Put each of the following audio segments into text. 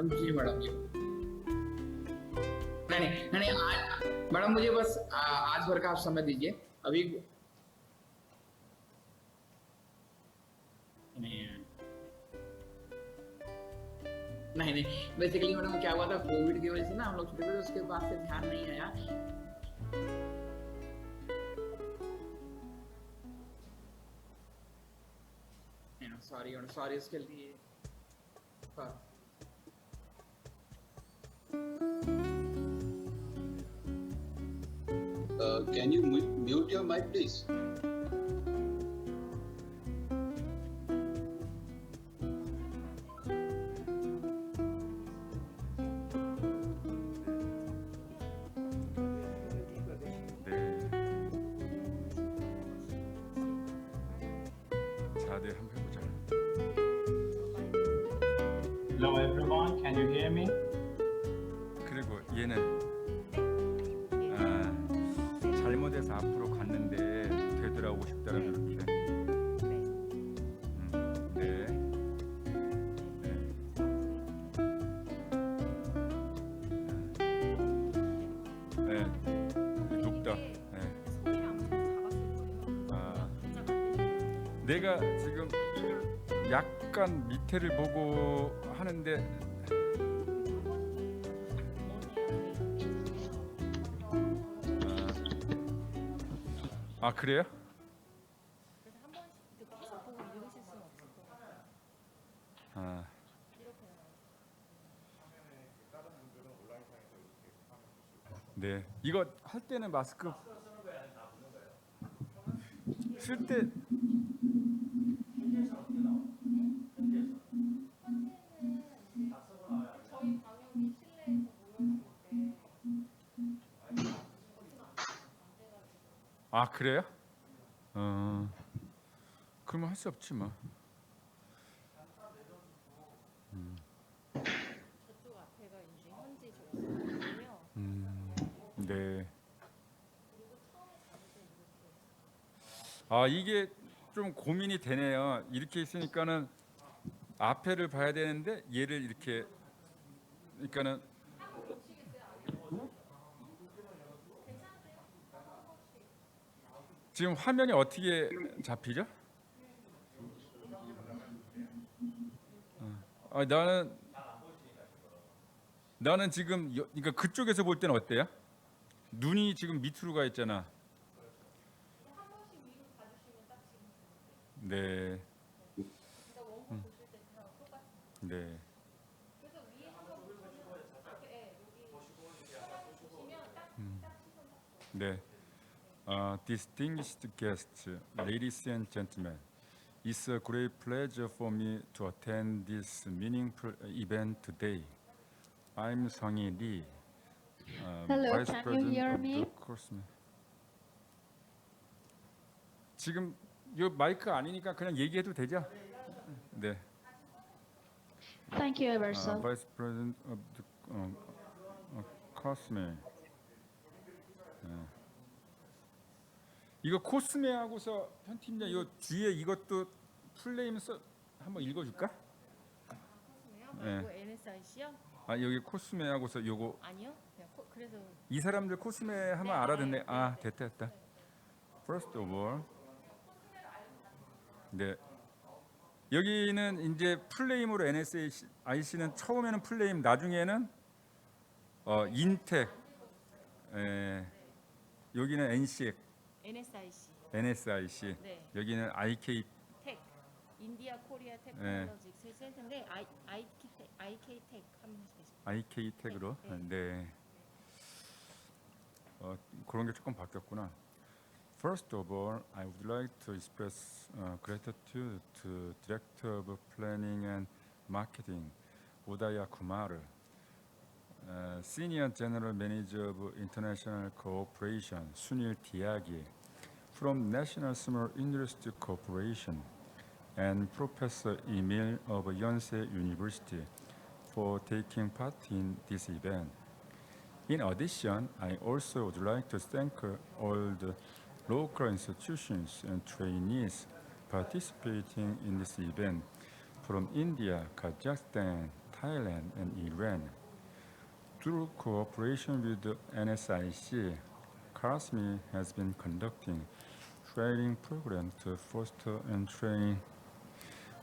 जी madam जी। नहीं नहीं नहीं, मैडम मुझे बस आज भर का आप समय दीजिए अभी। नहीं नहीं नहीं, बेसिकली मैडम क्या हुआ था, कोविड की वजह से ना हम लोग छुट्टी पे थे, उसके बाद से ध्यान नहीं आया। सॉरी सॉरी उसके लिए। Can you mute your mic, please? Hello everyone, can you hear me? 그리고 얘는 잘못해서 앞으로 갔는데 되돌아오고 싶다라면 이렇게. 네. 네. 네. 높다. 네. 내가 지금 약간 밑에를 보고 하는데 그래요? 그래서 한 번씩 계속 보고 읽으실 수는 없을 것 같아요. 이렇게 네, 이거 할 때는 마스크 쓸 때 저희 방역이 실내에서 모여있는데 그래요? 그러면 할 수 없지 뭐. 저쪽 앞에가 이제 현지 저거거든요. 네. 이게 좀 고민이 되네요. 이렇게 있으니까는 앞에를 봐야 되는데 얘를 이렇게, 그러니까는 지금 화면이 어떻게 잡히죠? 나는 지금 그러니까 그쪽에서 볼 때는 어때요? 눈이 지금 밑으로 가 있잖아. 한 번씩 위로 봐주시면 딱 지금 네. 그러니까 원고 보실 때 다 똑같습니다. 네. 그래서 위에 한번 보시면 앞에 여기 화면 보시면 딱 시선 딱 네. Distinguished guests, ladies and gentlemen, it's a great pleasure for me to attend this meaningful event today. I'm Seong-hee Lee, Hello, Vice can you President hear of me? the course. 지금 이 마이크 아니니까 그냥 얘기해도 되죠? 네. Thank you, Everso. Vice President of the course. 이거 코스메하고서 편팀장 이 뒤에 이것도 플레임 한번 읽어줄까? 코스메요? 이거 NSIC요? 여기 코스메하고서 요거 아니요. 그냥 그래서 이 사람들 코스메 하면 알아듣네. 됐다. First of all, 네. 여기는 이제 플레임으로 NSIC는 처음에는 플레임, 나중에는 인텍, 여기는 NCX. NSIC. 네. 여기는 IK 텍, 인디아 코리아 테크놀로직스 센터인데 IK 텍 한번 해주세요. IK 텍으로. 네. 그런 게 조금 바뀌었구나. First of all, I would like to express gratitude to Director of Planning and Marketing, Udaya Kumar, Senior General Manager of International Cooperation, Sunil Tyagi, from National Small Industry Corporation, and Professor Emil of Yonsei University for taking part in this event. In addition, I also would like to thank all the local institutions and trainees participating in this event from India, Kazakhstan, Thailand and Iran. Through cooperation with the NSIC, CASME has been conducting training programs to foster and train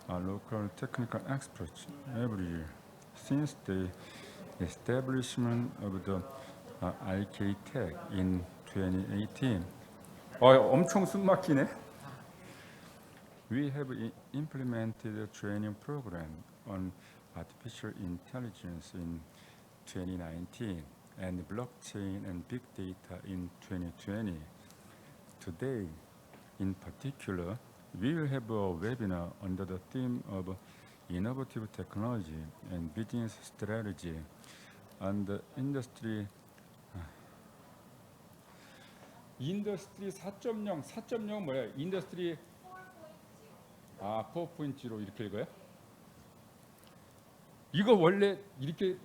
local technical experts every year since the establishment of the IK-Tech in 2018. 엄청 숨막히네. We have implemented a training program on artificial intelligence in 2019 and blockchain and big data in 2020. Today, in particular, we will have a webinar under the theme of innovative technology and business strategy and the industry 4.0, 4.0 뭐야? 인더스트리 4.0 이렇게 읽어요? 이거 원래 이렇게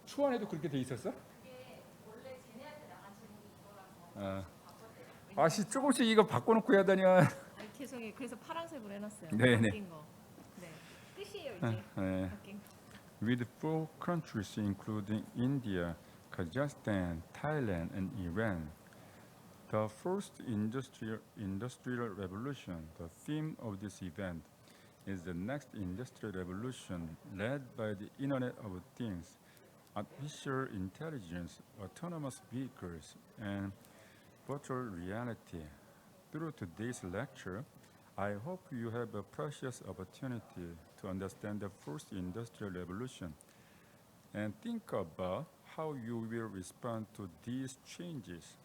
초안에도 그렇게 돼 있었어? 이게 원래 쟤네한테 나간 제목이 이거라서 조금씩 이거 바꿔놓고 해야 되냐? 죄송해요. 그래서 파란색으로 해놨어요. 네네. 바뀐 거. 네. 끝이에요 이제. 네. 바뀐 거. With 4 countries including India, Kazakhstan, Thailand, and Iran. The first industrial revolution, the theme of this event, is the next industrial revolution led by the Internet of Things, artificial intelligence, autonomous vehicles, and virtual reality. Through today's lecture, I hope you have a precious opportunity to understand the first industrial revolution and think about how you will respond to these changes.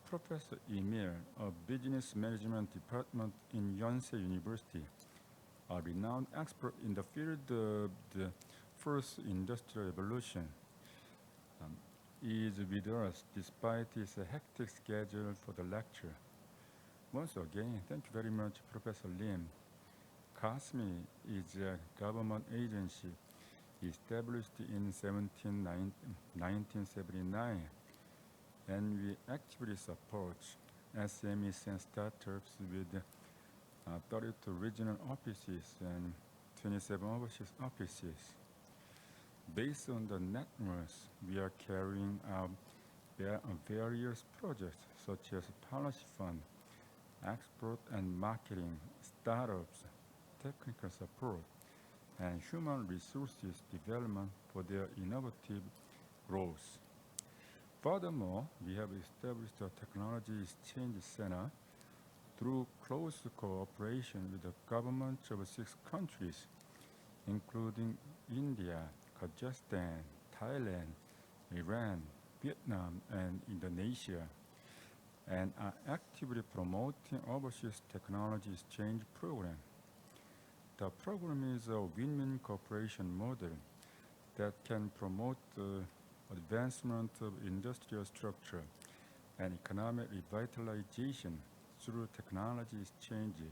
Professor Emil of Business Management Department in Yonsei University, a renowned expert in the field of the first industrial revolution, is with us despite his hectic schedule for the lecture. Once again, thank you very much, Professor Lim. CASME is a government agency established in 1979, and we actively support SMEs and startups with 32 regional offices and 27 overseas offices. Based on the networks, we are carrying out various projects such as policy fund, export and marketing, startups, technical support, and human resources development for their innovative growth. Furthermore, we have established a technology exchange center through close cooperation with the governments of 6 countries, including India, Kazakhstan, Thailand, Iran, Vietnam, and Indonesia, and are actively promoting overseas technology exchange program. The program is a win-win cooperation model that can promote the advancement of industrial structure and economic revitalization through technology exchange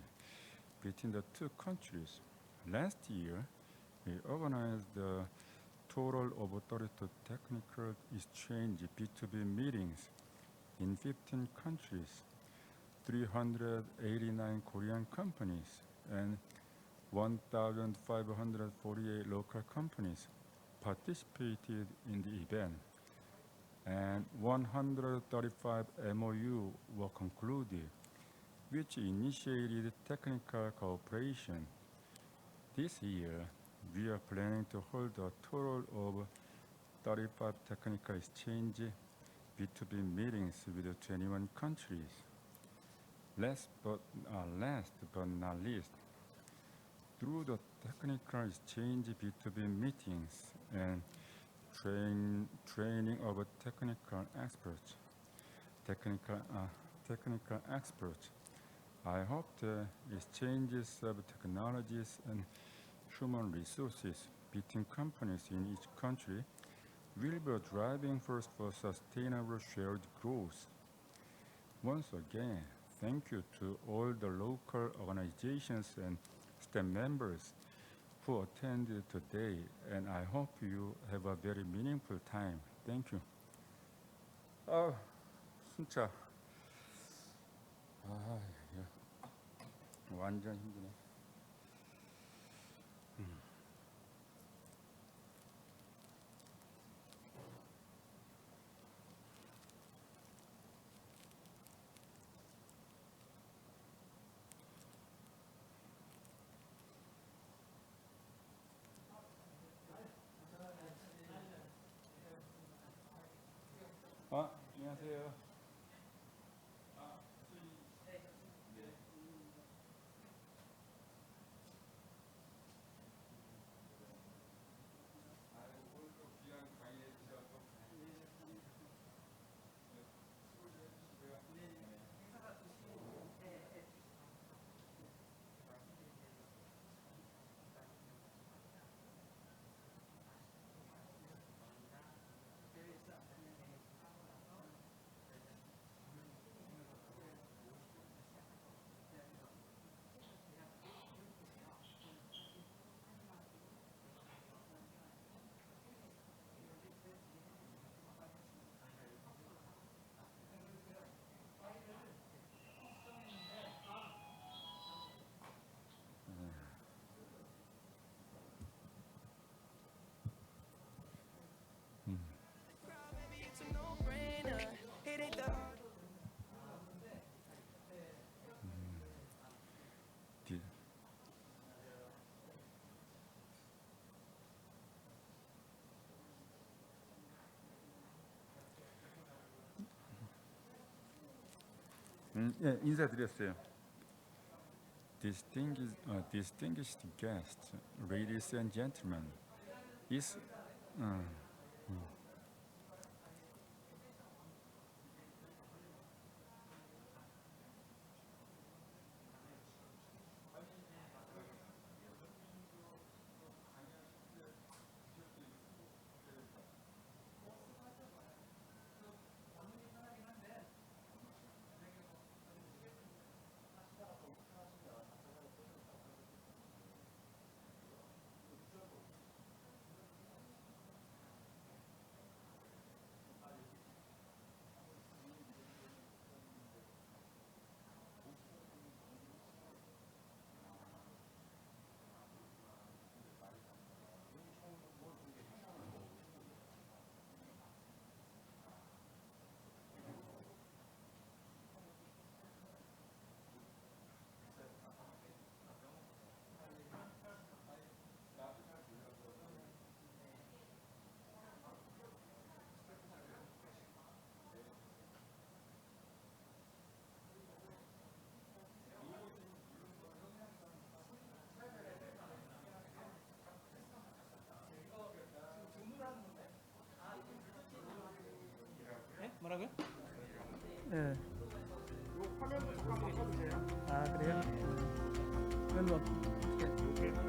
between the 2 countries. Last year, we organized a total of 32 technical exchange B2B meetings in 15 countries, 389 Korean companies, and 1,548 local companies participated in the event, and 135 MOU were concluded, which initiated technical cooperation. This year, we are planning to hold a total of 35 technical exchange B2B meetings with 21 countries. Last but not least, through the technical exchange B2B meetings and training of technical experts, I hope the exchanges of technologies and human resources between companies in each country will be a driving force for sustainable shared growth. Once again, thank you to all the local organizations and staff members who attended today, and I hope you have a very meaningful time. Thank you. 진짜. 완전 힘드네. 예, 인사드렸어요. Distinguished guests, ladies and gentlemen, is 뭐라고요? 네. 화면도 잠깐만 꺼주세요. 아 그래요? 그건 뭐 어떻게? 넥스트 페이지.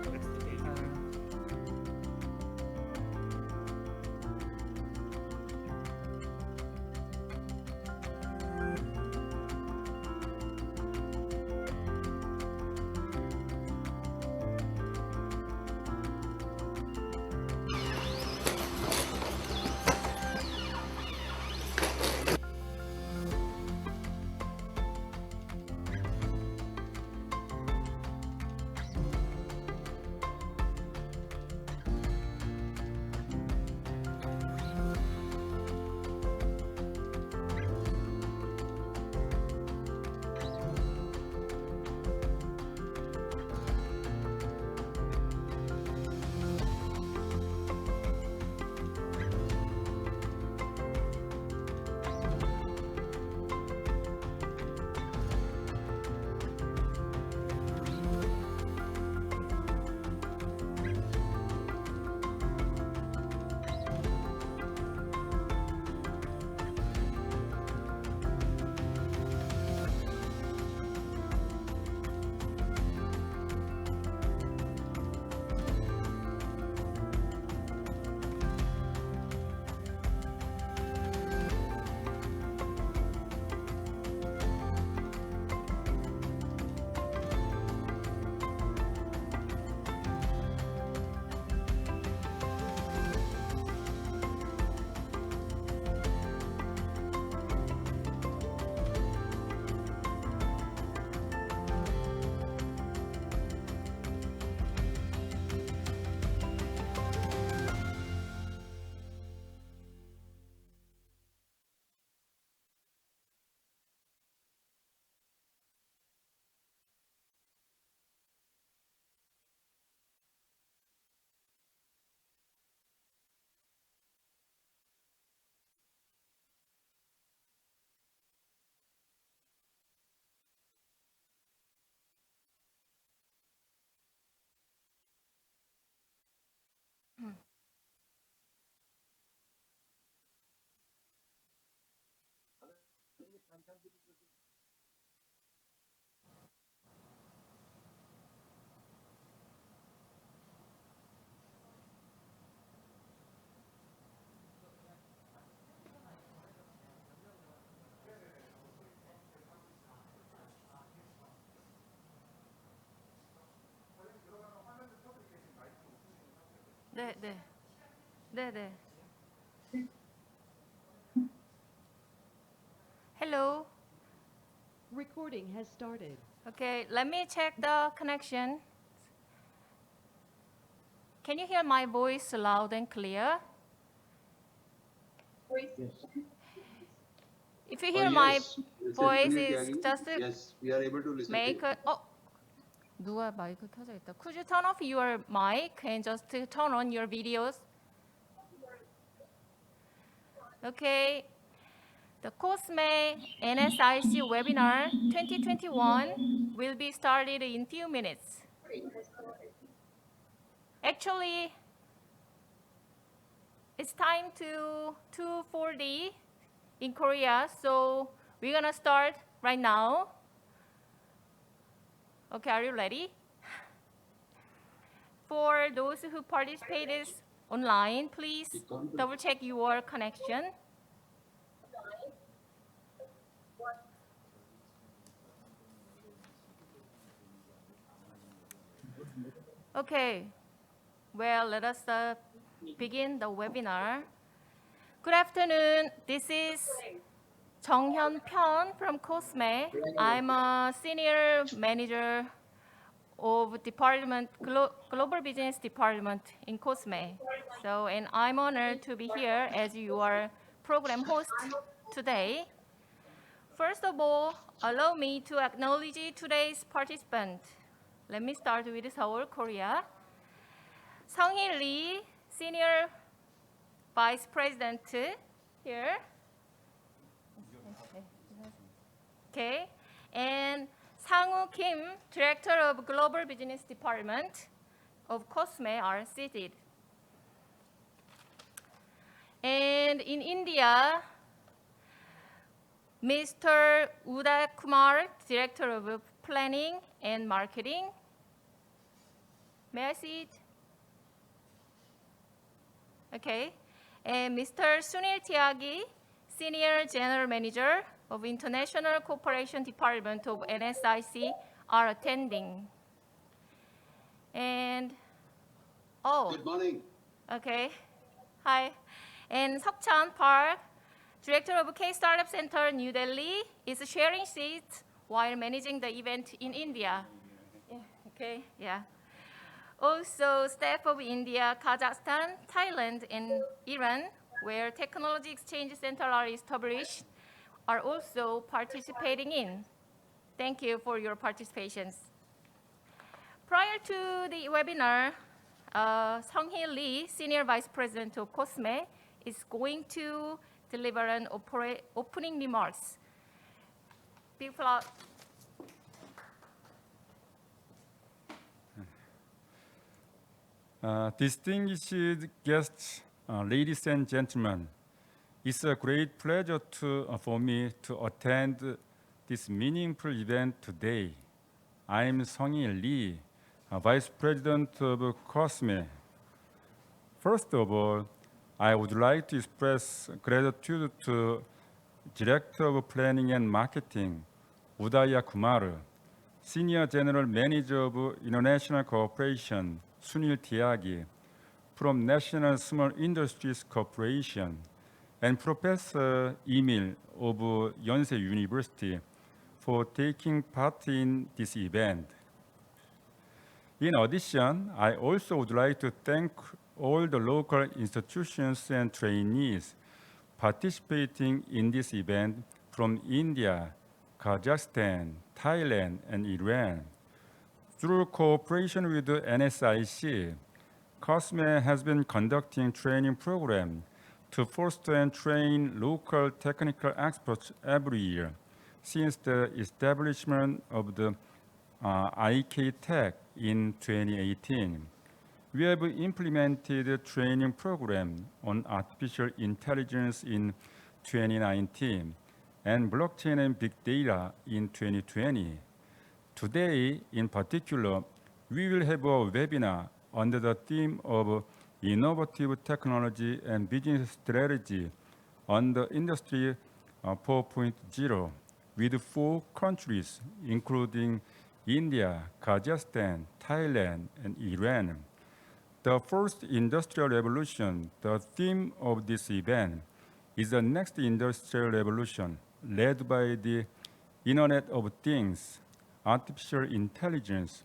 네, 네. 네, 네. Hello. Recording has started. Okay, let me check the connection. Can you hear my voice loud and clear? If you hear my Yes, voice Sunil is Tyagi. just Yes, we are able to listen make to you. a, 누가 마이크 켜져 있다. Could you turn off your mic and just turn on your videos? Okay. The COSME NSIC webinar 2021 will be started in few minutes. Actually, it's time to 2:40 in Korea, so we're gonna start right now. Okay, are you ready? For those who participated online, please double check your connection. Okay, well, let us begin the webinar. Good afternoon. This is Jung-hyun Pyun from COSME. I'm a senior manager of Global Business Department in COSME. And I'm honored to be here as your program host today. First of all, allow me to acknowledge today's participant. Let me start with Seoul, Korea. Sung-hee Lee, Senior Vice President here. Okay. And Sang-woo Kim, Director of Global Business Department of COSME are seated. And in India, Mr. Uday Kumar, Director of Planning and Marketing. May I see it? Okay. And Mr. Sunil Tyagi, Senior General Manager of International Cooperation Department of NSIC are attending. And, Good morning. Okay. Hi. And Seok-chan Park, Director of K-Startup Center, New Delhi, is sharing seats while managing the event in India. Yeah. Okay, yeah. Also, staff of India, Kazakhstan, Thailand, and Iran, where technology exchange centers are established, are also participating in. Thank you for your participations. Prior to the webinar, Sung-hee Lee, Senior Vice President of COSME, is going to deliver an opening remarks. Big applause. Distinguished guests, ladies and gentlemen, it's a great pleasure for me to attend this meaningful event today. I'm Sung-hee Lee, Vice President of COSME. First of all, I would like to express gratitude to Director of Planning and Marketing, Uday Kumar, Senior General Manager of International Cooperation, Sunil Tyagi, from National Small Industries Corporation, and Professor Emil of Yonsei University for taking part in this event. In addition, I also would like to thank all the local institutions and trainees participating in this event from India, Kazakhstan, Thailand, and Iran. Through cooperation with the NSIC, COSME has been conducting training programs to foster and train local technical experts every year since the establishment of the IK-Tech in 2018. We have implemented a training program on artificial intelligence in 2019 and blockchain and big data in 2020. Today, in particular, we will have a webinar under the theme of innovative technology and business strategy on the Industry 4.0 with 4 countries, including India, Kazakhstan, Thailand, and Iran. The fourth industrial revolution, the theme of this event, is the next industrial revolution led by the Internet of Things, artificial intelligence,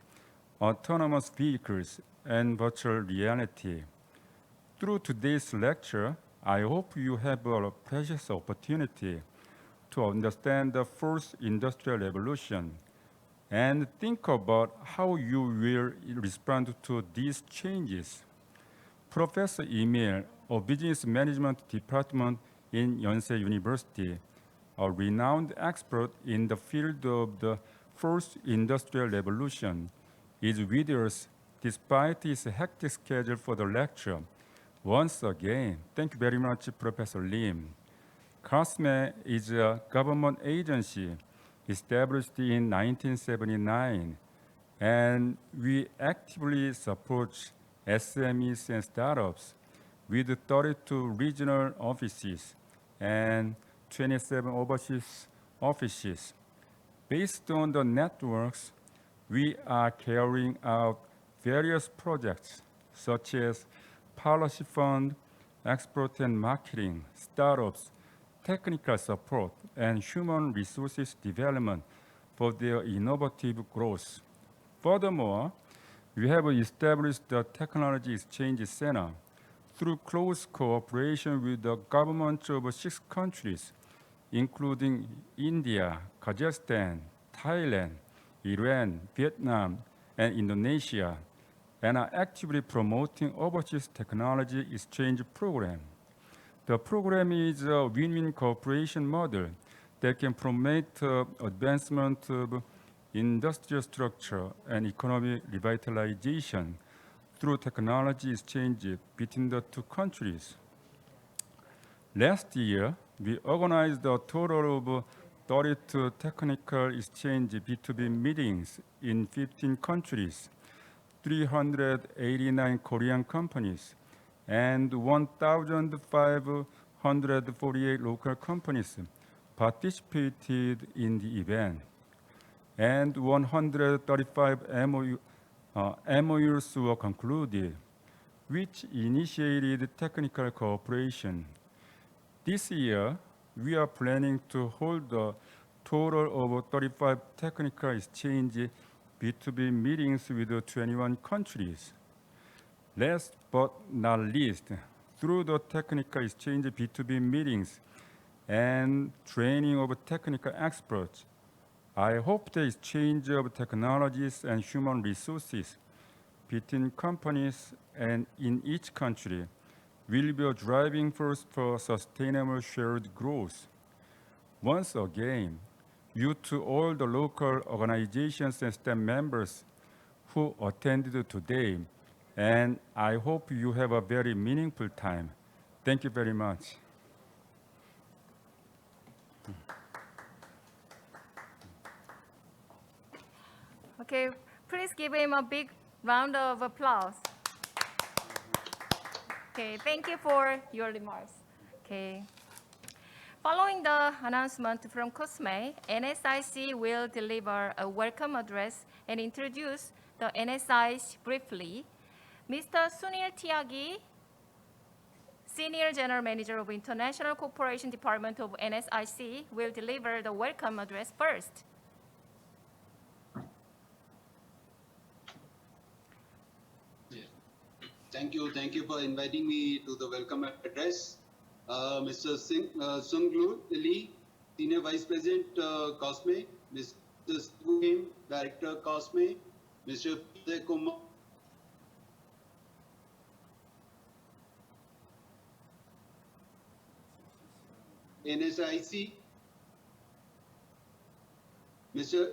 autonomous vehicles, and virtual reality. Through today's lecture, I hope you have a precious opportunity to understand the fourth industrial revolution and think about how you will respond to these changes. Professor Emil of Business Management Department in Yonsei University a renowned expert in the field of the Fourth Industrial Revolution, is with us despite his hectic schedule for the lecture. Once again, thank you very much, Professor Lim. COSME is a government agency established in 1979, and we actively support SMEs and startups with 32 regional offices and 27 overseas offices. Based on the networks, we are carrying out various projects such as policy fund, export and marketing, startups, technical support, and human resources development for their innovative growth. Furthermore, we have established the Technology Exchange Center through close cooperation with the governments of 6 countries, including India, Kazakhstan, Thailand, Iran, Vietnam, and Indonesia, and are actively promoting overseas technology exchange program. The program is a win-win cooperation model that can promote advancement of industrial structure and economic revitalization through technology exchange between the 2 countries. Last year, we organized a total of 32 technical exchange B2B meetings in 15 countries, 389 Korean companies, and 1,548 local companies participated in the event, and 135 MOUs were concluded, which initiated technical cooperation. This year, we are planning to hold a total of 35 technical exchange B2B meetings with 21 countries. Last but not least, through the technical exchange B2B meetings and training of technical experts, I hope the exchange of technologies and human resources between companies and in each country will be a driving force for sustainable shared growth. Once again, due to all the local organizations and staff members who attended today, and I hope you have a very meaningful time. Thank you very much. Okay, please give him a big round of applause. Okay, thank you for your remarks. Okay. Following the announcement from COSME, NSIC will deliver a welcome address and introduce the NSIC briefly. Mr. Sunil Tyagi, Senior General Manager of International Cooperation Department of NSIC, will deliver the welcome address first. Thank you for inviting me to the welcome address. Mr. Sunglu Lee, Senior Vice President, COSME, Mr. Kim, Director, COSME, Mr. P. Kumar, NSIC, Mr.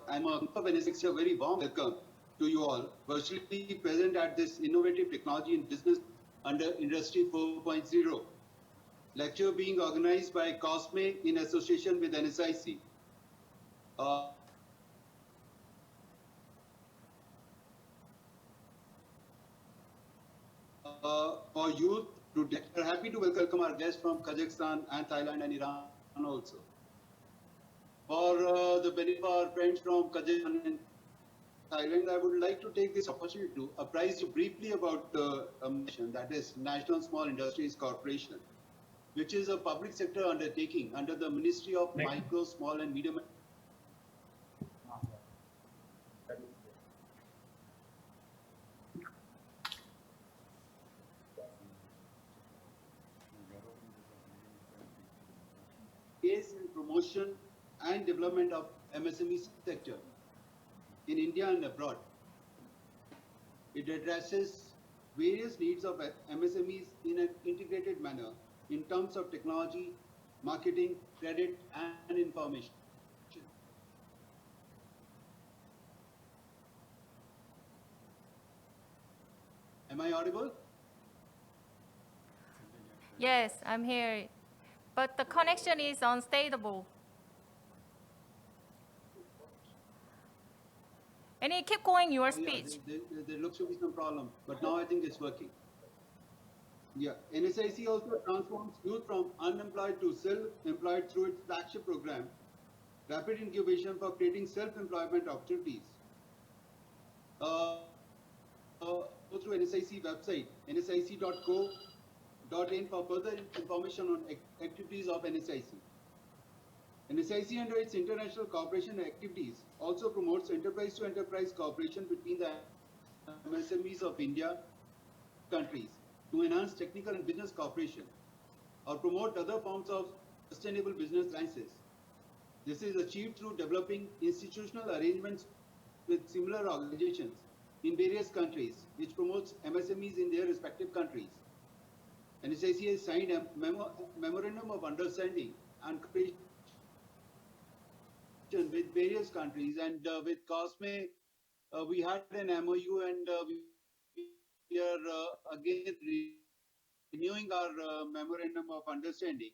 I'm a NSIC, a very warm welcome to you all, virtually present at this innovative technology and business under Industry 4.0 lecture being organized by COSME in association with NSIC. For youth, we're happy to welcome our guests from Kazakhstan and Thailand and Iran also. For the benefit of our friends from Kazakhstan and Thailand, I would like to take this opportunity to apprise you briefly about the mission, that is National Small Industries Corporation, which is a public sector undertaking under the Ministry of Micro, Small and Medium. Is in promotion and development of MSME sector in India and abroad. It addresses various needs of MSMEs in an integrated manner in terms of technology, marketing, credit, and information. Am I audible? Yes, I'm here. But the connection is unstable. And you keep going your Oh, speech. yeah, there looks to be some problem, but now I think it's working. Yeah, NSIC also transforms youth from unemployed to self-employed through its flagship program, Rapid Incubation for creating self-employment opportunities. Go through NSIC website, nsic.co.in for further information on activities of NSIC. NSIC under its international cooperation activities also promotes enterprise-to-enterprise cooperation between the MSMEs of India countries to enhance technical and business cooperation or promote other forms of sustainable business alliances. This is achieved through developing institutional arrangements with similar organizations in various countries, which promotes MSMEs in their respective countries. NSIC has signed a memorandum of understanding and cooperation with various countries, and with COSME, we had an MOU, and we are again renewing our memorandum of understanding.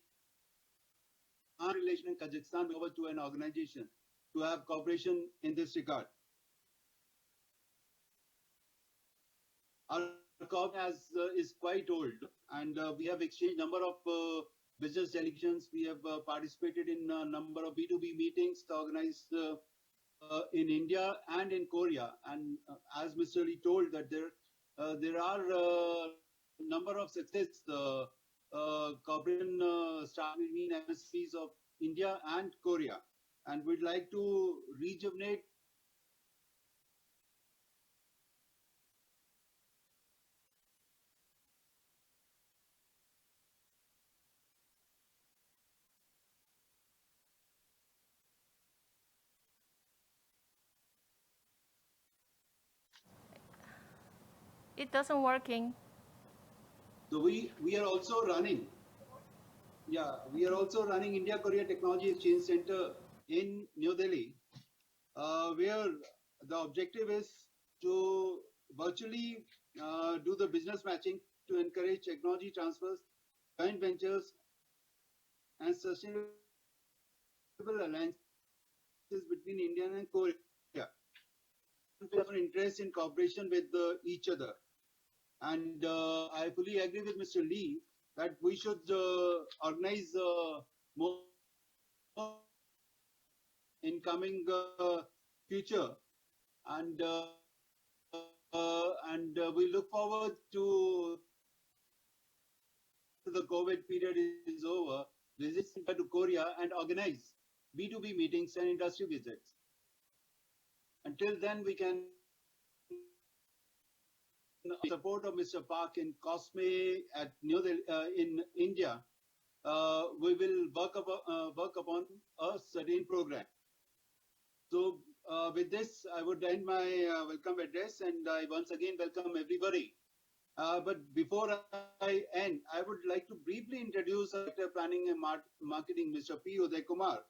Our relation in Kazakhstan over to an organization to have cooperation in this regard. Our COP is quite old, and we have exchanged number of business delegations. We have participated in a number of B2B meetings organized in India and in Korea. And as Mr. Lee told, that there are number of success cooperation started between MSPs of India and Korea, and we'd like to rejuvenate It doesn't working. So we are also running. Yeah, we are also running India Korea Technology Exchange Center in New Delhi, where the objective is to virtually do the business matching to encourage technology transfers, joint ventures, and sustainable alliances between India and Korea. We have an interest in cooperation with each other. And I fully agree with Mr. Lee that we should organize more in coming future, and we look forward to the COVID period is over, visit to Korea and organize B2B meetings and industry visits. Until then, we can support of Mr. Park in COSME at New Delhi, in India. We will work upon a certain program. So with this, I would end my welcome address, and I once again welcome everybody. But before I end, I would like to briefly introduce our Director Planning and Marketing, Mr. P. Uday Kumar.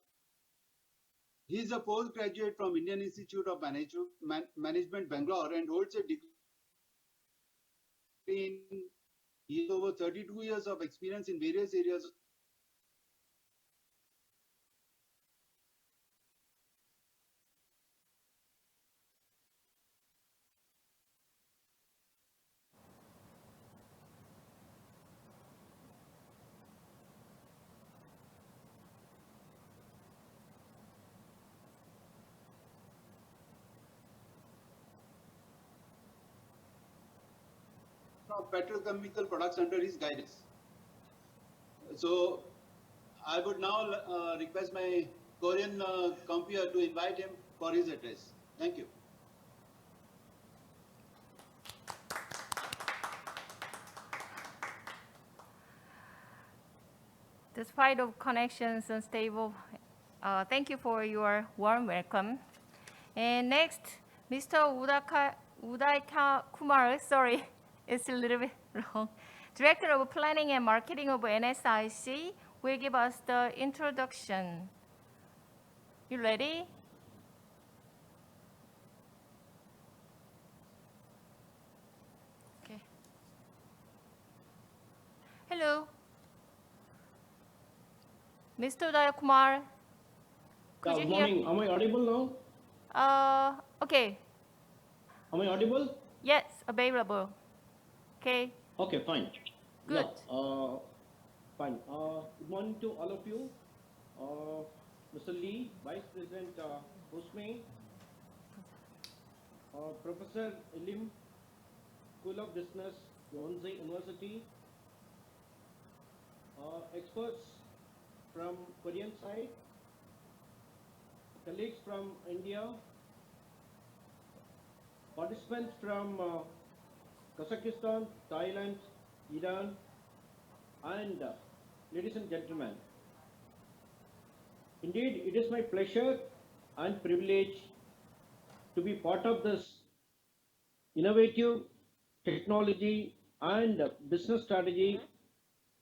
He is a postgraduate from Indian Institute of Management, Bangalore, and holds a degree in. He has over 32 years of experience in various areas. Of petrochemical products under his guidance. So I would now request my Korean compeer to invite him for his address. Thank you. Despite of connections unstable, thank you for your warm welcome. And next, Mr. Udaika Kumar, sorry, it's a little bit wrong. Director of Planning and Marketing of NSIC, will give us the introduction. You ready? Okay. Hello. Mr. Dayakumar, could you Good hear? morning. Am I audible now? Okay. Am I audible? Yes, available. Okay. Okay, fine. Good. Yeah, fine. Good morning to all of you. Mr. Lee, Vice President Hosme, Professor Elim, School of Business, Yonsei University, experts from Korean side, colleagues from India, participants from Kazakhstan, Thailand, Iran, and ladies and gentlemen, indeed it is my pleasure and privilege to be part of this innovative technology and business strategy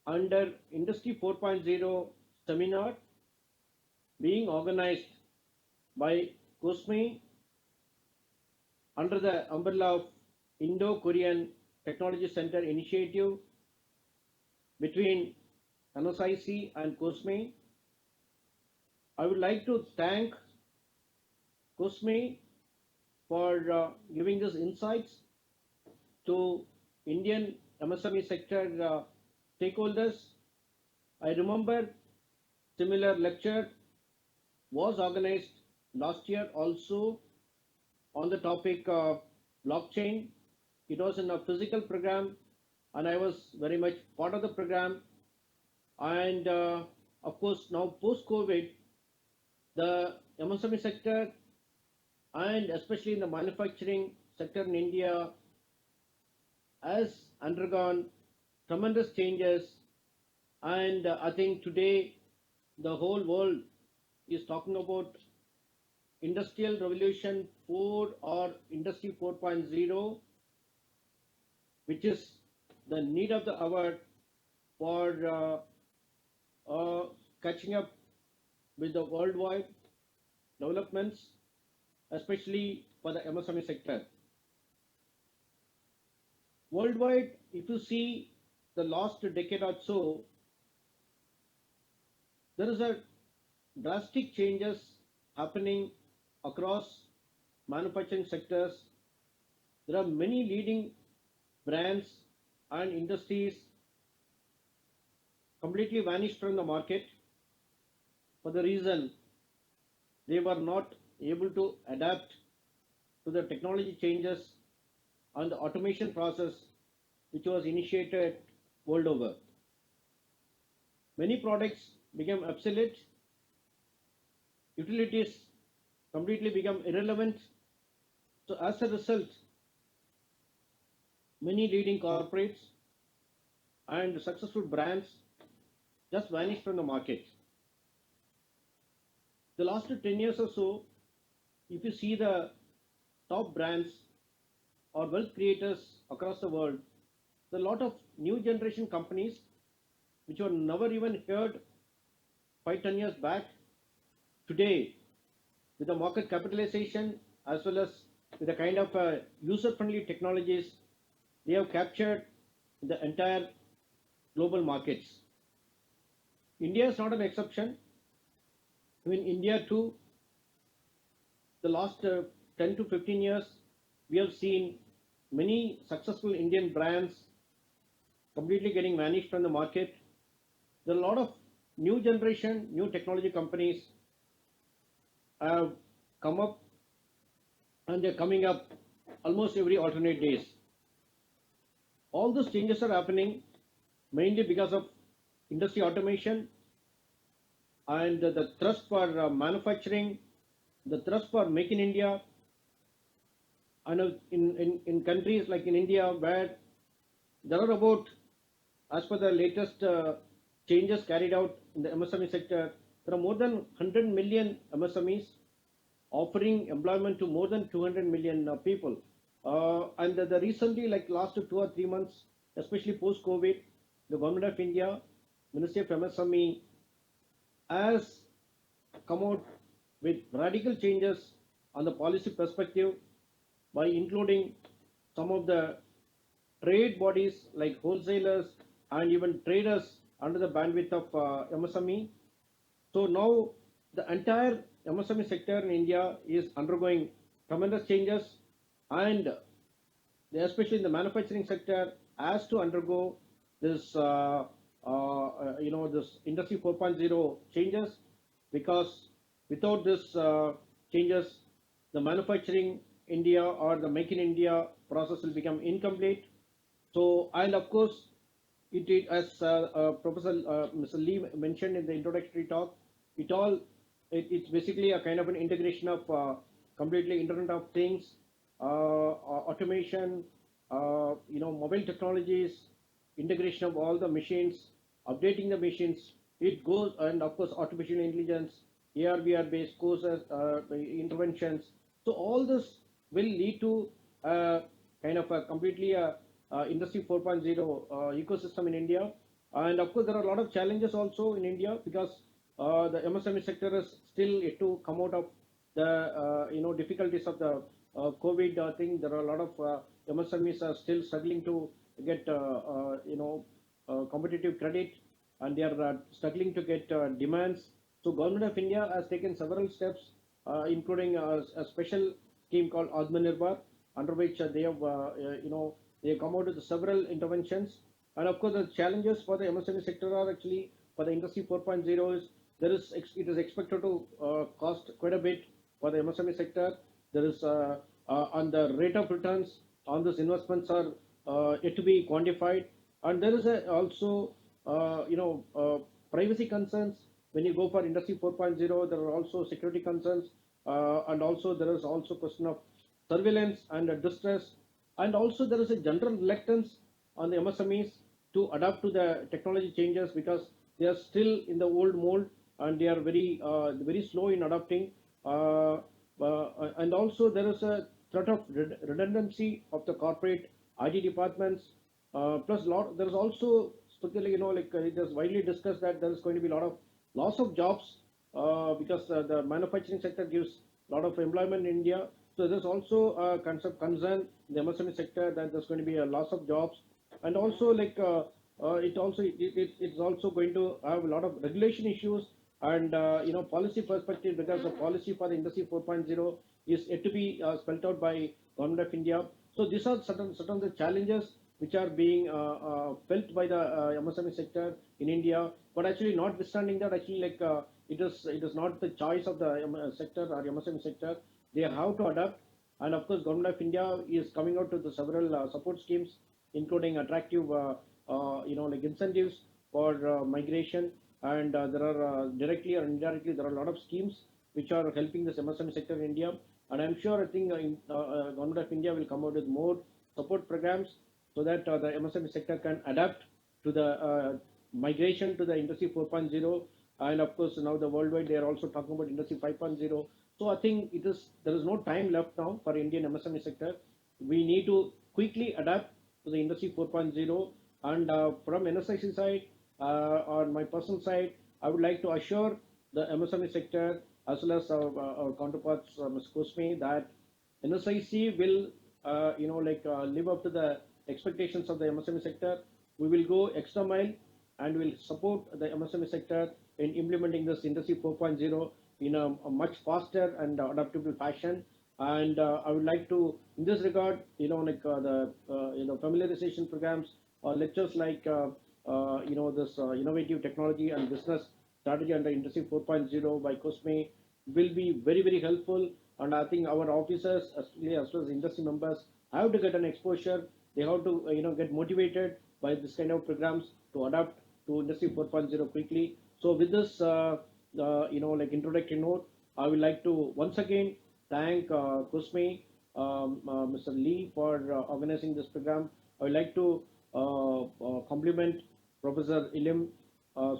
under Industry 4.0 seminar being organized by COSME under the umbrella of Indo-Korean Technology Center initiative between NSIC and COSME. I would like to thank COSME for giving these insights to Indian MSME sector stakeholders. I remember similar lecture was organized last year also on the topic of blockchain. It was in a physical program and I was very much part of the program. And of course, now post-COVID, the MSME sector and especially in the manufacturing sector in India has undergone tremendous changes. And I think today the whole world is talking about Industrial Revolution 4 or Industry 4.0, which is the need of the hour for catching up with the worldwide developments, especially for the MSME sector. Worldwide, if you see the last decade or so, there is a drastic changes happening across manufacturing sectors. There are many leading brands and industries completely vanished from the market for the reason they were not able to adapt to the technology changes and the automation process which was initiated world over. Many products became obsolete, utilities completely become irrelevant. So as a result, many leading corporates and successful brands just vanished from the market. The last 10 years or so, if you see the top brands or wealth creators across the world, there are a lot of new generation companies which were never even heard 5-10 years back. Today, with the market capitalization as well as with the kind of user-friendly technologies, they have captured the entire global markets. India is not an exception. In India too, the last 10 to 15 years, we have seen many successful Indian brands completely getting vanished from the market. There are a lot of new generation, new technology companies have come up and they're coming up almost every alternate days. All those changes are happening mainly because of industry automation and the thrust for manufacturing, the thrust for Make in India. I know in countries like in India where there are about, as per the latest changes carried out in the MSME sector, there are more than 100 million MSMEs offering employment to more than 200 million people. And the recently, like last 2 or 3 months, especially post-COVID, the Government of India, Ministry of MSME has come out with radical changes on the policy perspective by including some of the trade bodies like wholesalers and even traders under the bandwidth of MSME. So now the entire MSME sector in India is undergoing tremendous changes, and especially in the manufacturing sector has to undergo this this industry 4.0 changes, because without this changes the manufacturing India or the make in India process will become incomplete. So, and of course it as Professor Mr. Lee mentioned in the introductory talk, it's basically a kind of an integration of completely Internet of Things, automation, mobile technologies, integration of all the machines, updating the machines. It goes, and of course artificial intelligence, AR/VR based courses, interventions. So all this will lead to kind of a completely industry 4.0 ecosystem in India. And of course there are a lot of challenges also in India, because the MSME sector is still yet to come out of the difficulties of the COVID thing. There are a lot of MSMEs are still struggling to get competitive credit, and they are struggling to get demands. So Government of India has taken several steps, including a special scheme called Atmanirbhar, under which they have they come out with several interventions. And of course the challenges for the MSME sector are actually for the industry 4.0 is it is expected to cost quite a bit for the MSME sector. There is on the rate of returns on these investments are yet to be quantified, and there is also privacy concerns. When you go for industry 4.0, there are also security concerns, and also there is also question of surveillance and distress, and also there is a general reluctance on the MSMEs to adapt to the technology changes, because they are still in the old mold and they are very slow in adapting. And also there is a threat of redundancy of the corporate IT departments. Plus, there is also, it is widely discussed that there is going to be a lot of loss of jobs, because the manufacturing sector gives a lot of employment in India. So there's also a concern in the MSME sector that there's going to be a loss of jobs, and also it's also going to have a lot of regulation issues and policy perspective, because the policy for the industry 4.0 is yet to be spelled out by Government of India. So these are certain of the challenges which are being felt by the MSME sector in India. But actually, notwithstanding that, actually it is not the choice of the sector or MSME sector. They have to adapt, and of course, Government of India is coming out with several support schemes, including attractive incentives for migration, and there are directly or indirectly there are a lot of schemes which are helping this MSME sector in India. And I'm sure, I think Government of India will come out with more support programs so that the MSME sector can adapt to the migration to the industry 4.0. And of course now the worldwide they are also talking about industry 5.0. So I think there is no time left now for Indian MSME sector. We need to quickly adapt to the industry 4.0. And from NSIC side, on my personal side, I would like to assure the MSME sector as well as our counterparts, Ms. Kusmi, that NSIC will live up to the expectations of the MSME sector. We will go extra mile and will support the MSME sector in implementing this industry 4.0 in a much faster and adaptable fashion. And I would like to, in this regard, the familiarization programs or lectures like this innovative technology and business strategy under industry 4.0 by Kusmi will be very, very helpful. And I think our officers, as well as industry members, have to get an exposure. They have to get motivated by this kind of programs to adapt to industry 4.0 quickly. So with this introductory note, I would like to once again thank Kusmi, Mr. Lee for organizing this program. I would like to compliment Professor Ilim,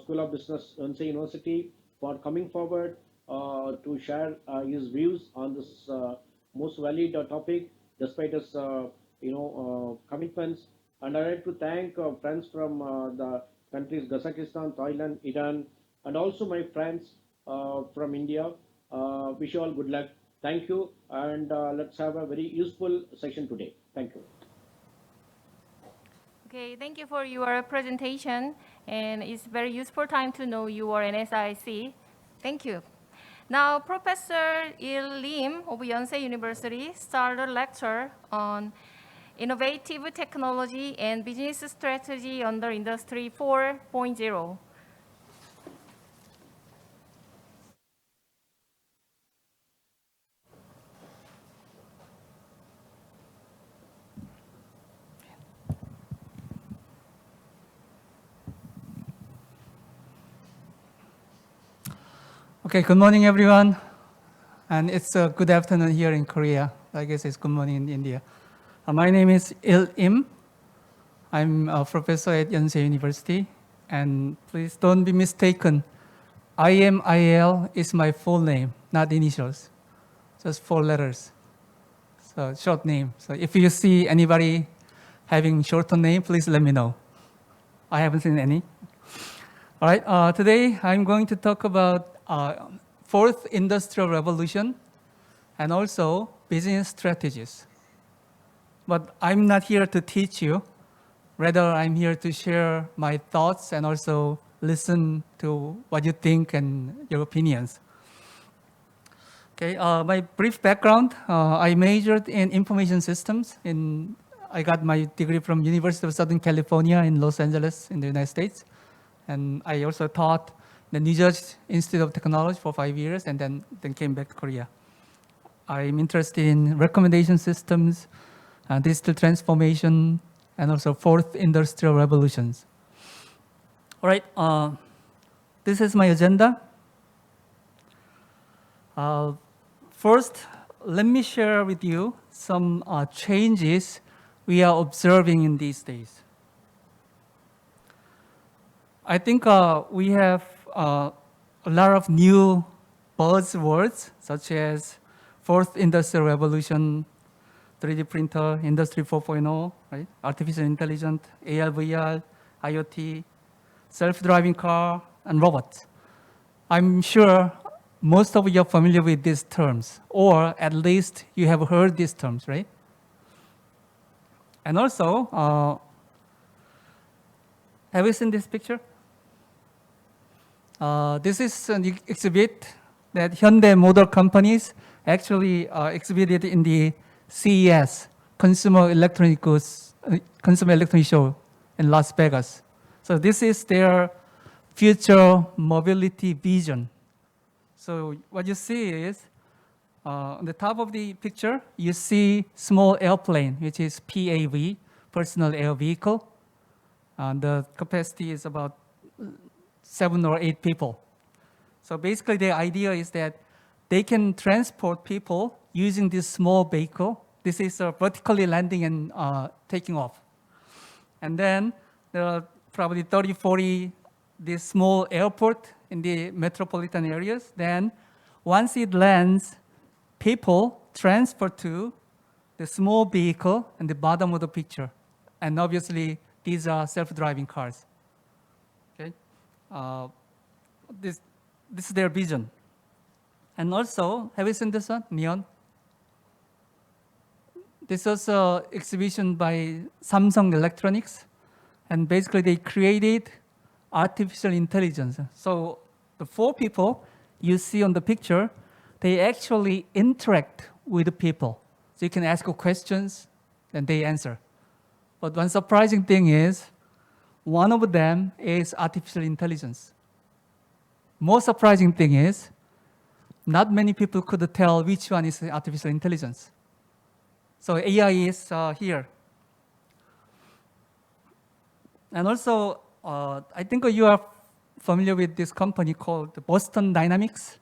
School of Business, Yonsei University, for coming forward to share his views on this most valid topic, despite his commitments. And I'd like to thank friends from the countries Kazakhstan, Thailand, Iran, and also my friends from India. Wish you all good luck. Thank you, and let's have a very useful session today. Thank you. Okay, thank you for your presentation, and it's very useful time to know you are an SIC. Thank you. Now, Professor Il Lim of Yonsei University started a lecture on innovative technology and business strategy under Industry 4.0. Okay, good morning, everyone. And it's a good afternoon here in Korea. I guess it's good morning in India. My name is Il Im. I'm a professor at Yonsei University. And please don't be mistaken. IMIL is my full name, not initials. Just 4 letters. So short name. So if you see anybody having shorter name, please let me know. I haven't seen any. All right, today I'm going to talk about fourth industrial revolution and also business strategies. But I'm not here to teach you. Rather, I'm here to share my thoughts and also listen to what you think and your opinions. Okay, my brief background, I majored in information systems. I got my degree from University of Southern California in Los Angeles in the United States. And I also taught the New Jersey Institute of Technology for 5 years and then came back to Korea. I'm interested in recommendation systems, digital transformation, and also fourth industrial revolutions. All right, this is my agenda. First, let me share with you some changes we are observing in these days. I think we have a lot of new buzzwords such as fourth industrial revolution, 3D printer, industry 4.0, right? Artificial intelligence, AR, VR, IoT, self-driving car, and robots. I'm sure most of you are familiar with these terms, or at least you have heard these terms, right? And also, have you seen this picture? This is an exhibit that Hyundai Motor Companies actually exhibited in the CES, Consumer Electronics Show in Las Vegas. So this is their future mobility vision. So what you see is, on the top of the picture, you see small airplane, which is PAV, personal air vehicle. The capacity is about 7 or 8 people. So basically the idea is that they can transport people using this small vehicle. This is vertically landing and taking off. And then there are probably 30, 40 this small airport in the metropolitan areas. Then once it lands, people transfer to the small vehicle in the bottom of the picture. And obviously these are self-driving cars. Okay. This is their vision. And also, have you seen this one, Neon? This was an exhibition by Samsung Electronics. And basically they created artificial intelligence. So the 4 people you see on the picture, they actually interact with the people. So you can ask questions and they answer. But one surprising thing is, one of them is artificial intelligence. Most surprising thing is, not many people could tell which one is artificial intelligence. So AI is here. And also, I think you are familiar with this company called Boston Dynamics,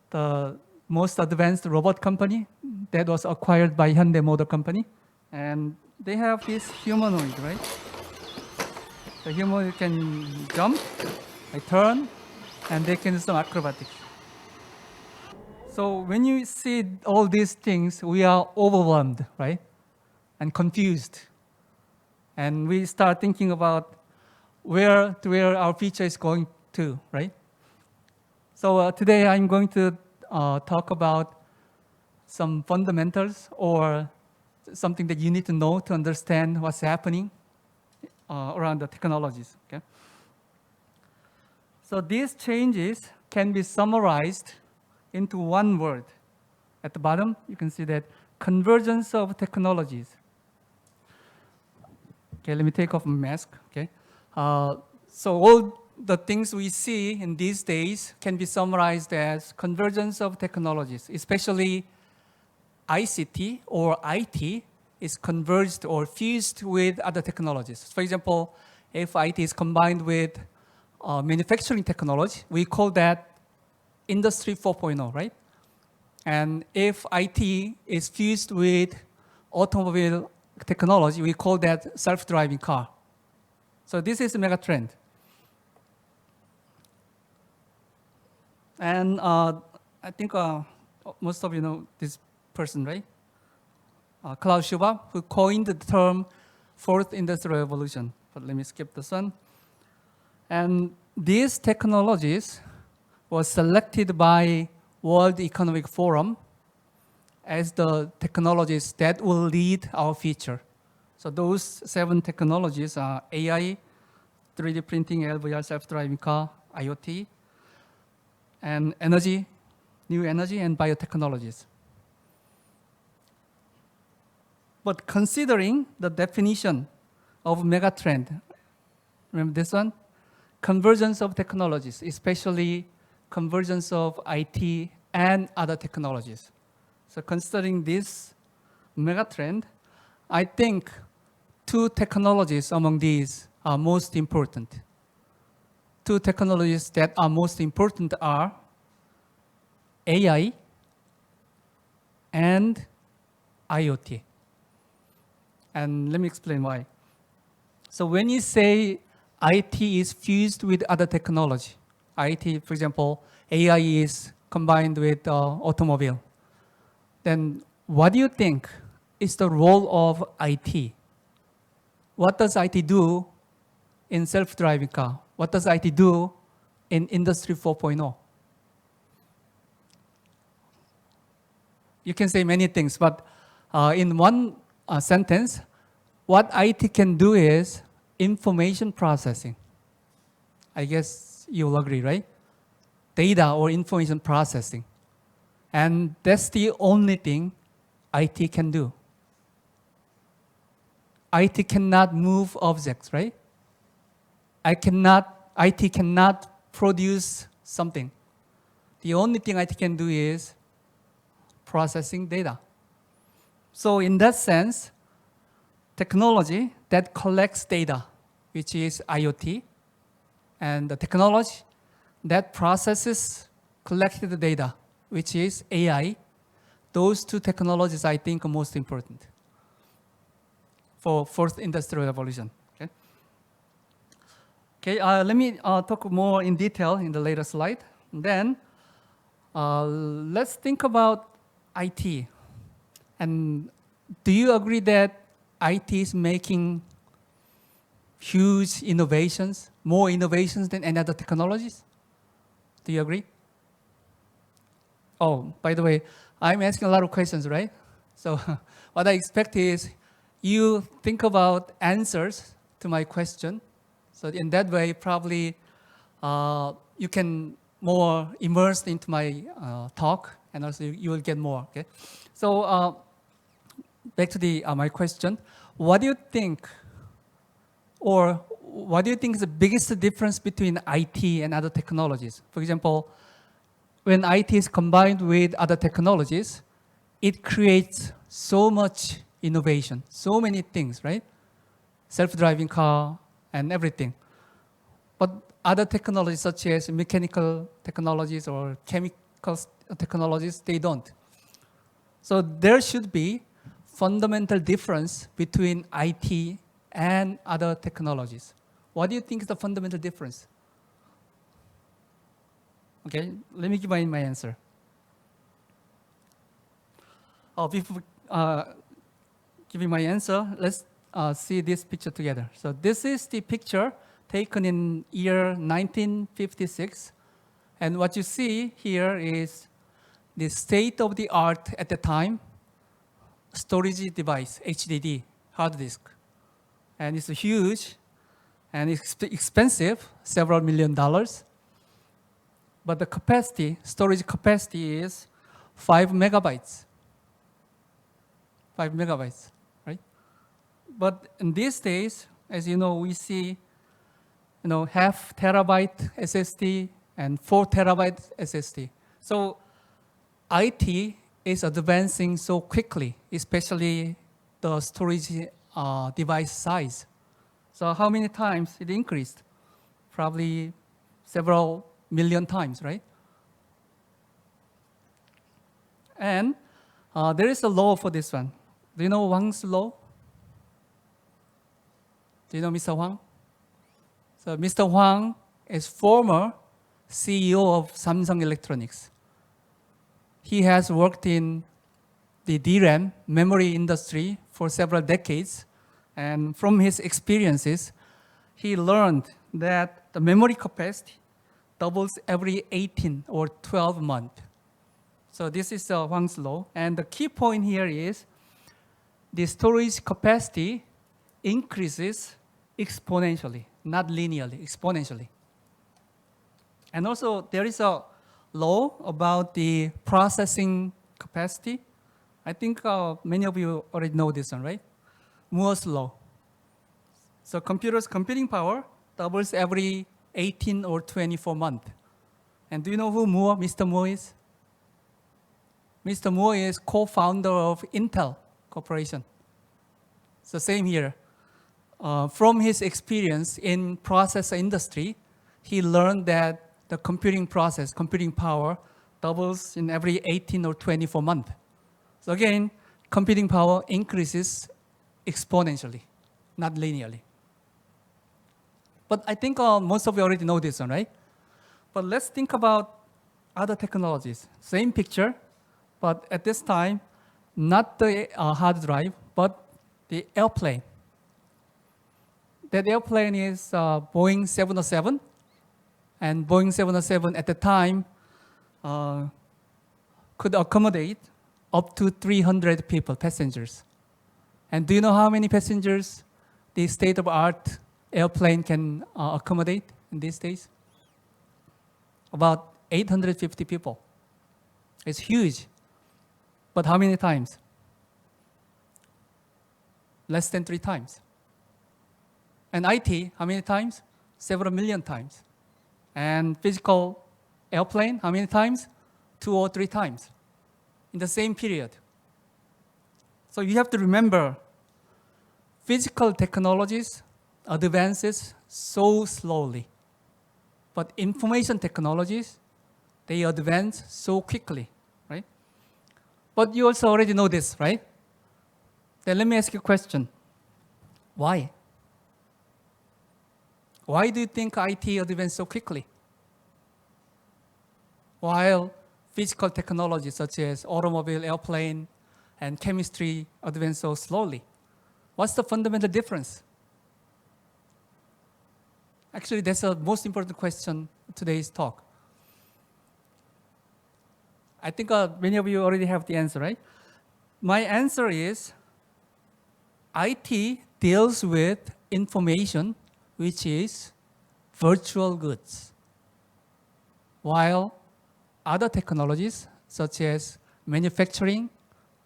the most advanced robot company that was acquired by Hyundai Motor Company. And they have this humanoid, right? The humanoid can jump, turn, and they can do some acrobatics. So when you see all these things, we are overwhelmed, right? And confused. And we start thinking about where our future is going 2, right? So today I'm going to talk about some fundamentals or something that you need to know to understand what's happening around the technologies. Okay? So these changes can be summarized into one word. At the bottom, you can see that convergence of technologies. Okay, let me take off my mask. Okay, so all the things we see in these days can be summarized as convergence of technologies, especially ICT or IT is converged or fused with other technologies. For example, if IT is combined with manufacturing technology, we call that Industry 4.0, right? And if IT is fused with automobile technology, we call that self-driving car. So this is a mega trend. And I think most of you know this person, right? Klaus Schwab, who coined the term fourth industrial revolution. But let me skip this one. And these technologies were selected by World Economic Forum as the technologies that will lead our future. So those 7 technologies are AI, 3D printing, LVR, self-driving car, IoT, and energy, new energy, and biotechnologies. But considering the definition of megatrend, remember this one? Convergence of technologies, especially convergence of IT and other technologies. So considering this megatrend, I think 2 technologies among these are most important. 2 technologies that are most important are AI and IoT. And let me explain why. So when you say IT is fused with other technology, IT, for example, AI is combined with automobile, then what do you think is the role of IT? What does IT do in self-driving car? What does IT do in Industry 4.0? You can say many things, but in one sentence, what IT can do is information processing. I guess you'll agree, right? Data or information processing. And that's the only thing IT can do. IT cannot move objects, right? IT cannot produce something. The only thing IT can do is processing data. So in that sense, technology that collects data, which is IoT, and the technology that processes collected data, which is AI, those 2 technologies I think are most important for fourth industrial revolution. Okay, let me talk more in detail in the later slide. Then let's think about IT. And do you agree that IT is making huge innovations, more innovations than any other technologies? Do you agree? Oh, by the way, I'm asking a lot of questions, right? So what I expect is you think about answers to my question. So in that way, probably you can more immersed into my talk, and also you will get more. Okay. So back to my question: what do you think, or what do you think is the biggest difference between IT and other technologies? For example, when IT is combined with other technologies, it creates so much innovation, so many things, right? Self-driving car and everything. But other technologies such as mechanical technologies or chemical technologies, they don't. So there should be fundamental difference between IT and other technologies. What do you think is the fundamental difference? Okay, let me give my answer. Before giving my answer, let's see this picture together. So this is the picture taken in year 1956. And what you see here is the state of the art at the time, storage device, HDD, hard disk. And it's huge and it's expensive, several $1 million. But the capacity, storage capacity is 5 megabytes. 5 megabytes, right? But in these days, as you know, we see, half terabyte SSD and 4 terabyte SSD. So IT is advancing so quickly, especially the storage device size. So how many times it increased? Probably several million times, right? And there is a law for this one. Do you know Wang's law? Do you know Mr. Wang? So Mr. Wang is former CEO of Samsung Electronics. He has worked in the DRAM memory industry for several decades. And from his experiences, he learned that the memory capacity doubles every 18 or 12 months. So this is Wang's law. And the key point here is the storage capacity increases exponentially, not linearly, exponentially. And also there is a law about the processing capacity. I think many of you already know this one, right? Moore's law. So computers' computing power doubles every 18 or 24 months. And do you know who Mr. Moore is? Mr. Moore is co-founder of Intel Corporation. So same here. From his experience in processor industry, he learned that the computing process, computing power, doubles in every 18 or 24 months. So again, computing power increases exponentially, not linearly. But I think most of you already know this one, right? But let's think about other technologies. Same picture, but at this time, not the hard drive, but the airplane. That airplane is Boeing 707. And Boeing 707 at the time could accommodate up to 300 people, passengers. And do you know how many passengers the state-of-art airplane can accommodate in these days? About 850 people. It's huge. But how many times? Less than 3 times. And IT, how many times? Several million times. And physical airplane, how many times? 2 or 3 times in the same period. So you have to remember, physical technologies advances so slowly, but information technologies, they advance so quickly, right? But you also already know this, right? Then let me ask you a question. Why? Why do you think IT advanced so quickly? While physical technologies such as automobile, airplane, and chemistry advance so slowly. What's the fundamental difference? Actually, that's the most important question in today's talk. I think many of you already have the answer, right? My answer is IT deals with information which is virtual goods, while other technologies such as manufacturing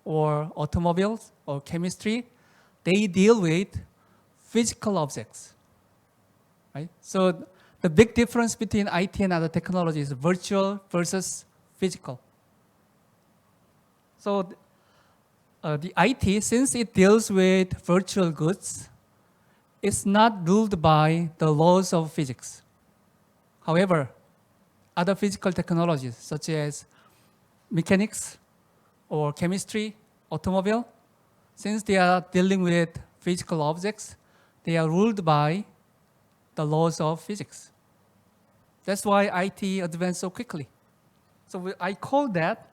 or automobiles or chemistry, they deal with physical objects, right? So the big difference between IT and other technologies is virtual versus physical. So the IT, since it deals with virtual goods, it's not ruled by the laws of physics. However, other physical technologies such as mechanics or chemistry, automobile, since they are dealing with physical objects, they are ruled by the laws of physics. That's why IT advanced so quickly. So I call that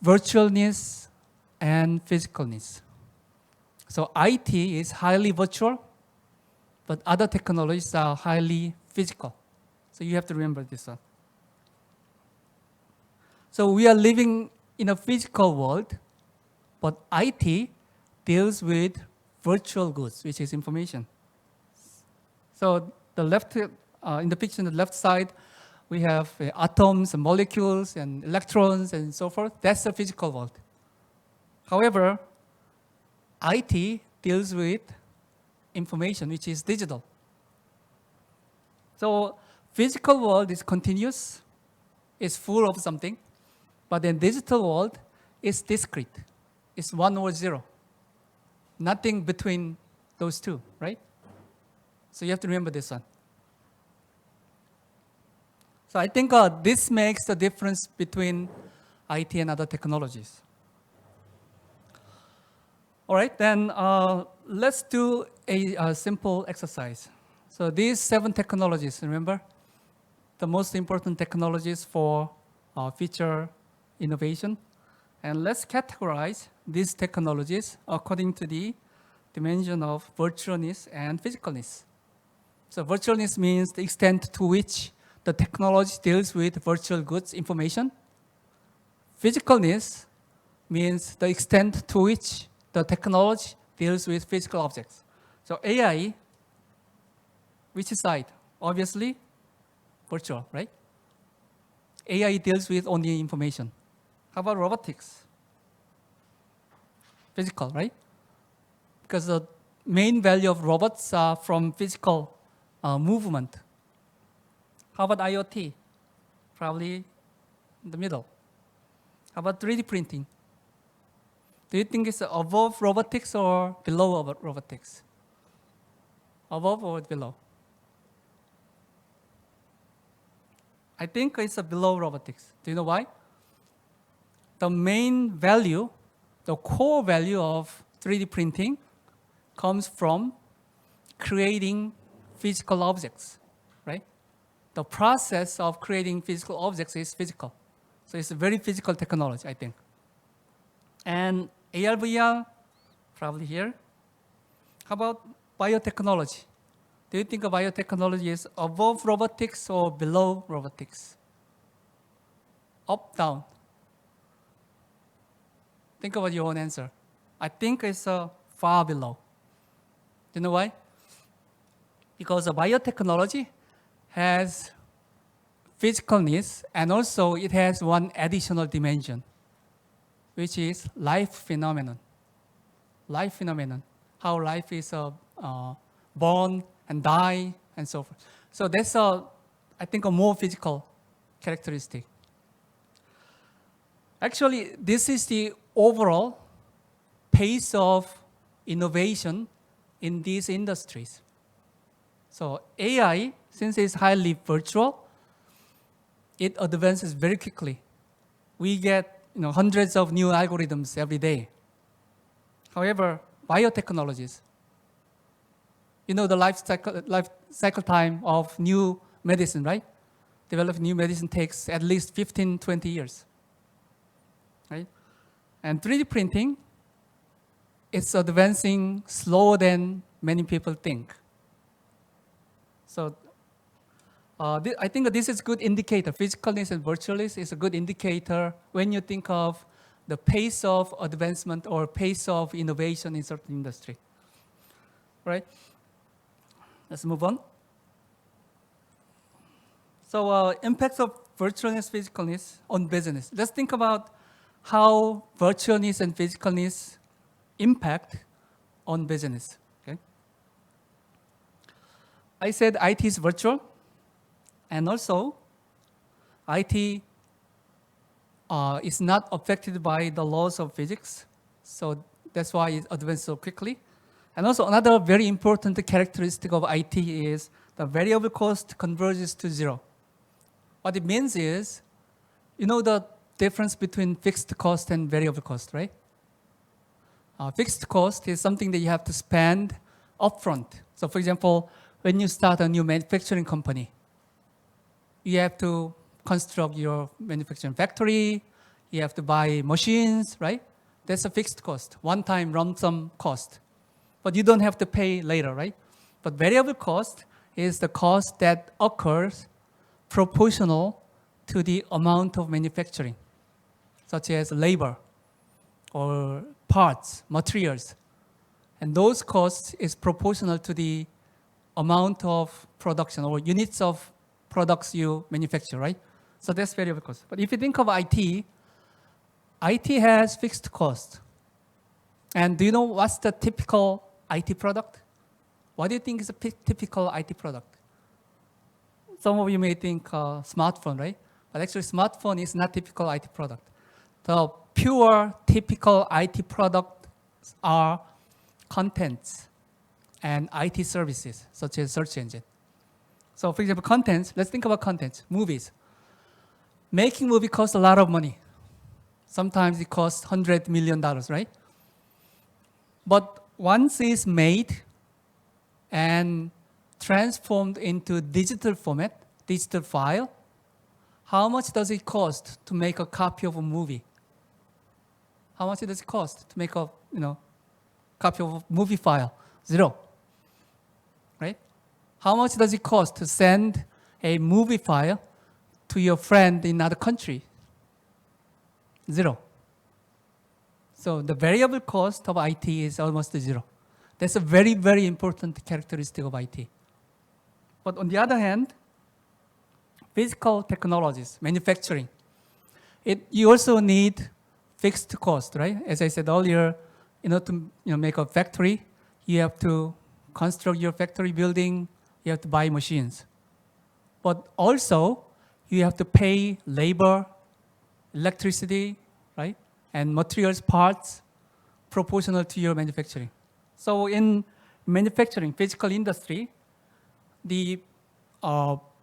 virtualness and physicalness. So IT is highly virtual, but other technologies are highly physical. So you have to remember this one. So we are living in a physical world, but IT deals with virtual goods, which is information. So the left, in the picture on the left side, we have atoms and molecules and electrons and so forth. That's the physical world. However, IT deals with information, which is digital. So physical world is continuous, it's full of something, but then digital world is discrete. It's 1 or 0. Nothing between those two, right? So you have to remember this one. So I think this makes the difference between IT and other technologies. All right, then let's do a simple exercise. So these 7 technologies, remember? The most important technologies for future innovation. And let's categorize these technologies according to the dimension of virtualness and physicalness. So virtualness means the extent to which the technology deals with virtual goods information. Physicalness means the extent to which the technology deals with physical objects. So AI, which side? Obviously, virtual, right? AI deals with only information. How about robotics? Physical, right? Because the main value of robots are from physical movement. How about IoT? Probably in the middle. How about 3D printing? Do you think it's above robotics or below robotics? Above or below? I think it's below robotics. Do you know why? The main value, the core value of 3D printing comes from creating physical objects, right? The process of creating physical objects is physical. So it's a very physical technology, I think. And AR, VR, probably here. How about biotechnology? Do you think biotechnology is above robotics or below robotics? Up, down? Think about your own answer. I think it's far below. Do you know why? Because the biotechnology has physicalness and also it has one additional dimension, which is life phenomenon. Life phenomenon, how life is born and die and so forth. So that's, I think, a more physical characteristic. Actually, this is the overall pace of innovation in these industries. So AI, since it's highly virtual, it advances very quickly. We get hundreds of new algorithms every day. However, biotechnologies, the life cycle time of new medicine, right? Developing new medicine takes at least 15, 20 years, right? And 3D printing, it's advancing slower than many people think. So I think this is a good indicator. Physicalness and virtualness is a good indicator when you think of the pace of advancement or pace of innovation in certain industry. Right? Let's move on. So impacts of virtualness, physicalness on business. Let's think about how virtualness and physicalness impact on business. Okay? I said IT is virtual, and also IT is not affected by the laws of physics, so that's why it advances so quickly. And also another very important characteristic of IT is the variable cost converges to 0. What it means is, the difference between fixed cost and variable cost, right? Fixed cost is something that you have to spend upfront. So for example, when you start a new manufacturing company, you have to construct your manufacturing factory, you have to buy machines, right? That's a fixed cost, one-time lump sum cost. But you don't have to pay later, right? But variable cost is the cost that occurs proportional to the amount of manufacturing, such as labor or parts, materials. And those costs is proportional to the amount of production or units of products you manufacture, right? So that's variable cost. But if you think of IT, IT has fixed cost. And do you know what's the typical IT product? What do you think is a typical IT product? Some of you may think smartphone, right? But actually smartphone is not typical IT product. The pure typical IT products are contents and IT services, such as search engine. So for example, contents, let's think about contents, movies. Making movie costs a lot of money. Sometimes it costs $100 million, right? But once it's made and transformed into digital format, digital file, how much does it cost to make a copy of a movie? How much does it cost to make a copy of a movie file? Zero, right? How much does it cost to send a movie file to your friend in another country? Zero. So the variable cost of IT is almost zero. That's a very, very important characteristic of IT. But on the other hand, physical technologies, manufacturing, you also need fixed cost, right? As I said earlier, in order to make a factory, you have to construct your factory building, you have to buy machines. But also, you have to pay labor, electricity, right? And materials, parts, proportional to your manufacturing. So in manufacturing, physical industry, the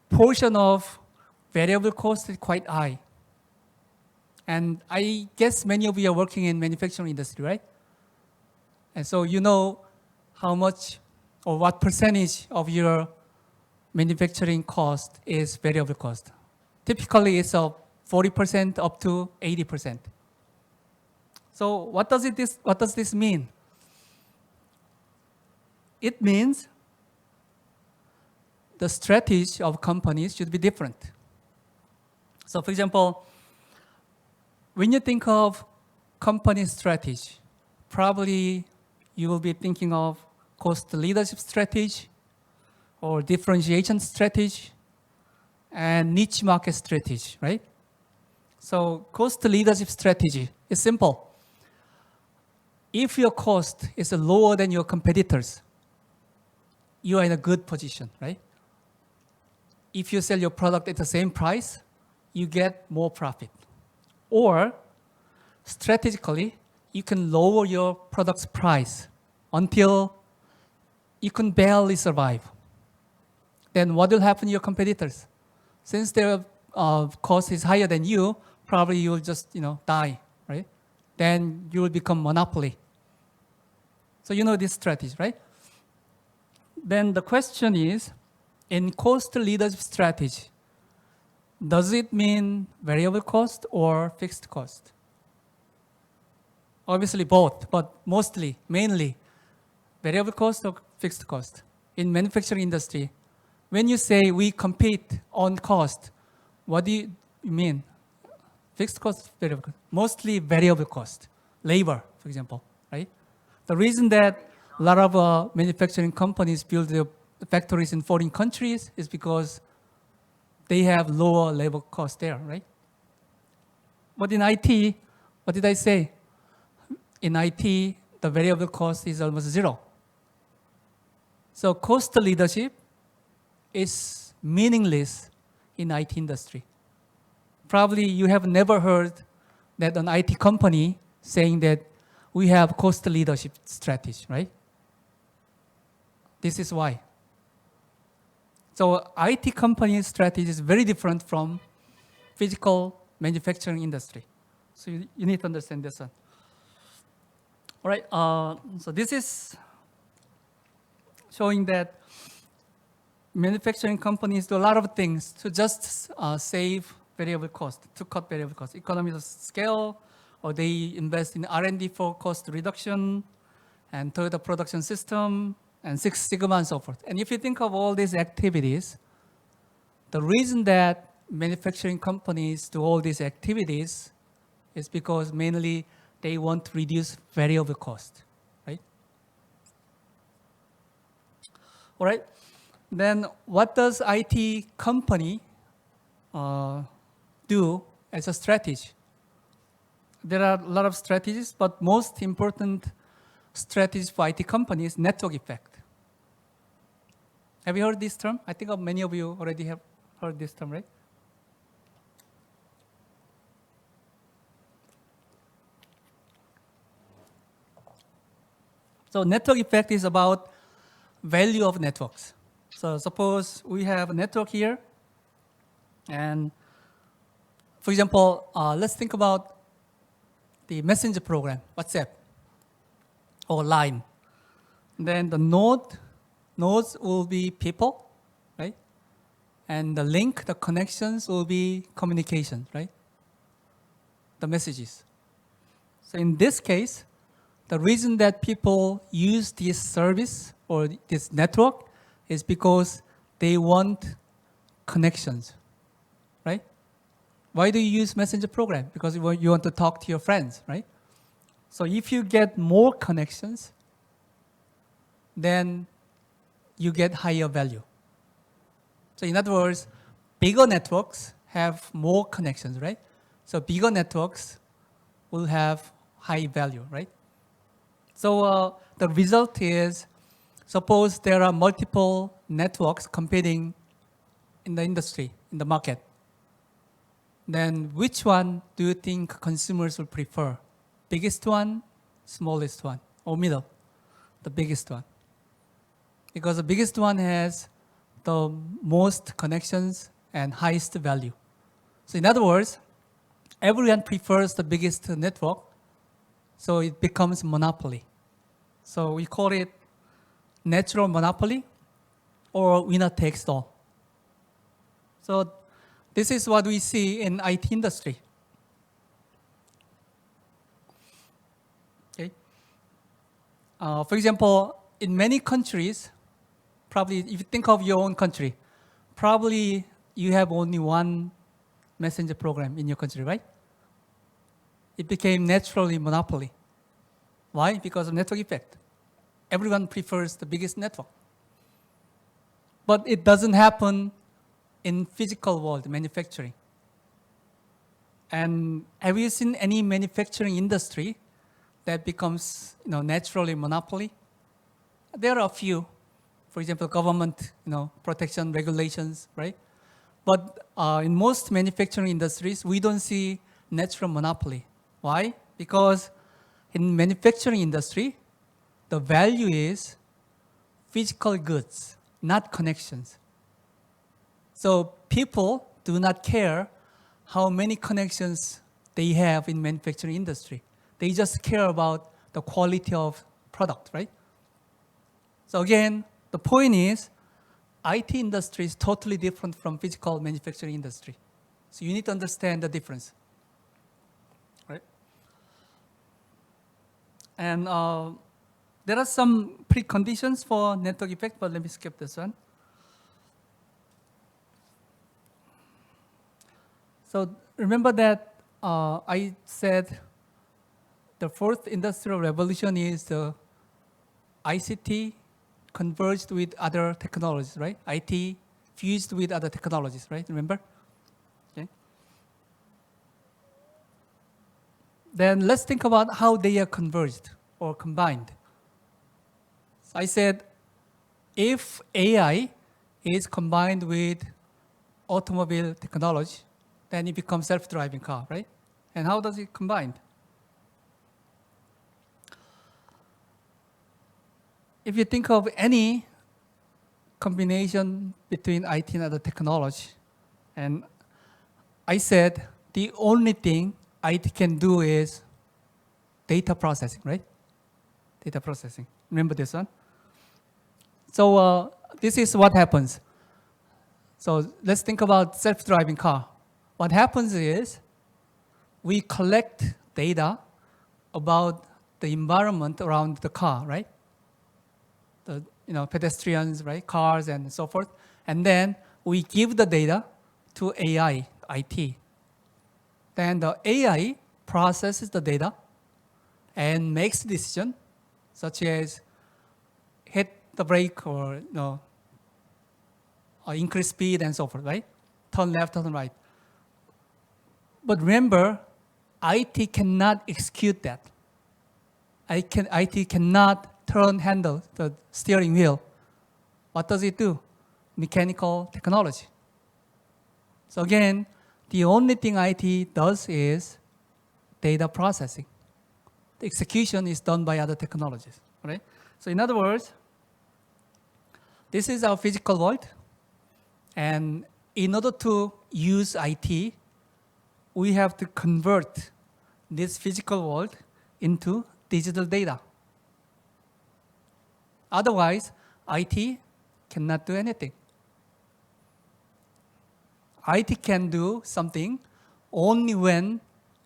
portion of variable cost is quite high. And I guess many of you are working in manufacturing industry, right? And so you know how much or what percentage of your manufacturing cost is variable cost. Typically, it's 40% up to 80%. So what does this mean? It means the strategy of companies should be different. So for example, when you think of company strategy, probably you will be thinking of cost leadership strategy or differentiation strategy and niche market strategy, right? So cost leadership strategy is simple. If your cost is lower than your competitors, you are in a good position, right? If you sell your product at the same price, you get more profit. Or strategically, you can lower your product's price until you can barely survive. Then what will happen to your competitors? Since their cost is higher than you, probably you will just die, right? Then you will become monopoly. So you know this strategy, right? Then the question is, in cost leadership strategy, does it mean variable cost or fixed cost? Obviously both, but mainly, variable cost or fixed cost. In manufacturing industry, when you say we compete on cost, what do you mean? Fixed cost, variable cost? Mostly variable cost. Labor, for example, right? The reason that a lot of manufacturing companies build their factories in foreign countries is because they have lower labor cost there, right? But in IT, what did I say? In IT, the variable cost is almost zero. So cost leadership is meaningless in IT industry. Probably you have never heard that an IT company saying that we have cost leadership strategy, right? This is why. So IT company strategy is very different from physical manufacturing industry. So you need to understand this one. All right, so this is showing that manufacturing companies do a lot of things to just save variable cost, to cut variable cost. Economies of scale, or they invest in R&D for cost reduction, and Toyota production system, and Six Sigma and so forth. And if you think of all these activities, the reason that manufacturing companies do all these activities is because mainly they want to reduce variable cost, right? All right. Then what does IT company do as a strategy? There are a lot of strategies, but most important strategy for IT companies is network effect. Have you heard this term? I think many of you already have heard this term, right? So network effect is about value of networks. So suppose we have a network here, and for example, let's think about the messenger program, WhatsApp, or Line. Then the nodes will be people, right? And the link, the connections will be communication, right? The messages. So in this case, the reason that people use this service or this network is because they want connections, right? Why do you use messenger program? Because you want to talk to your friends, right? So if you get more connections, then you get higher value. So in other words, bigger networks have more connections, right? So bigger networks will have high value, right? So the result is, suppose there are multiple networks competing in the industry, in the market. Then which one do you think consumers will prefer? Biggest one, smallest one, or middle? The biggest one. Because the biggest one has the most connections and highest value. So in other words, everyone prefers the biggest network, so it becomes monopoly. So we call it natural monopoly or winner takes all. So this is what we see in IT industry. Okay. For example, in many countries, probably if you think of your own country, probably you have only one messenger program in your country, right? It became naturally monopoly. Why? Because of network effect. Everyone prefers the biggest network. But it doesn't happen in physical world, manufacturing. And have you seen any manufacturing industry that becomes naturally monopoly? There are a few. For example, government protection regulations, right? But in most manufacturing industries, we don't see natural monopoly. Why? Because in manufacturing industry, the value is physical goods, not connections. So people do not care how many connections they have in manufacturing industry. They just care about the quality of product, right? So again, the point is, IT industry is totally different from physical manufacturing industry. So you need to understand the difference, right? And there are some preconditions for network effect, but let me skip this one. So remember that I said the fourth industrial revolution is the ICT converged with other technologies, right? IT fused with other technologies, right? Remember? Okay. Then let's think about how they are converged or combined. So I said, if AI is combined with automobile technology, then it becomes self-driving car, right? And how does it combine? If you think of any combination between IT and other technology, and I said the only thing IT can do is data processing, right? Data processing. Remember this one? So this is what happens. So let's think about self-driving car. What happens is we collect data about the environment around the car, right? pedestrians, right, cars, and so forth. And then we give the data to AI, IT. Then the AI processes the data and makes decision, such as hit the brake or or increase speed and so forth, right? Turn left, turn right. But remember, IT cannot execute that. IT cannot handle the steering wheel. What does it do? Mechanical technology. So again, the only thing IT does is data processing. The execution is done by other technologies, right? So in other words, this is our physical world. And in order to use IT, we have to convert this physical world into digital data. Otherwise, IT cannot do anything. IT can do something only when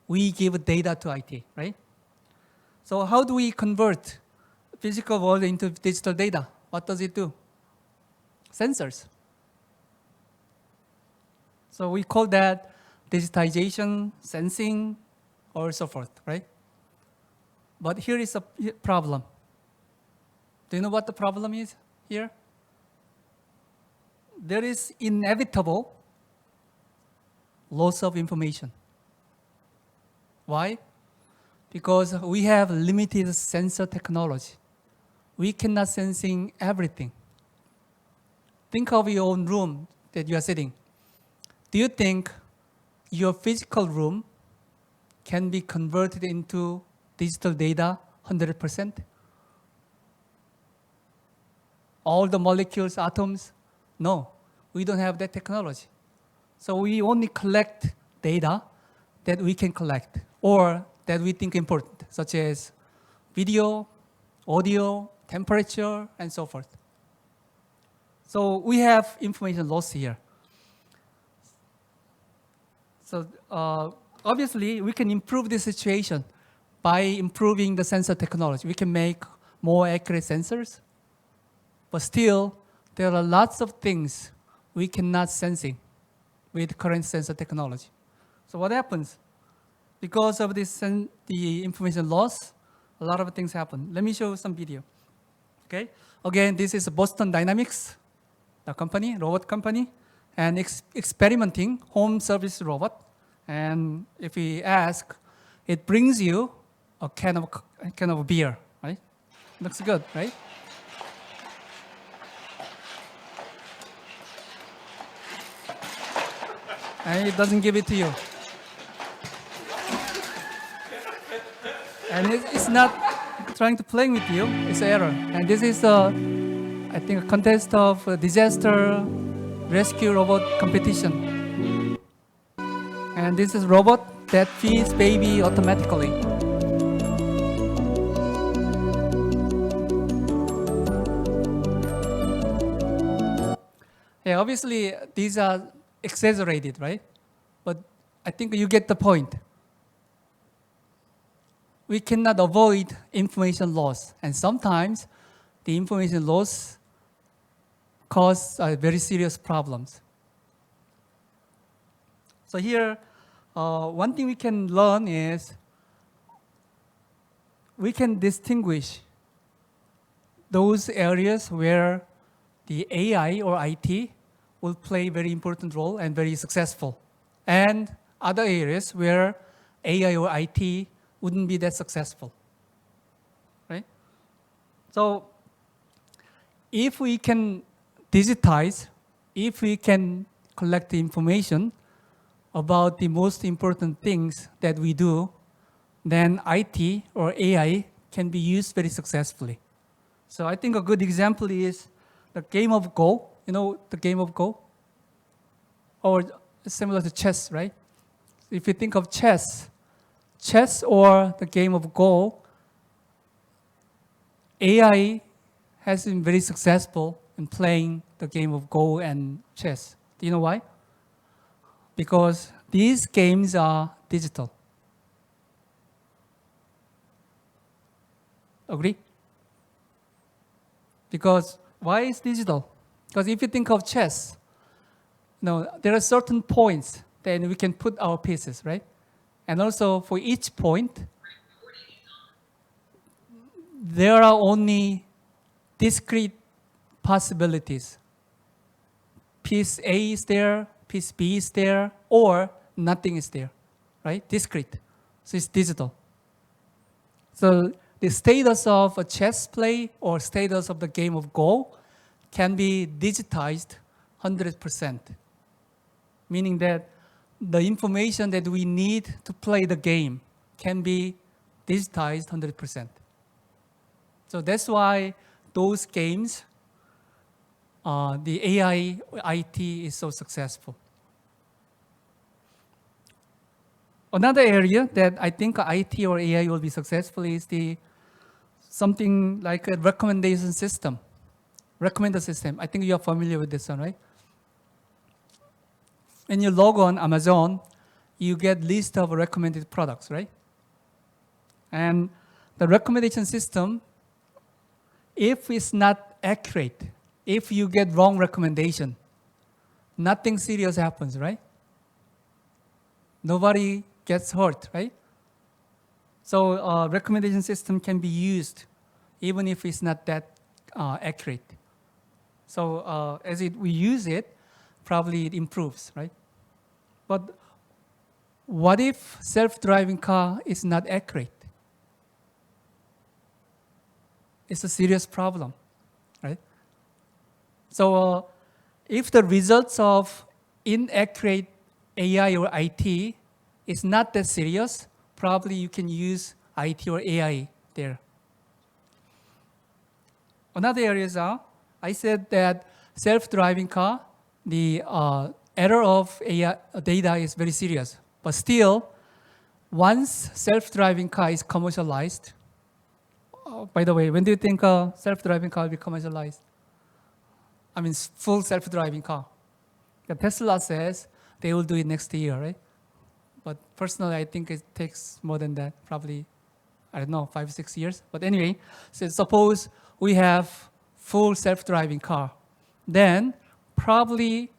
we give data to IT, right? So how do we convert physical world into digital data? What does it do? Sensors. So we call that digitization, sensing, or so forth, right? But here is a problem. Do you know what the problem is here? There is inevitable loss of information. Why? Because we have limited sensor technology. We cannot sensing everything. Think of your own room that you are sitting. Do you think your physical room can be converted into digital data 100%? All the molecules, atoms? No, we don't have that technology. So we only collect data that we can collect or that we think important, such as video, audio, temperature, and so forth. So we have information loss here. So obviously, we can improve this situation by improving the sensor technology. We can make more accurate sensors, but still, there are lots of things we cannot sensing with current sensor technology. So what happens? Because of this, the information loss, a lot of things happen. Let me show some video. Okay. Again, this is Boston Dynamics, the company, robot company, and experimenting home service robot. And if we ask, it brings you a can of beer, right? Looks good, right? And it doesn't give it to you. And it's not trying to play with you, it's error. And this is, I think, a contest of a disaster rescue robot competition. And this is robot that feeds baby automatically. Yeah, obviously, these are exaggerated, right? But I think you get the point. We cannot avoid information loss. And sometimes the information loss causes very serious problems. So here, one thing we can learn is we can distinguish those areas where the AI or IT will play a very important role and very successful, and other areas where AI or IT wouldn't be that successful, right? So if we can digitize, if we can collect the information about the most important things that we do, then IT or AI can be used very successfully. So I think a good example is the game of Go. You know the game of Go? Or similar to chess, right? If you think of chess or the game of Go, AI has been very successful in playing the game of Go and chess. Do you know why? Because these games are digital. Agree? Because Why is digital? Because if you think of chess, there are certain points then we can put our pieces, right? And also for each point, there are only discrete possibilities. Piece A is there, piece B is there, or nothing is there, right? Discrete. So it's digital. So the status of a chess play or status of the game of Go can be digitized 100%, meaning that the information that we need to play the game can be digitized 100%. So that's why those games, the AI, IT is so successful. Another area that I think IT or AI will be successful is something like a recommendation system. Recommender system. I think you are familiar with this one, right? When you log on Amazon, you get list of recommended products, right? And the recommendation system, if it's not accurate, if you get wrong recommendation, nothing serious happens, right? Nobody gets hurt, right? So recommendation system can be used even if it's not that accurate. So we use it, probably it improves, right? But what if self-driving car is not accurate? It's a serious problem, right? So if the results of inaccurate AI or IT is not that serious, probably you can use IT or AI there. Another areas are, I said that self-driving car, the error of AI data is very serious. But still, once self-driving car is commercialized, by the way, when do you think a self-driving car will be commercialized? I mean, full self-driving car. The Tesla says they will do it next year, right? But personally, I think it takes more than that, probably, I don't know, 5 or 6 years. But anyway, so suppose we have full self-driving car, then probably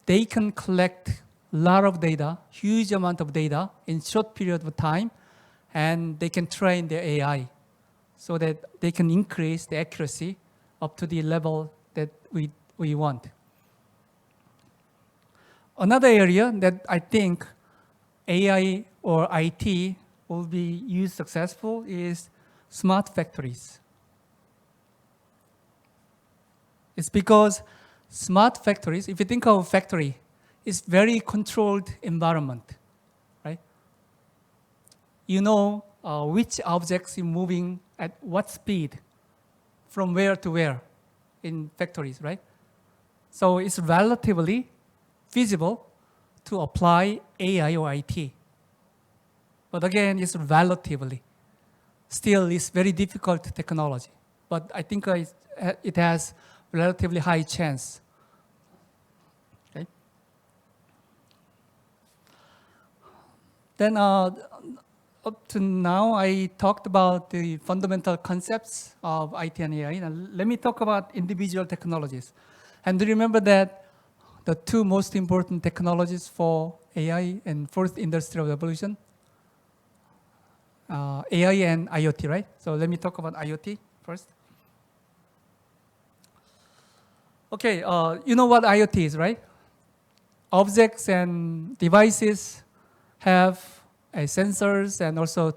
they can collect a lot of data, huge amount of data in short period of time, and they can train their AI so that they can increase the accuracy up to the level that we want. Another area that I think AI or IT will be used successful is smart factories. It's because smart factories, if you think of a factory, it's very controlled environment, right? You know which objects are moving at what speed, from where to where in factories, right? So it's relatively feasible to apply AI or IT. But again, it's relatively. Still, it's very difficult technology. But I think it has relatively high chance. Okay. Then up to now, I talked about the fundamental concepts of IT and AI. Now, let me talk about individual technologies. And remember that the two most important technologies for AI and fourth industrial revolution, AI and IoT, right? So let me talk about IoT first. Okay, you know what IoT is, right? Objects and devices have sensors and also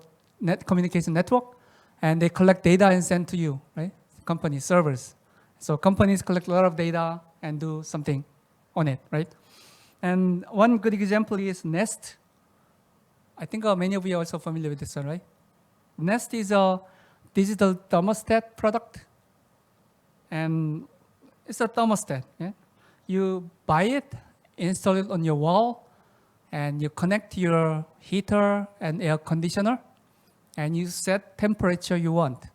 communication network, and they collect data and send to you, right? Companies, servers. So companies collect a lot of data and do something on it, right? And one good example is Nest. I think many of you are also familiar with this one, right? Nest is a digital thermostat product, and it's a thermostat. Yeah? You buy it, install it on your wall, and you connect your heater and air conditioner, and you set temperature you want.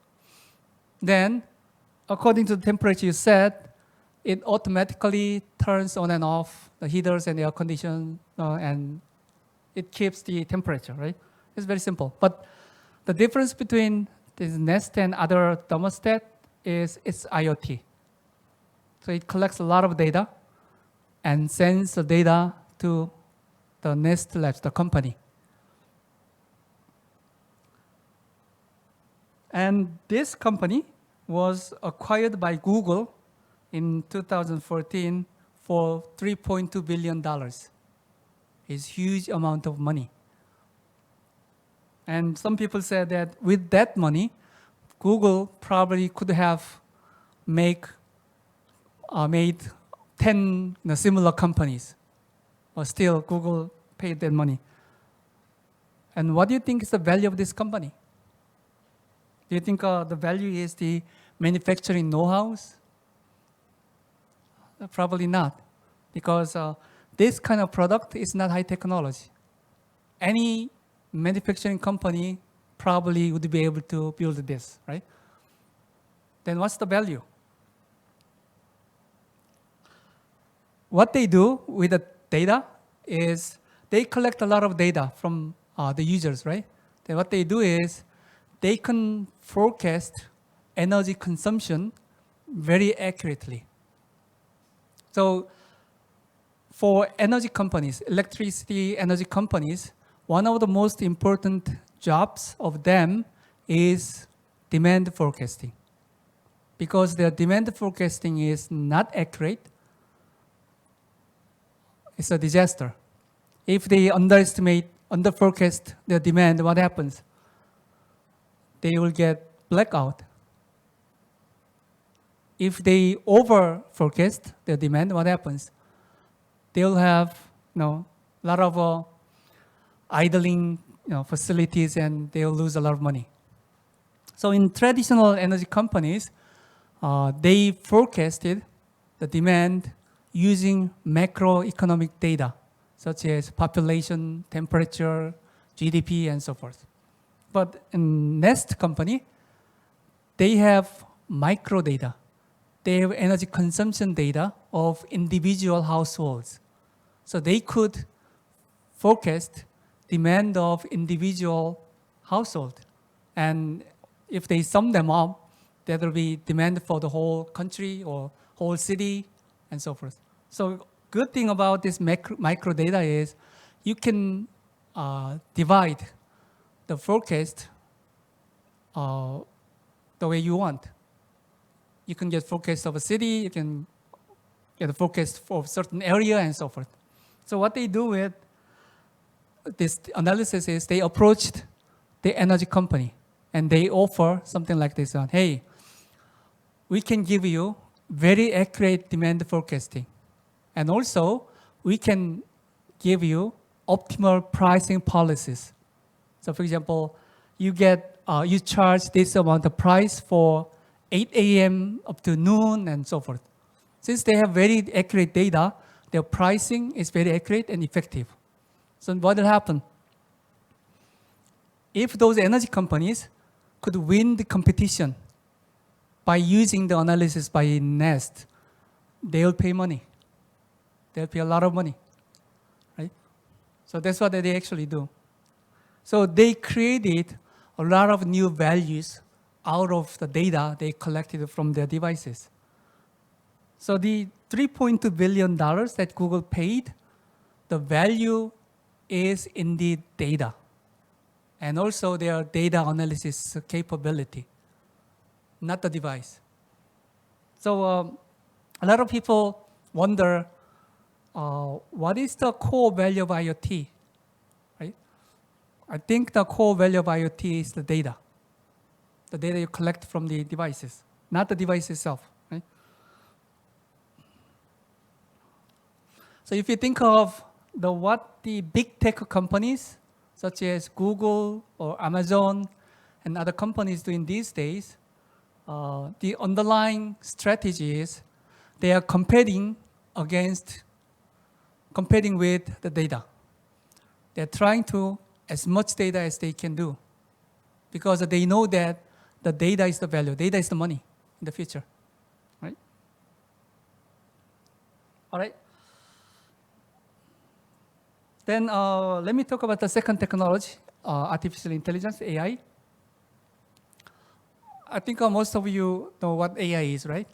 Then, according to the temperature you set, it automatically turns on and off the heaters and air conditioner, and it keeps the temperature, right? It's very simple. But the difference between this Nest and other thermostat is it's IoT. So it collects a lot of data and sends the data to the Nest Labs, the company. And this company was acquired by Google in 2014 for $3.2 billion. It's a huge amount of money. And some people said that with that money, Google probably could have made 10 similar companies. But still, Google paid that money. And what do you think is the value of this company? Do you think the value is the manufacturing know-hows? Probably not, because this kind of product is not high technology. Any manufacturing company probably would be able to build this, right? Then what's the value? What they do with the data is they collect a lot of data from the users, right? Then what they do is they can forecast energy consumption very accurately. So for energy companies, electricity energy companies, one of the most important jobs of them is demand forecasting. Because their demand forecasting is not accurate, it's a disaster. If they underforecast their demand, what happens? They will get blackout. If they over forecast their demand, what happens? They'll have a lot of idling facilities, and they'll lose a lot of money. So in traditional energy companies, they forecasted the demand using macroeconomic data, such as population, temperature, GDP, and so forth. But in Nest company, they have micro data. They have energy consumption data of individual households. So they could forecast demand of individual household. And if they sum them up, there will be demand for the whole country or whole city and so forth. So good thing about this micro data is you can divide the forecast the way you want. You can get forecast of a city, you can get a forecast for a certain area and so forth. So what they do with this analysis is they approached the energy company and they offer something like this one. Hey, we can give you very accurate demand forecasting. And also, we can give you optimal pricing policies. So for example, you charge this amount of price for 8 a.m. up to noon and so forth. Since they have very accurate data, their pricing is very accurate and effective. So what will happen? If those energy companies could win the competition by using the analysis by Nest, they will pay money. They'll pay a lot of money, right? So that's what they actually do. So they created a lot of new values out of the data they collected from their devices. So the $3.2 billion that Google paid, the value is in the data and also their data analysis capability, not the device. So a lot of people wonder, what is the core value of IoT, right? I think the core value of IoT is the data you collect from the devices, not the device itself, right? So if you think of what the big tech companies, such as Google or Amazon and other companies doing these days, the underlying strategy is they are competing with the data. They're trying to as much data as they can do because they know that the data is the value, data is the money in the future, right? All right. Then let me talk about the second technology, artificial intelligence, AI. I think most of you know what AI is, right?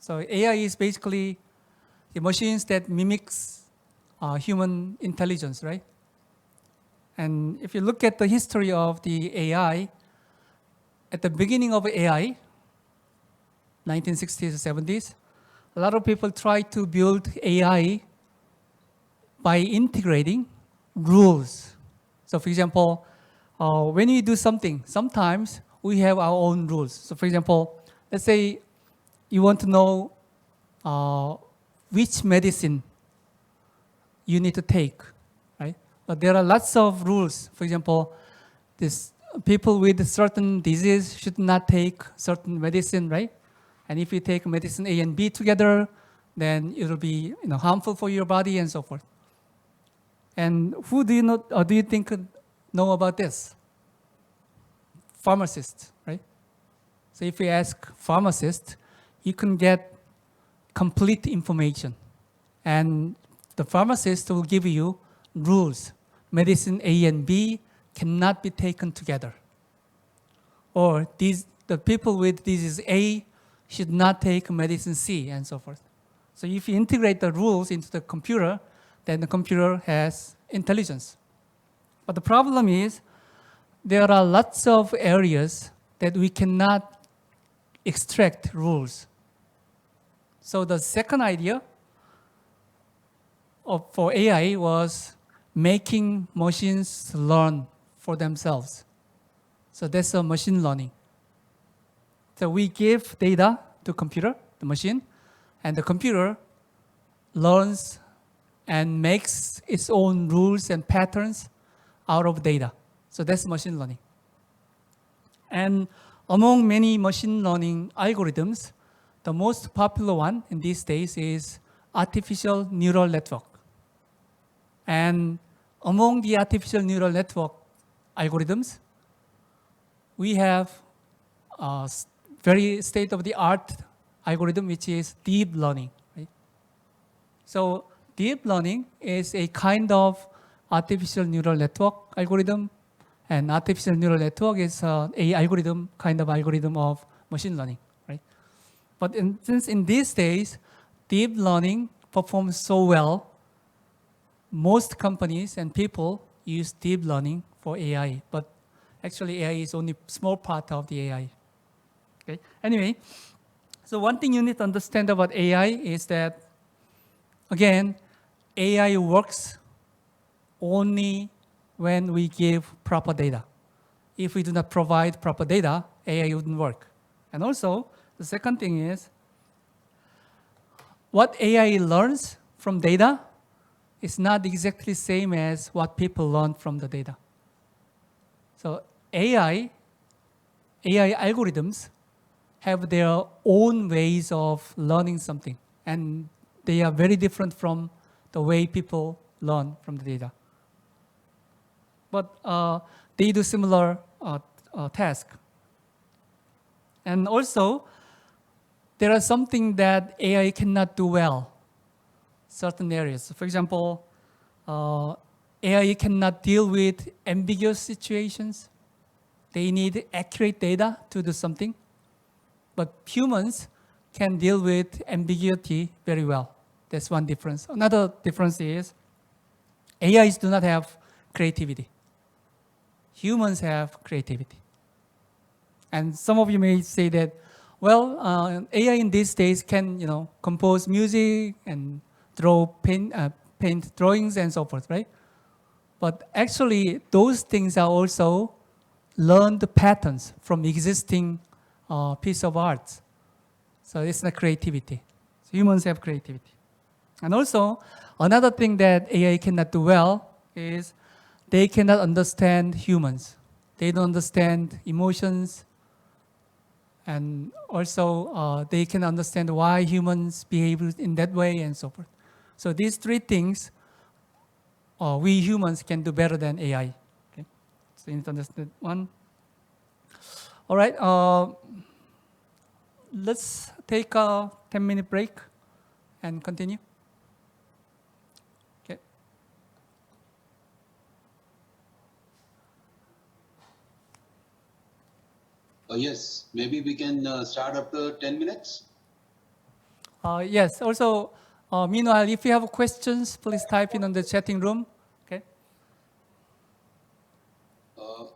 So AI is basically the machines that mimics human intelligence, right? And if you look at the history of the AI, at the beginning of AI, 1960s, 70s, a lot of people tried to build AI by integrating rules. So for example, when we do something, sometimes we have our own rules. So for example, let's say you want to know which medicine you need to take, right? But there are lots of rules. For example, this people with certain disease should not take certain medicine, right? And if you take medicine A and B together, then it will be harmful for your body and so forth. And who do you know, or do you think know about this? Pharmacists, right? So if you ask pharmacist, you can get complete information. And the pharmacist will give you rules. Medicine A and B cannot be taken together. Or the people with disease A should not take medicine C, and so forth. So if you integrate the rules into the computer, then the computer has intelligence. But the problem is there are lots of areas that we cannot extract rules. So the second idea for AI was making machines learn for themselves. So that's a machine learning. So we give data to computer, the machine, and the computer learns and makes its own rules and patterns out of data. So that's machine learning. And among many machine learning algorithms, the most popular one in these days is artificial neural network. And among the artificial neural network algorithms, we have a very state-of-the-art algorithm, which is deep learning. Right? So deep learning is a kind of artificial neural network algorithm, and artificial neural network is a algorithm, kind of algorithm of machine learning. Right? But since in these days, deep learning performs so well, most companies and people use deep learning for AI, but actually AI is only a small part of the AI. Okay? Anyway, so one thing you need to understand about AI is that, again, AI works only when we give proper data. If we do not provide proper data, AI wouldn't work. And also, the second thing is, what AI learns from data is not exactly the same as what people learn from the data. So AI algorithms have their own ways of learning something, and they are very different from the way people learn from the data. But they do similar task. And also, there are something that AI cannot do well, certain areas. For example, AI cannot deal with ambiguous situations. They need accurate data to do something. But humans can deal with ambiguity very well. That's one difference. Another difference is AIs do not have creativity. Humans have creativity. And some of you may say that, well, AI in these days can, compose music and draw paint drawings and so forth, right? But actually, those things are also learned patterns from existing piece of art. So it's not creativity. So humans have creativity. And also, another thing that AI cannot do well is they cannot understand humans. They don't understand emotions. And also, they can understand why humans behave in that way and so forth. So these three things, we humans can do better than AI. Okay? So you need to understand one. All right. Let's take a 10-minute break and continue. Okay. Yes, maybe we can start after 10 minutes. Yes. Also, meanwhile, if you have questions, please type in on the chatting room. Okay.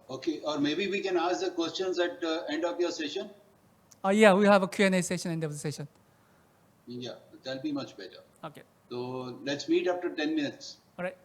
Okay, or maybe we can ask the questions at the end of your session. Yeah, we have a Q&A session end of the session. Yeah, that'll be much better. Okay. So let's meet after 10 minutes. All right.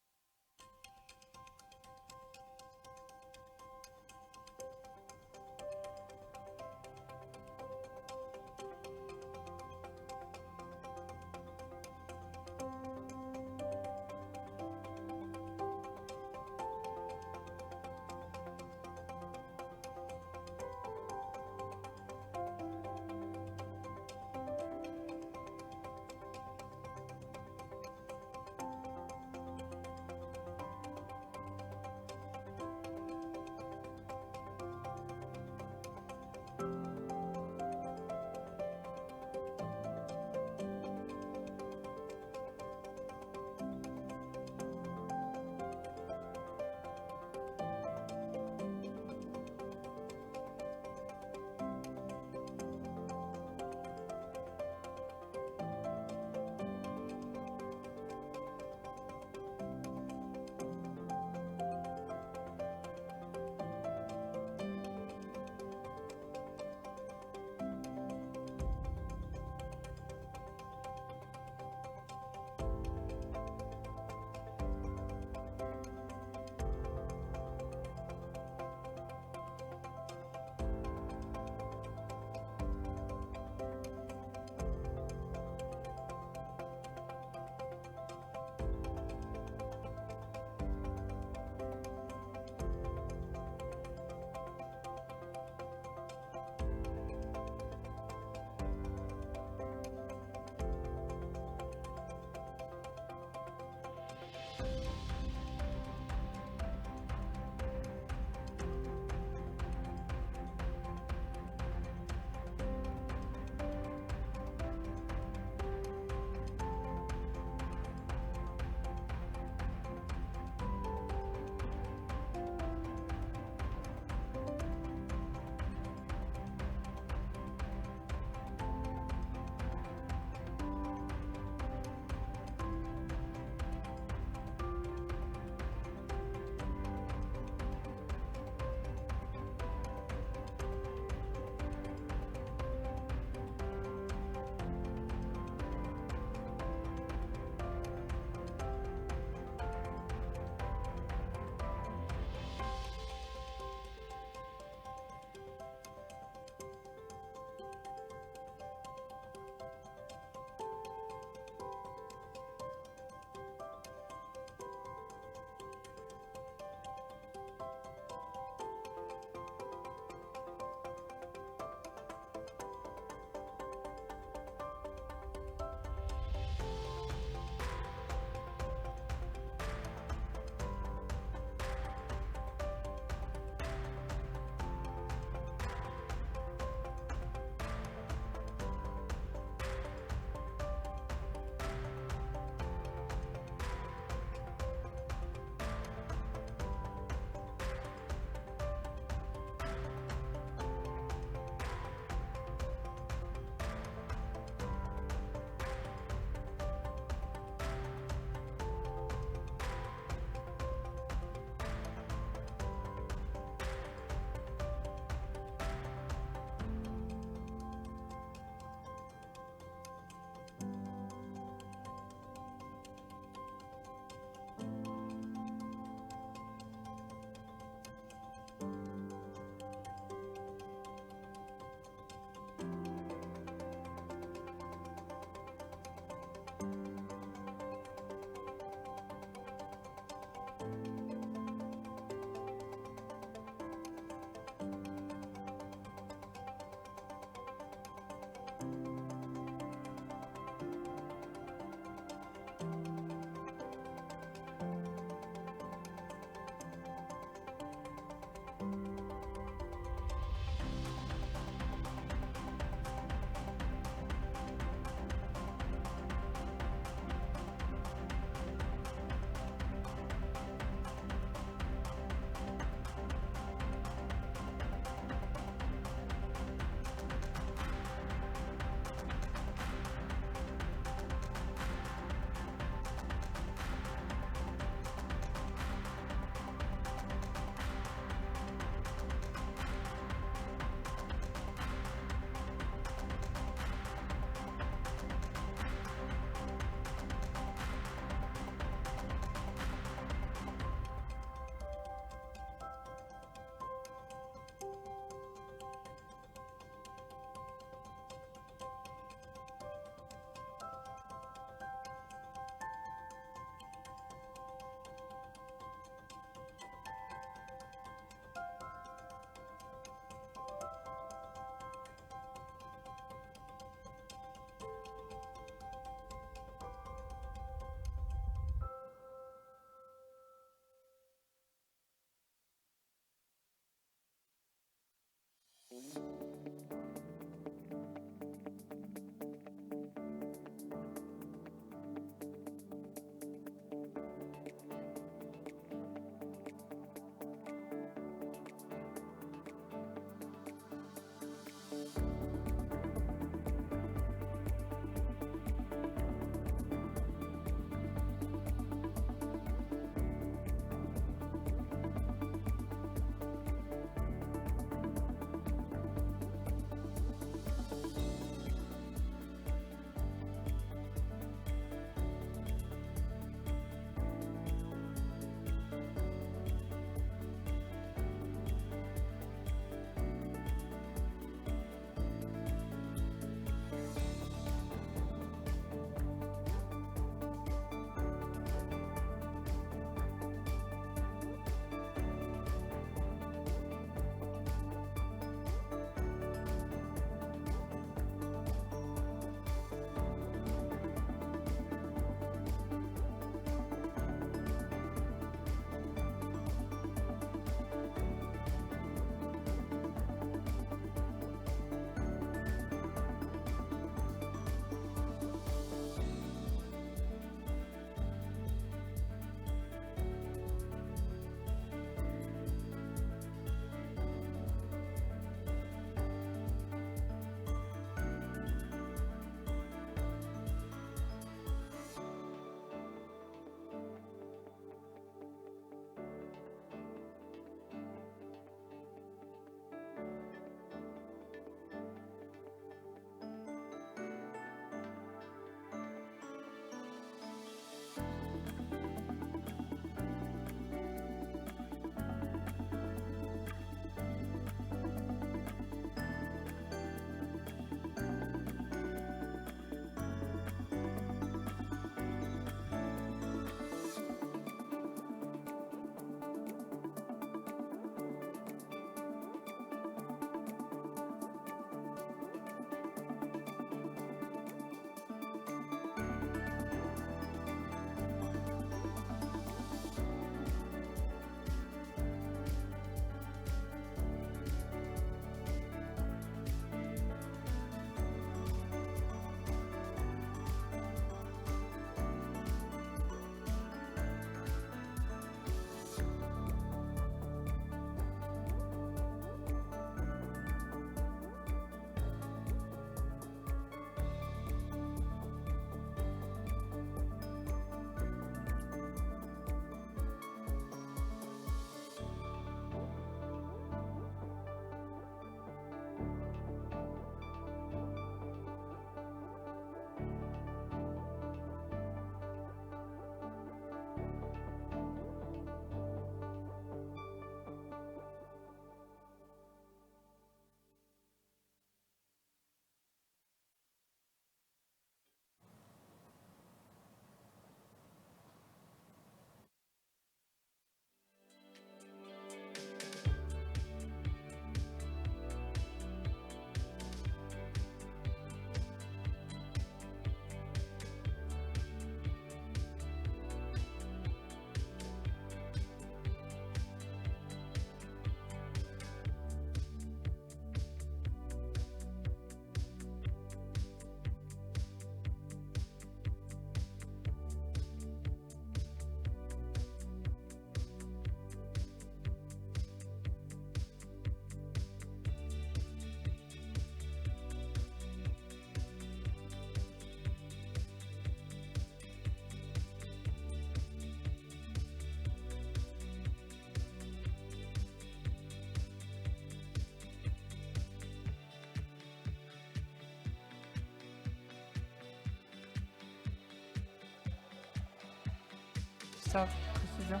시작하시죠.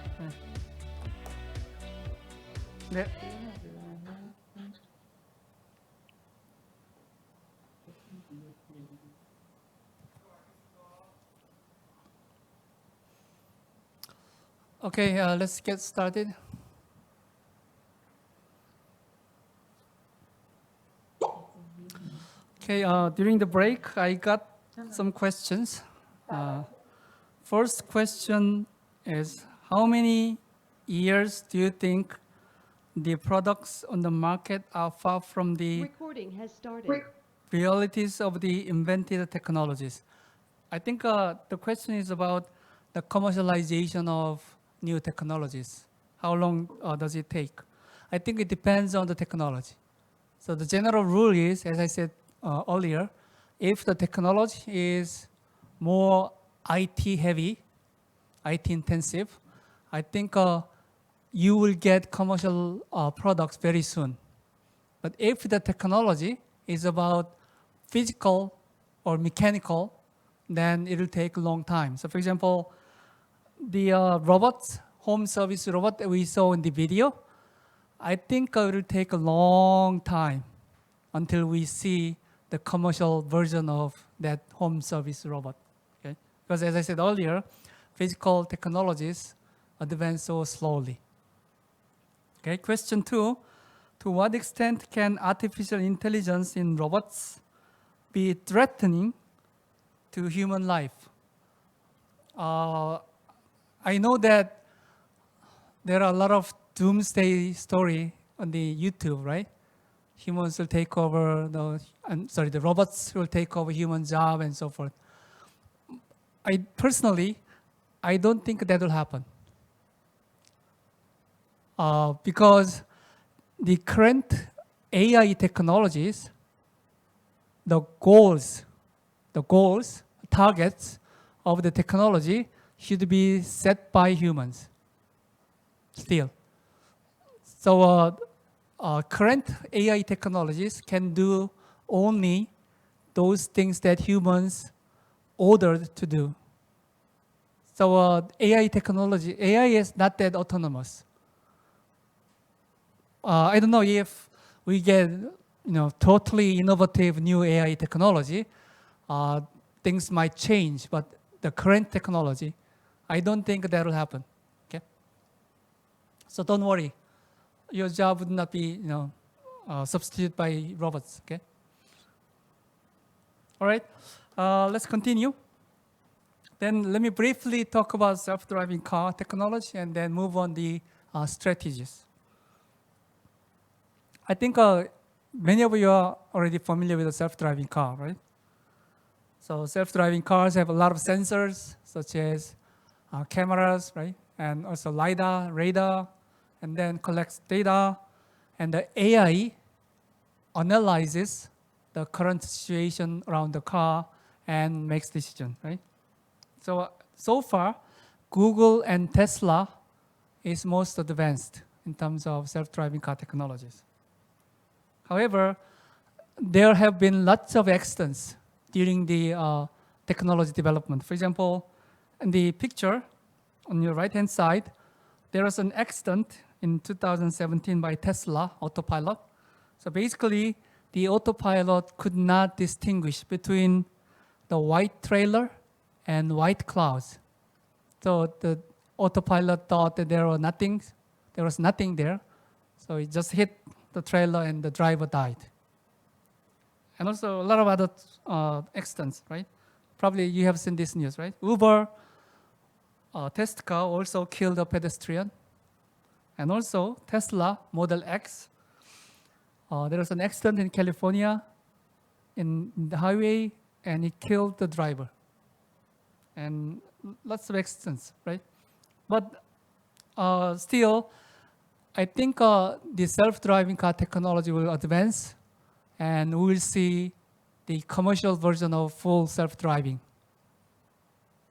네. 네. Okay, let's get started. Okay, during the break, I got some questions. First question is, how many years do you think the products on the market are far from the Recording has started. realities of the invented technologies? I think the question is about the commercialization of new technologies. How long does it take? I think it depends on the technology. So the general rule is, as I said earlier, if the technology is more IT heavy, IT intensive, I think you will get commercial products very soon. But if the technology is about physical or mechanical, then it will take a long time. So for example, the robots, home service robot that we saw in the video, I think it will take a long time until we see the commercial version of that home service robot. Okay? Because as I said earlier, physical technologies advance so slowly. Okay, question 2, to what extent can artificial intelligence in robots be threatening to human life? I know that there are a lot of doomsday story on the YouTube, right? Humans will take over the robots will take over human job and so forth. I don't think that will happen. Because the current AI technologies, the targets of the technology should be set by humans still. So current AI technologies can do only those things that humans ordered to do. So AI is not that autonomous. I don't know if we get totally innovative new AI technology, things might change, but the current technology, I don't think that will happen. Okay? So don't worry. Your job would not be substituted by robots. Okay? All right, let's continue. Then let me briefly talk about self-driving car technology and then move on the strategies. I think many of you are already familiar with a self-driving car, right? So self-driving cars have a lot of sensors, such as cameras, right? And also LiDAR, radar, and then collects data. And the AI analyzes the current situation around the car and makes decision, right? So far, Google and Tesla is most advanced in terms of self-driving car technologies. However, there have been lots of accidents during the technology development. For example, in the picture on your right-hand side, there was an accident in 2017 by Tesla Autopilot. So basically, the autopilot could not distinguish between the white trailer and white clouds. So the autopilot thought that there was nothing there. So it just hit the trailer and the driver died. And also a lot of other accidents, right? Probably you have seen this news, right? Uber test car also killed a pedestrian. And also Tesla Model X. There was an accident in California in the highway and it killed the driver. And lots of accidents, right? But still, I think the self-driving car technology will advance and we will see the commercial version of full self-driving.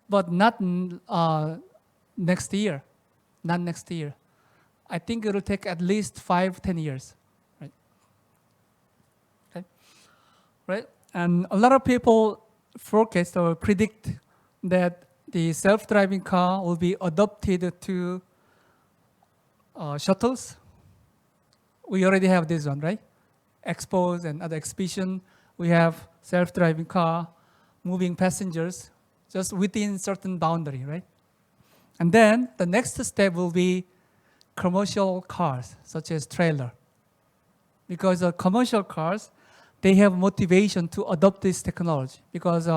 But not next year, not next year. I think it will take at least 5-10 years, right? Okay, right? And a lot of people forecast or predict that the self-driving car will be adopted to shuttles. We already have this one, right? Expos and other exhibition, we have self-driving car, moving passengers, just within certain boundary, right? And then the next step will be commercial cars, such as trailer. Because commercial cars, they have motivation to adopt this technology. Because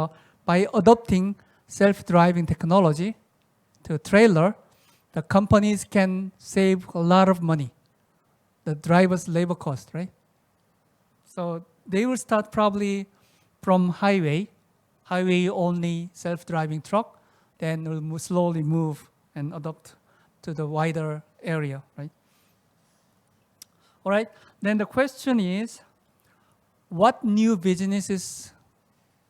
by adopting self-driving technology to trailer, the companies can save a lot of money, the driver's labor cost, right? So they will start probably from highway only self-driving truck, then will slowly move and adopt to the wider area, right? All right, then the question is, what new businesses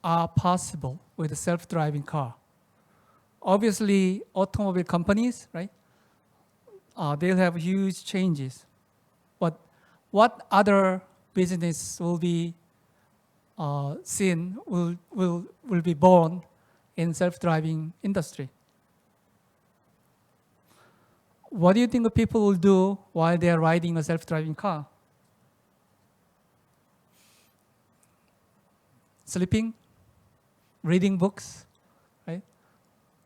are possible with a self-driving car? Obviously, automobile companies, right? They'll have huge changes. But what other business will be seen, will be born in self-driving industry? What do you think the people will do while they are riding a self-driving car? Sleeping, reading books, right?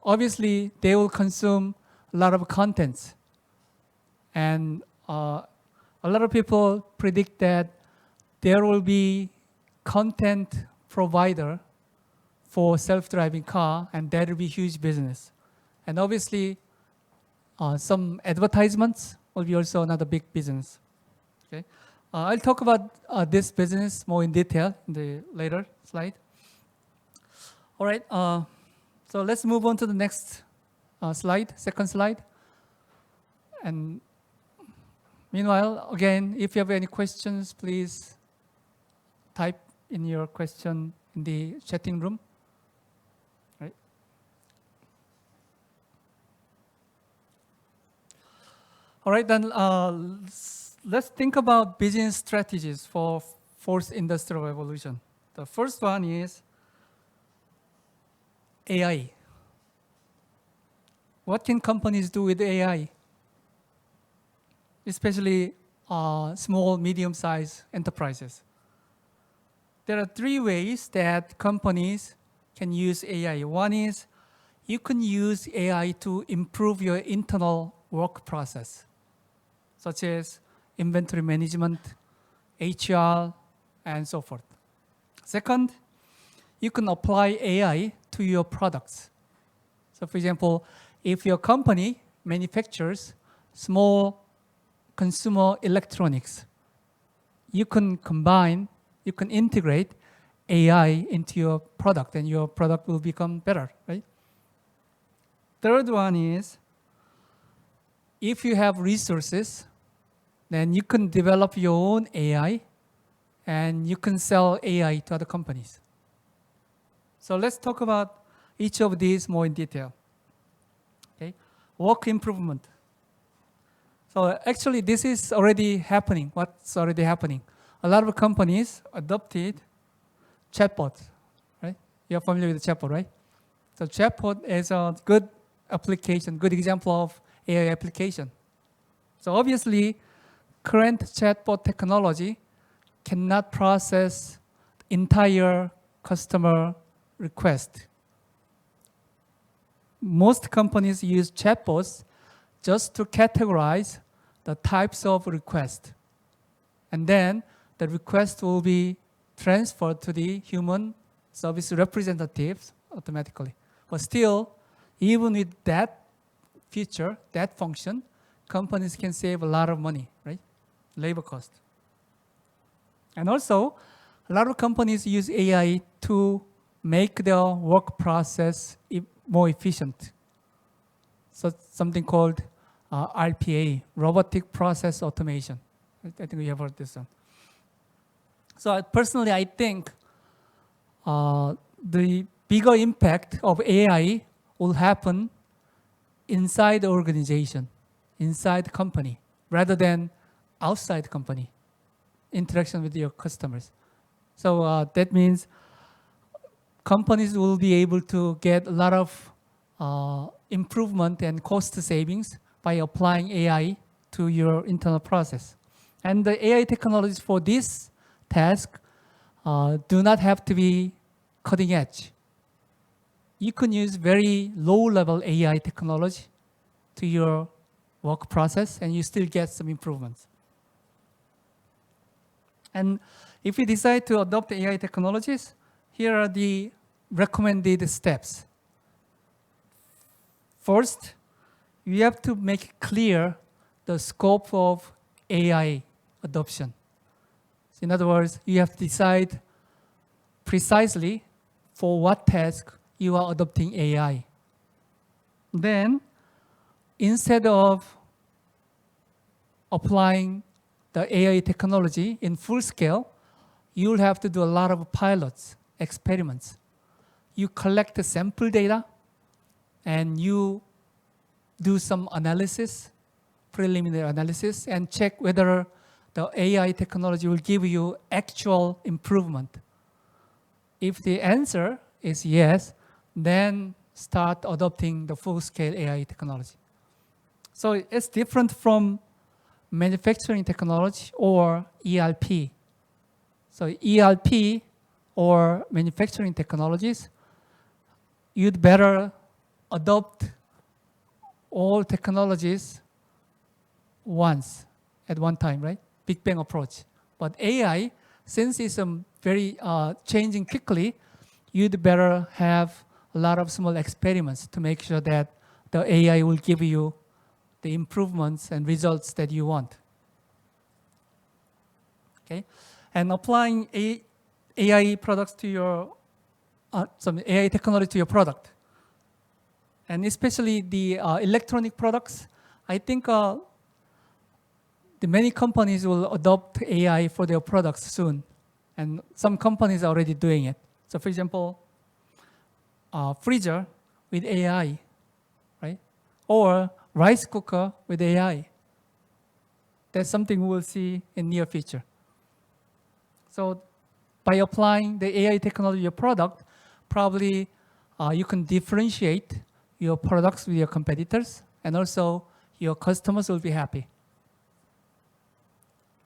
Obviously, they will consume a lot of contents. And a lot of people predict that there will be content provider for self-driving car, and that will be huge business. And obviously, some advertisements will be also another big business. Okay, I'll talk about this business more in detail in the later slide. All right, so let's move on to the next slide, second slide. And meanwhile, again, if you have any questions, please type in your question in the chatting room. Right. All right, then let's think about business strategies for fourth industrial revolution. The first one is AI. What can companies do with AI? Especially small, medium-sized enterprises. There are three ways that companies can use AI. One is you can use AI to improve your internal work process, such as inventory management, HR, and so forth. Second, you can apply AI to your products. So for example, if your company manufactures small consumer electronics, you can integrate AI into your product, and your product will become better, right? Third one is, if you have resources, then you can develop your own AI, and you can sell AI to other companies. So let's talk about each of these more in detail. Okay, work improvement. So actually, this is already happening. What's already happening? A lot of companies adopted chatbot, right? You're familiar with the chatbot, right? So chatbot is a good application, good example of AI application. So obviously, current chatbot technology cannot process entire customer request. Most companies use chatbots just to categorize the types of requests. And then the request will be transferred to the human service representatives automatically. But still, even with that feature, that function, companies can save a lot of money, right? Labor cost. And also, a lot of companies use AI to make their work process more efficient. So something called RPA, Robotic Process Automation. I think we have heard this one. So personally, I think the bigger impact of AI will happen inside the organization, inside the company, rather than outside the company, interaction with your customers. So that means companies will be able to get a lot of improvement and cost savings by applying AI to your internal process. And the AI technologies for this task do not have to be cutting edge. You can use very low-level AI technology to your work process, and you still get some improvements. And if you decide to adopt AI technologies, here are the recommended steps. First, you have to make clear the scope of AI adoption. So in other words, you have to decide precisely for what task you are adopting AI. Then, instead of applying the AI technology in full scale, you'll have to do a lot of pilots, experiments. You collect the sample data, and you do some analysis, preliminary analysis, and check whether the AI technology will give you actual improvement. If the answer is yes, then start adopting the full-scale AI technology. So it's different from manufacturing technology or ERP. So ERP or manufacturing technologies, you'd better adopt all technologies once, at one time, right? Big bang approach. But AI, since it's very changing quickly, you'd better have a lot of small experiments to make sure that the AI will give you the improvements and results that you want. Okay, and applying AI products to your some AI technology to your product, and especially the electronic products. I think the many companies will adopt AI for their products soon, and some companies are already doing it. So, for example, freezer with AI, right? Or rice cooker with AI. That's something we will see in near future. So by applying the AI technology to your product, probably you can differentiate your products with your competitors, and also your customers will be happy.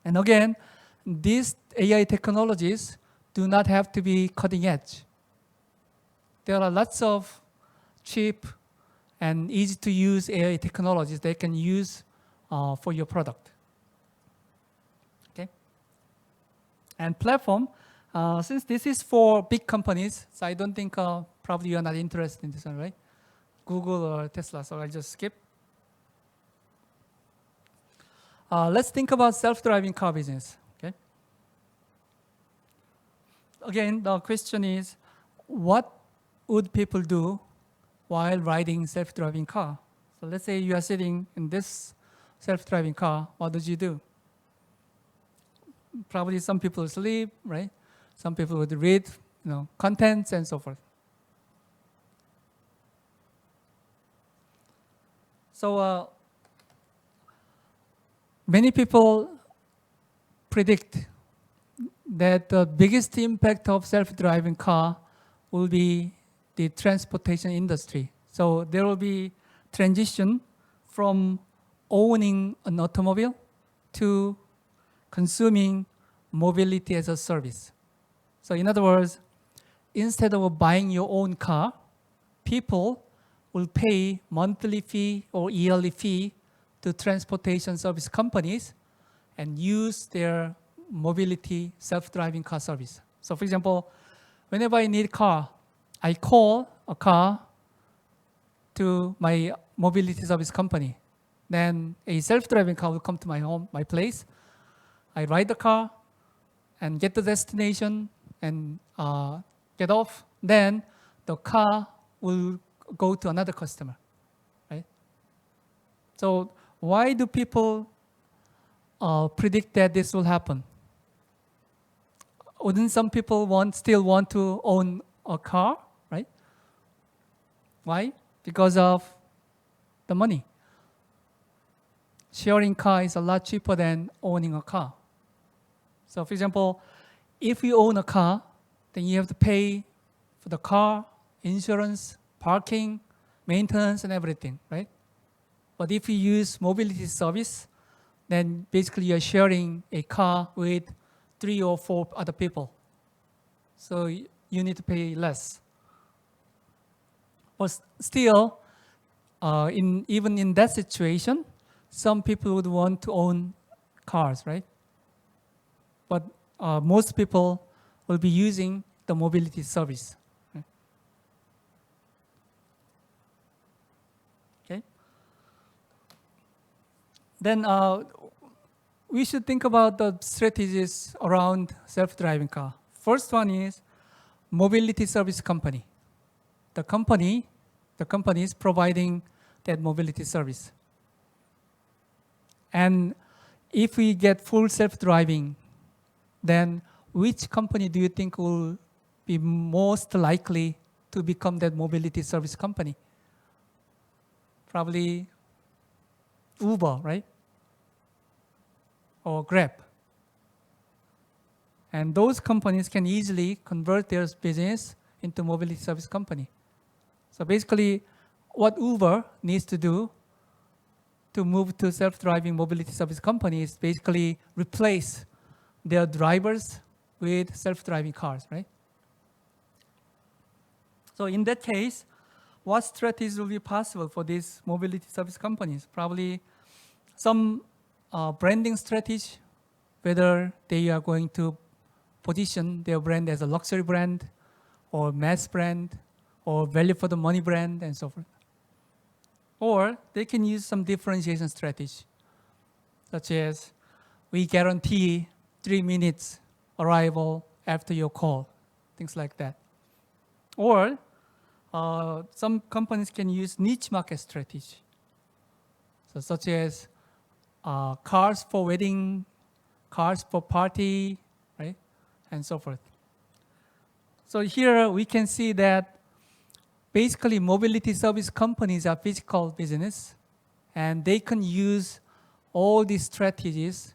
And again, these AI technologies do not have to be cutting edge. There are lots of cheap and easy to use AI technologies they can use for your product. Okay. And platform, since this is for big companies, so I don't think probably you're not interested in this one, right? Google or Tesla, so I just skip. Let's think about self-driving car business. Okay. Again, the question is, what would people do while riding self-driving car? So let's say you are sitting in this self-driving car. What did you do? Probably some people sleep, right? Some people would read, contents and so forth. So many people predict that the biggest impact of self-driving car will be the transportation industry. So there will be transition from owning an automobile to consuming mobility as a service. So in other words, instead of buying your own car, people will pay monthly fee or yearly fee to transportation service companies and use their mobility self-driving car service. So for example, whenever I need a car, I call a car to my mobility service company. Then a self-driving car will come to my home, my place. I ride the car and get to the destination and get off. Then the car will go to another customer, right? So why do people predict that this will happen? Wouldn't some people still want to own a car, right? Why? Because of the money. Sharing car is a lot cheaper than owning a car. So for example, if you own a car, then you have to pay for the car, insurance, parking, maintenance and everything, right? But if you use mobility service, then basically you're sharing a car with 3 or 4 other people. So you need to pay less. But still, even in that situation, some people would want to own cars, right? But most people will be using the mobility service. Right? Okay. Then we should think about the strategies around self-driving car. First one is mobility service company. The company is providing that mobility service. And if we get full self-driving, then which company do you think will be most likely to become that mobility service company? Probably Uber, right? Or Grab. And those companies can easily convert their business into mobility service company. So basically, what Uber needs to do to move to self-driving mobility service company is basically replace their drivers with self-driving cars, right? So in that case, what strategies will be possible for these mobility service companies? Probably some branding strategy, whether they are going to position their brand as a luxury brand or mass brand or value for the money brand and so forth. Or they can use some differentiation strategy, such as we guarantee 3 minutes arrival after your call, things like that. Or some companies can use niche market strategy, so such as cars for wedding, cars for party, right, and so forth. So here we can see that basically mobility service companies are physical business, and they can use all these strategies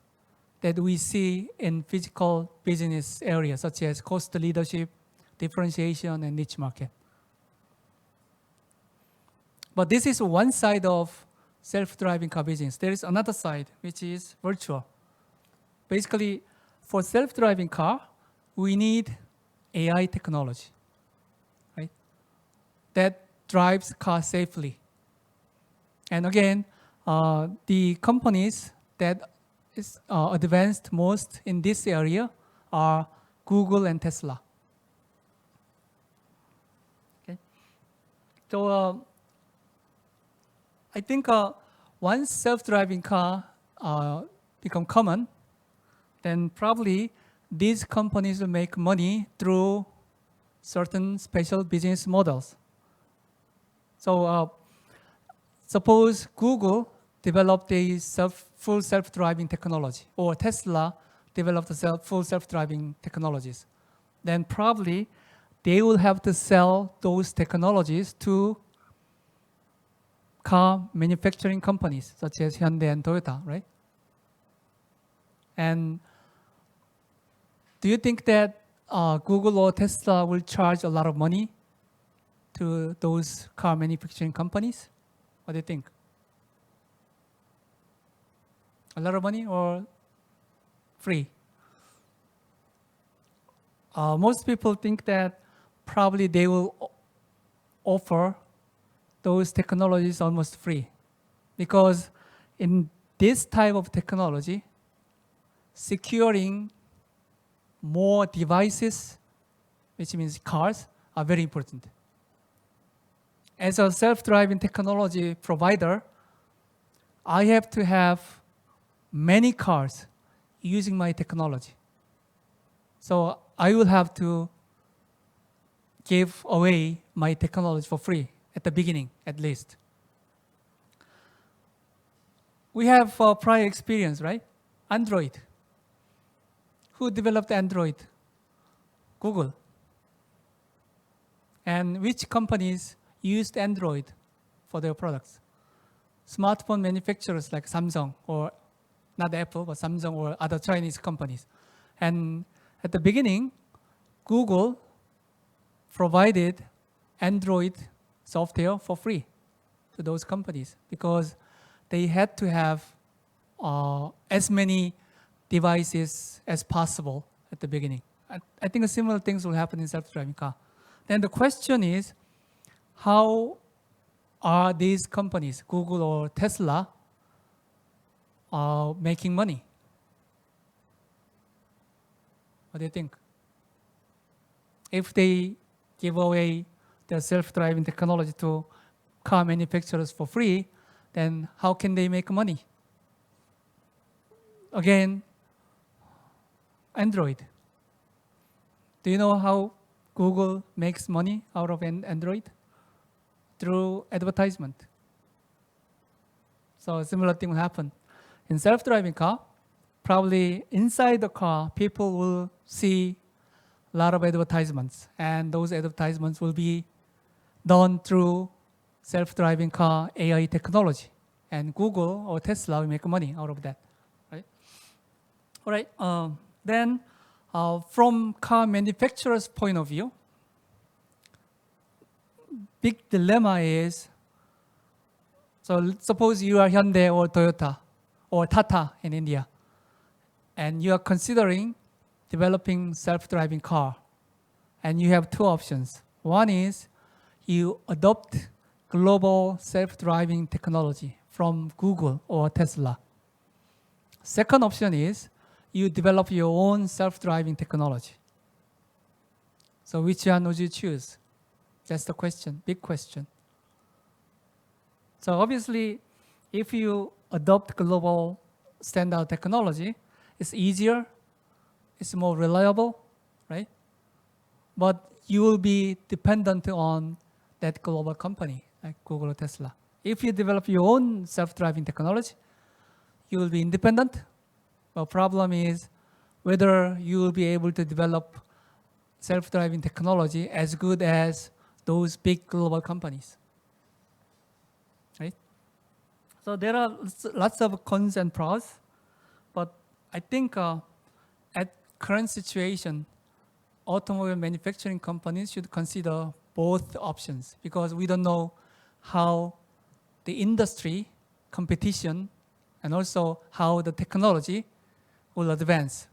that we see in physical business areas, such as cost leadership, differentiation, and niche market. But this is one side of self-driving car business. There is another side, which is virtual. Basically, for self-driving car, we need AI technology, right? That drives car safely. And again, the companies that is advanced most in this area are Google and Tesla. Okay. So I think once self-driving car become common, then probably these companies will make money through certain special business models. So suppose Google developed a full self-driving technology, or Tesla developed full self-driving technologies. Then probably they will have to sell those technologies to car manufacturing companies, such as Hyundai and Toyota, right? And do you think that Google or Tesla will charge a lot of money to those car manufacturing companies? What do you think? A lot of money or free? Most people think that probably they will offer those technologies almost free, because in this type of technology, securing more devices, which means cars, are very important. As a self-driving technology provider, I have to have many cars using my technology. So I will have to give away my technology for free at the beginning, at least. We have prior experience, right? Android. Who developed Android? Google. And which companies used Android for their products? Smartphone manufacturers like Samsung, or not Apple, but Samsung or other Chinese companies. And at the beginning, Google provided Android software for free to those companies because they had to have as many devices as possible at the beginning. I think similar things will happen in self-driving car. Then the question is, how are these companies, Google or Tesla, making money? What do you think? If they give away their self-driving technology to car manufacturers for free, then how can they make money? Again, Android. Do you know how Google makes money out of Android? Through advertisement. So a similar thing will happen. In self-driving car, probably inside the car, people will see a lot of advertisements, and those advertisements will be done through self-driving car AI technology. And Google or Tesla will make money out of that, right? All right, then from car manufacturer's point of view, big dilemma is, so suppose you are Hyundai or Toyota or Tata in India, and you are considering developing self-driving car, and you have two options. One is you adopt global self-driving technology from Google or Tesla. Second option is you develop your own self-driving technology. So which one would you choose? That's the question, big question. So obviously, if you adopt global standard technology, it's easier, it's more reliable, right? But you will be dependent on that global company, like Google or Tesla. If you develop your own self-driving technology, you will be independent. The problem is whether you will be able to develop self-driving technology as good as those big global companies, right? So there are lots of cons and pros, but I think at current situation, automobile manufacturing companies should consider both options because we don't know how the industry, competition, and also how the technology will advance.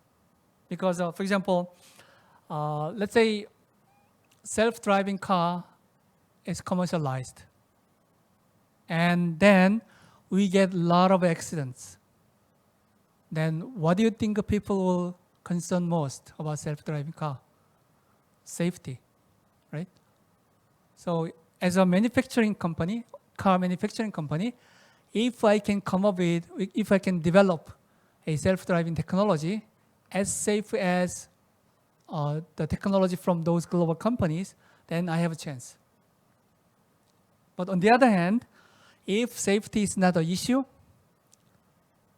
Because, for example, let's say self-driving car is commercialized, and then we get a lot of accidents. Then what do you think people will concern most about self-driving car? Safety, right? So as a manufacturing company, car manufacturing company, if I can come up with, if I can develop a self-driving technology as safe as the technology from those global companies, then I have a chance. But on the other hand, if safety is not an issue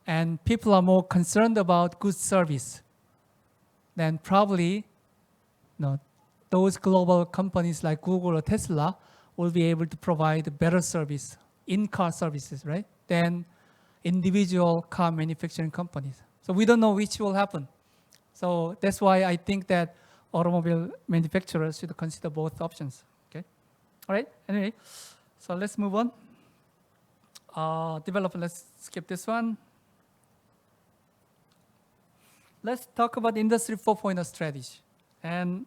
and people are more concerned about good service, then probably those global companies like Google or Tesla will be able to provide better service, in-car services, right, than individual car manufacturing companies. So we don't know which will happen. So that's why I think that automobile manufacturers should consider both options, okay? All right, anyway, so let's move on. Let's skip this one. Let's talk about Industry 4.0 strategy. And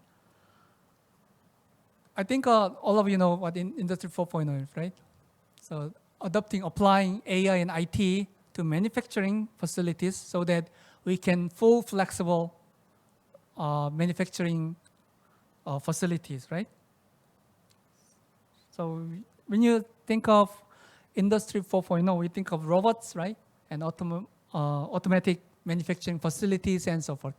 I think all of you know what Industry 4.0 is, right? So applying AI and IT to manufacturing facilities so that we can full flexible manufacturing facilities, right? So when you think of Industry 4.0, we think of robots, right? And automatic manufacturing facilities and so forth.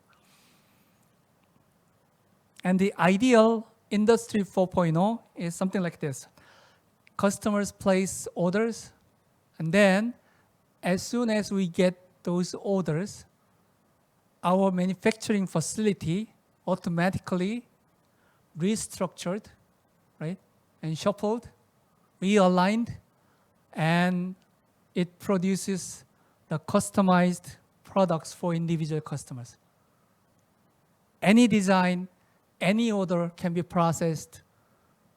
And the ideal Industry 4.0 is something like this. Customers place orders, and then as soon as we get those orders, our manufacturing facility automatically restructured, right, and shuffled, realigned, and it produces the customized products for individual customers. Any design, any order can be processed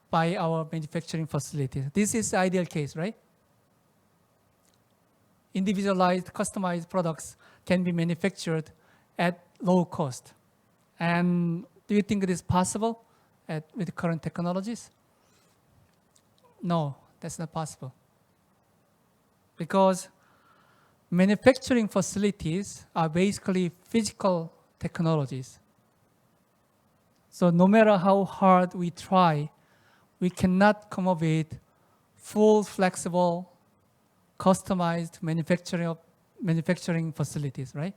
by our manufacturing facilities. This is the ideal case, right? individualized, customized products can be manufactured at low cost. And do you think it is possible with current technologies? No, that's not possible. Because manufacturing facilities are basically physical technologies. So no matter how hard we try, we cannot come up with full, flexible, customized manufacturing facilities, right?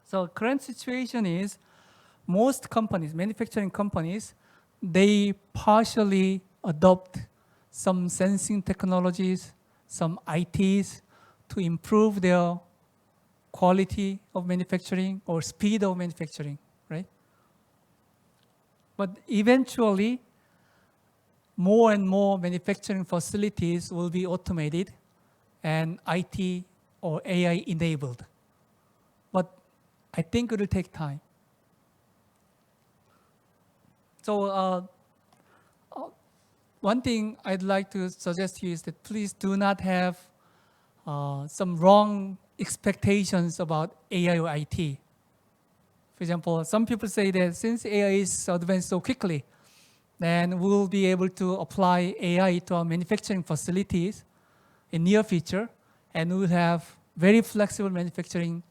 So current situation is most companies, manufacturing companies, they partially adopt some sensing technologies, some ITs to improve their quality of manufacturing or speed of manufacturing, right? But eventually, more and more manufacturing facilities will be automated and IT or AI enabled. But I think it will take time. So one thing I'd like to suggest to you is that please do not have some wrong expectations about AI or IT. For example, some people say that since AI is advanced so quickly, then we'll be able to apply AI to our manufacturing facilities in near future, and we'll have very flexible manufacturing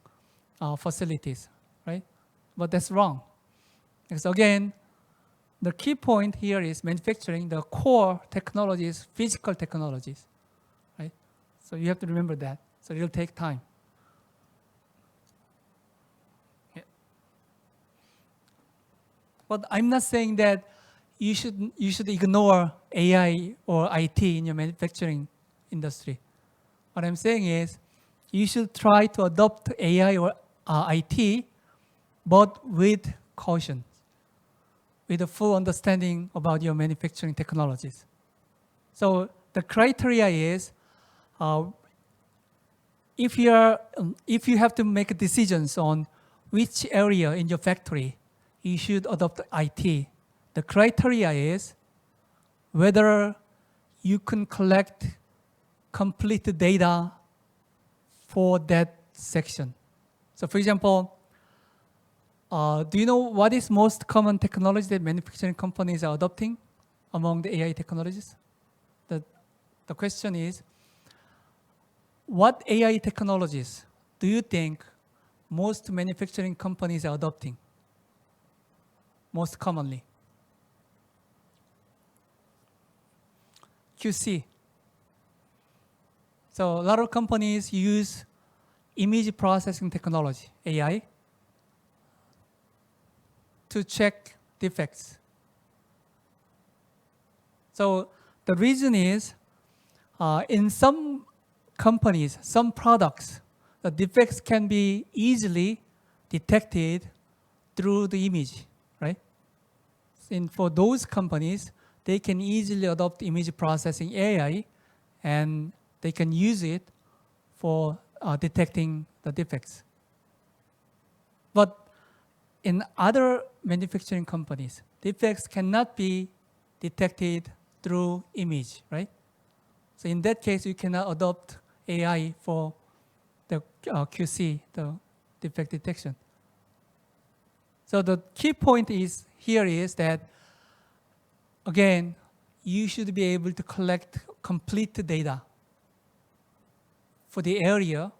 facilities, right? But that's wrong. Because again, the key point here is manufacturing, the core technologies, physical technologies, right? So you have to remember that. So it'll take time. Yeah. But I'm not saying that you should ignore AI or IT in your manufacturing industry. What I'm saying is you should try to adopt AI or IT, but with caution, with a full understanding about your manufacturing technologies. So the criteria is if you have to make decisions on which area in your factory you should adopt IT, the criteria is whether you can collect complete data for that section. So for example, do you know what is most common technology that manufacturing companies are adopting among the AI technologies? The question is, what AI technologies do you think most manufacturing companies are adopting most commonly? QC. So a lot of companies use image processing technology, AI, to check defects. So the reason is, in some companies, some products, the defects can be easily detected through the image, right? And for those companies, they can easily adopt image processing AI, and they can use it for detecting the defects. But in other manufacturing companies, defects cannot be detected through image, right? So in that case, you cannot adopt AI for the QC, the defect detection. So the key point here is that, again, you should be able to collect complete data for the area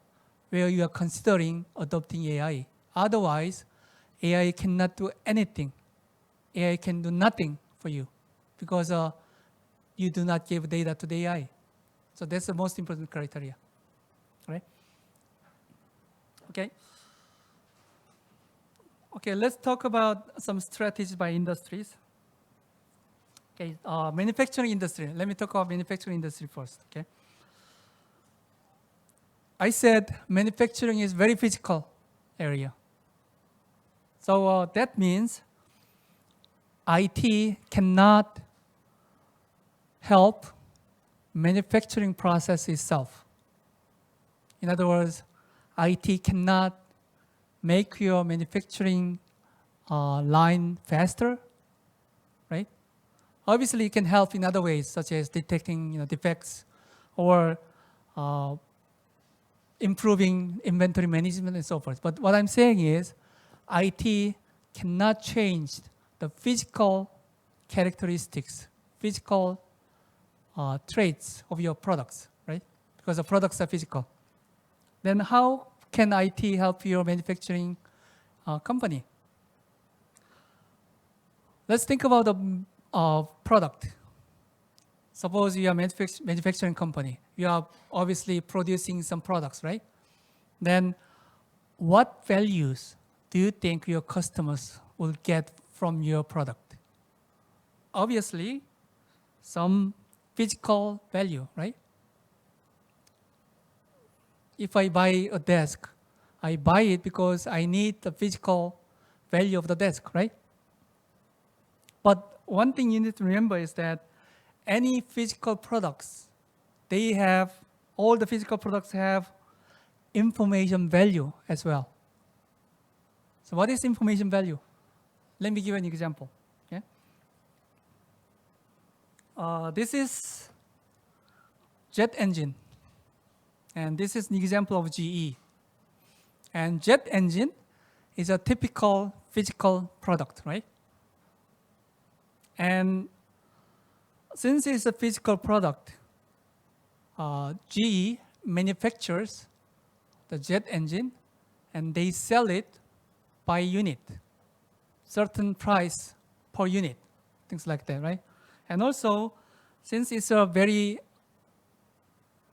where you are considering adopting AI. Otherwise, AI cannot do anything. AI can do nothing for you because you do not give data to the AI. So that's the most important criteria, right? Okay. Okay, let's talk about some strategies by industries. Okay, manufacturing industry. Let me talk about manufacturing industry first, okay? I said manufacturing is very physical area. So that means IT cannot help manufacturing process itself. In other words, IT cannot make your manufacturing line faster, right? Obviously, it can help in other ways, such as detecting defects or improving inventory management and so forth. But what I'm saying is IT cannot change the physical characteristics, physical traits of your products, right? Because the products are physical. Then how can IT help your manufacturing company? Let's think about a product. Suppose you are a manufacturing company. You are obviously producing some products, right? Then what values do you think your customers will get from your product? Obviously, some physical value, right? If I buy a desk, I buy it because I need the physical value of the desk, right? But one thing you need to remember is that any physical products, all the physical products have information value as well. So what is information value? Let me give you an example. Okay? This is jet engine. And this is an example of GE. And jet engine is a typical physical product, right? And since it's a physical product, GE manufactures the jet engine and they sell it by unit, certain price per unit, things like that, right? And also, since it's a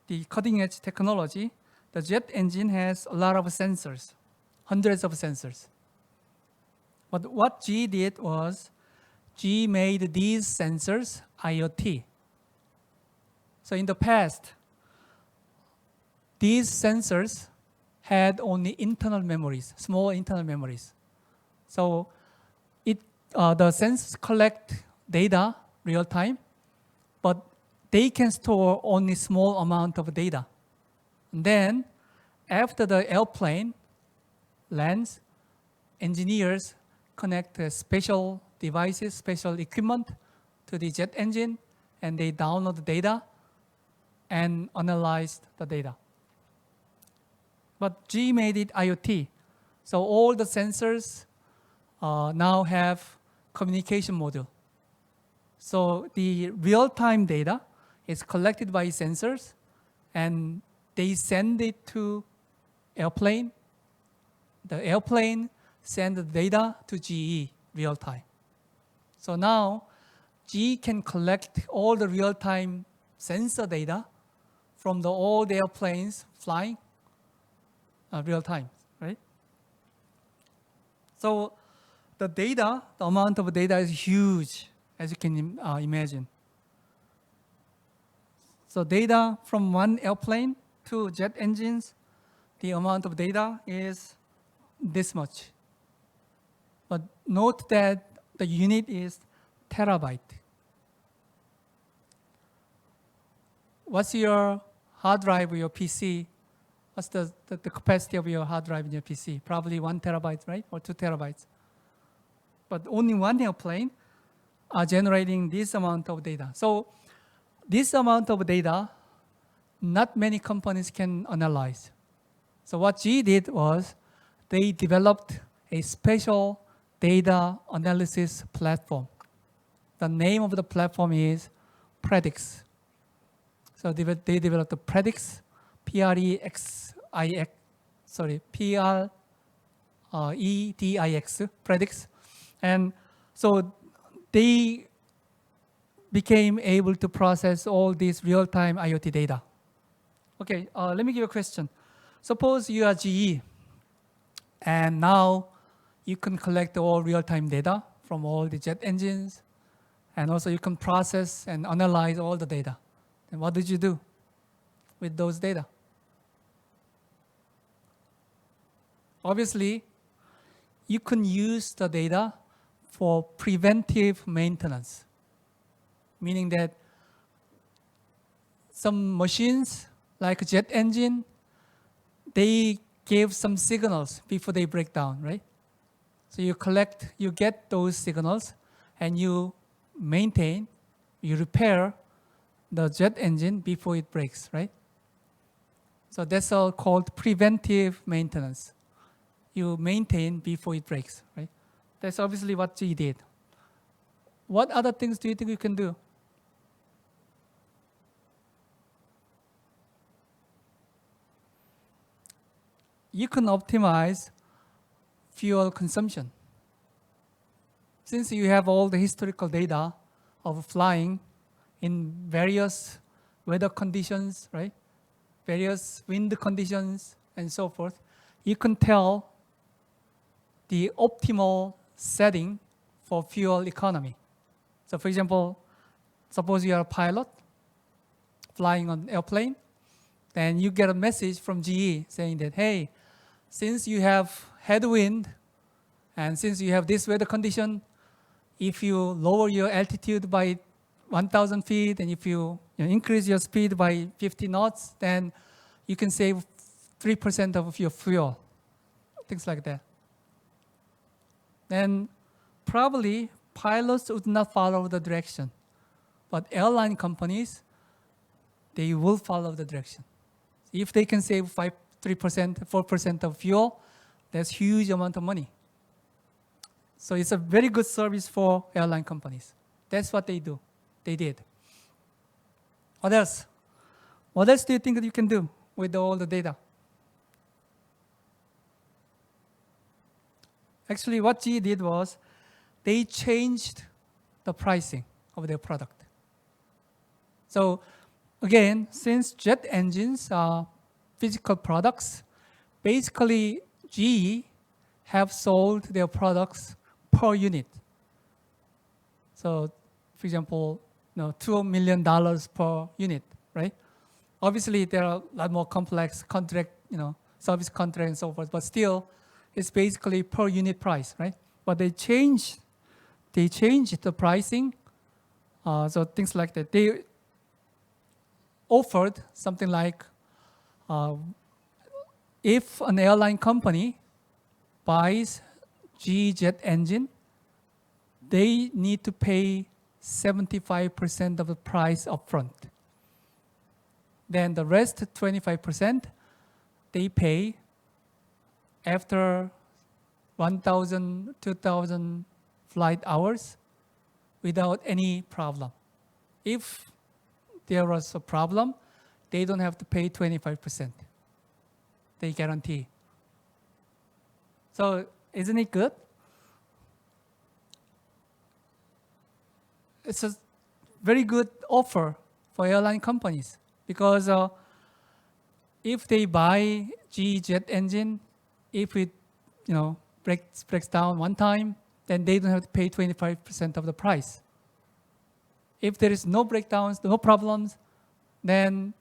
the cutting edge technology, the jet engine has a lot of sensors, hundreds of sensors. But what GE did was, GE made these sensors IoT. So in the past, these sensors had only internal memories, small internal memories. So the sensors collect data real time, but they can store only small amount of data. And then after the airplane lands, engineers connect special devices, special equipment to the jet engine, and they download the data and analyze the data. But GE made it IoT. So all the sensors now have communication module. So the real-time data is collected by sensors, and they send it to airplane. The airplane sends the data to GE real-time. So now GE can collect all the real-time sensor data from all the airplanes flying real-time, right? So the data, the amount of data is huge, as you can imagine. So data from one airplane to jet engines, the amount of data is this much. But note that the unit is terabyte. What's your hard drive or your PC? What's the capacity of your hard drive in your PC? Probably 1 terabyte, right? Or 2 terabytes. But only one airplane are generating this amount of data. So this amount of data, not many companies can analyze. So what GE did was they developed a special data analysis platform. The name of the platform is Predix. So they developed the Predix, Predix, Predix. And so they became able to process all these real-time IoT data. Okay, let me give you a question. Suppose you are GE, and now you can collect all real-time data from all the jet engines, and also you can process and analyze all the data. And what did you do with those data? Obviously, you can use the data for preventive maintenance, meaning that some machines, like a jet engine, they give some signals before they break down, right? So you get those signals, and you maintain, you repair the jet engine before it breaks, right? So that's all called preventive maintenance. You maintain before it breaks, right? That's obviously what GE did. What other things do you think you can do? You can optimize fuel consumption. Since you have all the historical data of flying in various weather conditions, right? Various wind conditions and so forth, you can tell the optimal setting for fuel economy. So for example, suppose you are a pilot flying on an airplane, then you get a message from GE saying that, hey, since you have headwind and since you have this weather condition, if you lower your altitude by 1,000 feet and if you increase your speed by 50 knots, then you can save 3% of your fuel, things like that. Then probably pilots would not follow the direction, but airline companies, they will follow the direction. If they can save 3%, 4% of fuel, that's huge amount of money. So it's a very good service for airline companies. That's what they do. They did. What else? What else do you think that you can do with all the data? Actually, what GE did was they changed the pricing of their product. So again, since jet engines are physical products, basically GE have sold their products per unit. So for example, $2 million per unit, right? Obviously, there are a lot more complex contract, service contract and so forth, but still, it's basically per unit price, right? But they changed the pricing, so things like that. They offered something like, if an airline company buys GE jet engine, they need to pay 75% of the price upfront. Then the rest, 25%, they pay after 1,000, 2,000 flight hours without any problem. If there was a problem, they don't have to pay 25%. They guarantee. So isn't it good? It's a very good offer for airline companies because if they buy GE jet engine, if it breaks down one time, then they don't have to pay 25% of the price. If there is no breakdowns, no problems, then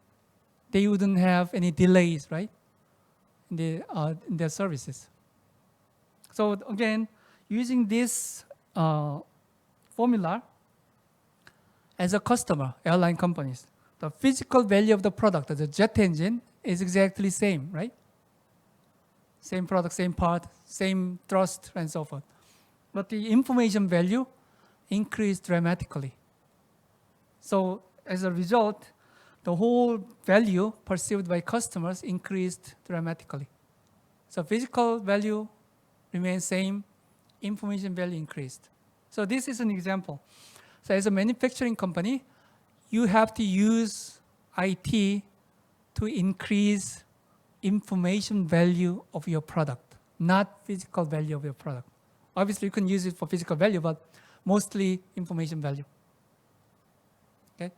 they wouldn't have any delays, right, in their services. So again, using this formula, as a customer, airline companies, the physical value of the product, the jet engine, is exactly same, right? Same product, same part, same thrust, and so forth. But the information value increased dramatically. So as a result, the whole value perceived by customers increased dramatically. So physical value remains same, information value increased. So this is an example. So as a manufacturing company, you have to use IT to increase information value of your product, not physical value of your product. Obviously, you can use it for physical value, but mostly information value. Okay?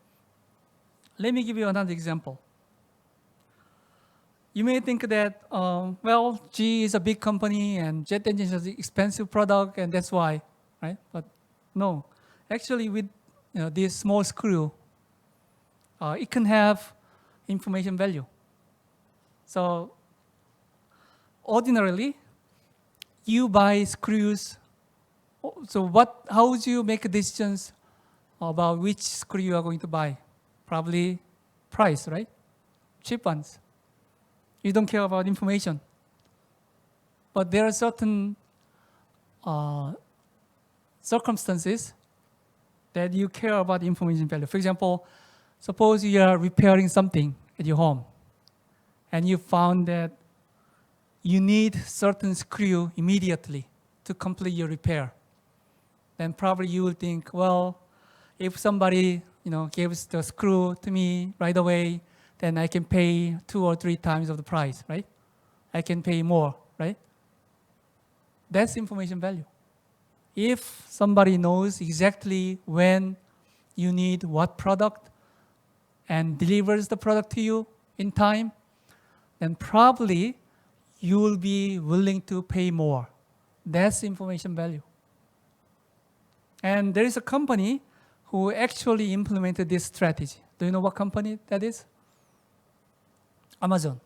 Let me give you another example. You may think that, well, GE is a big company and jet engine is an expensive product, and that's why, right? But no. Actually, with this small screw, it can have information value. So ordinarily, you buy screws. So how would you make decisions about which screw you are going to buy? Probably price, right? Cheap ones. You don't care about information. But there are certain circumstances that you care about information value. For example, suppose you are repairing something at your home, and you found that you need certain screw immediately to complete your repair, then probably you will think, well, if somebody gives the screw to me right away, then I can pay 2 or 3 times of the price, right? I can pay more, right? That's information value. If somebody knows exactly when you need what product and delivers the product to you in time, then probably you will be willing to pay more. That's information value. And there is a company who actually implemented this strategy. Do you know what company that is? Amazon.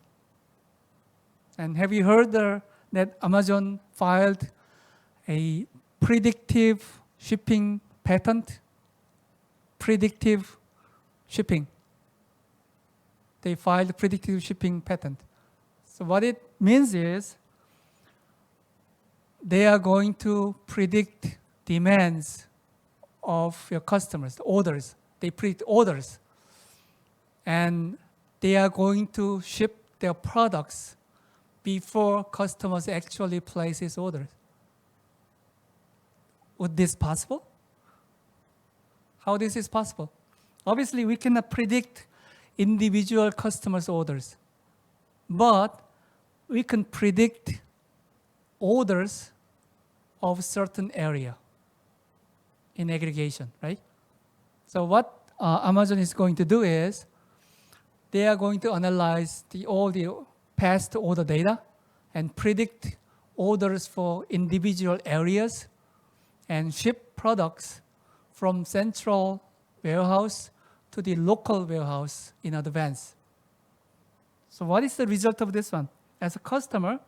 And have you heard that Amazon filed a predictive shipping patent? Predictive shipping. They filed a predictive shipping patent. So what it means is they are going to predict demands of your customers, orders. They predict orders. And they are going to ship their products before customers actually place his orders. Would this possible? How this is possible? Obviously, we cannot predict individual customers' orders, but we can predict orders of certain area in aggregation, right? So what Amazon is going to do is they are going to analyze all the past order data and predict orders for individual areas and ship products from central warehouse to the local warehouse in advance. So what is the result of this one? As a customer,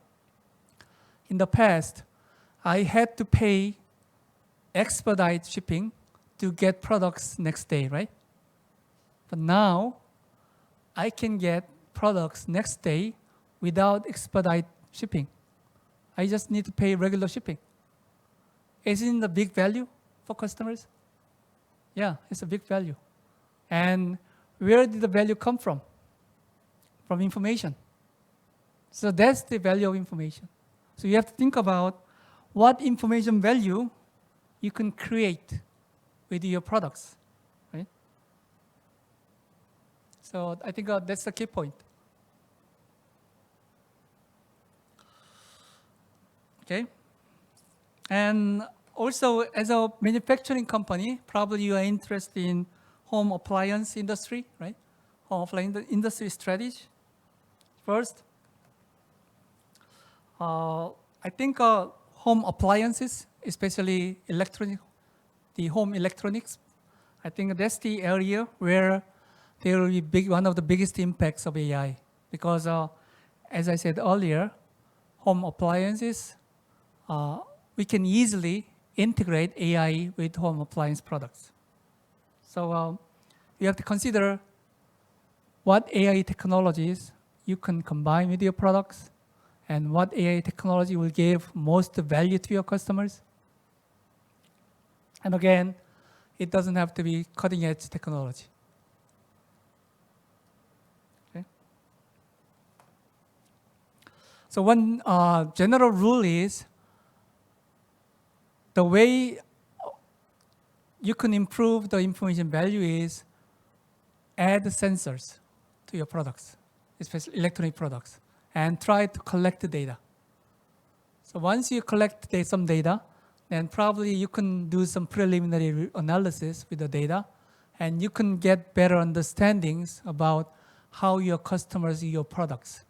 in the past, I had to pay expedite shipping to get products next day, right? But now, I can get products next day without expedite shipping. I just need to pay regular shipping. Isn't it a big value for customers? Yeah, it's a big value. And where did the value come from? From information. So that's the value of information. So you have to think about what information value you can create with your products, right? So I think that's the key point. Okay. And also, as a manufacturing company, probably you are interested in home appliance industry, right? Home appliance industry strategy. First, I think home appliances, especially the home electronics, I think that's the area where there will be one of the biggest impacts of AI. Because as I said earlier, home appliances, we can easily integrate AI with home appliance products. So you have to consider what AI technologies you can combine with your products and what AI technology will give most value to your customers. And again, it doesn't have to be cutting-edge technology. Okay. So one general rule is the way you can improve the information value is add sensors to your products, especially electronic products, and try to collect the data. So once you collect some data, then probably you can do some preliminary analysis with the data, and you can get better understandings about how your customers use your products.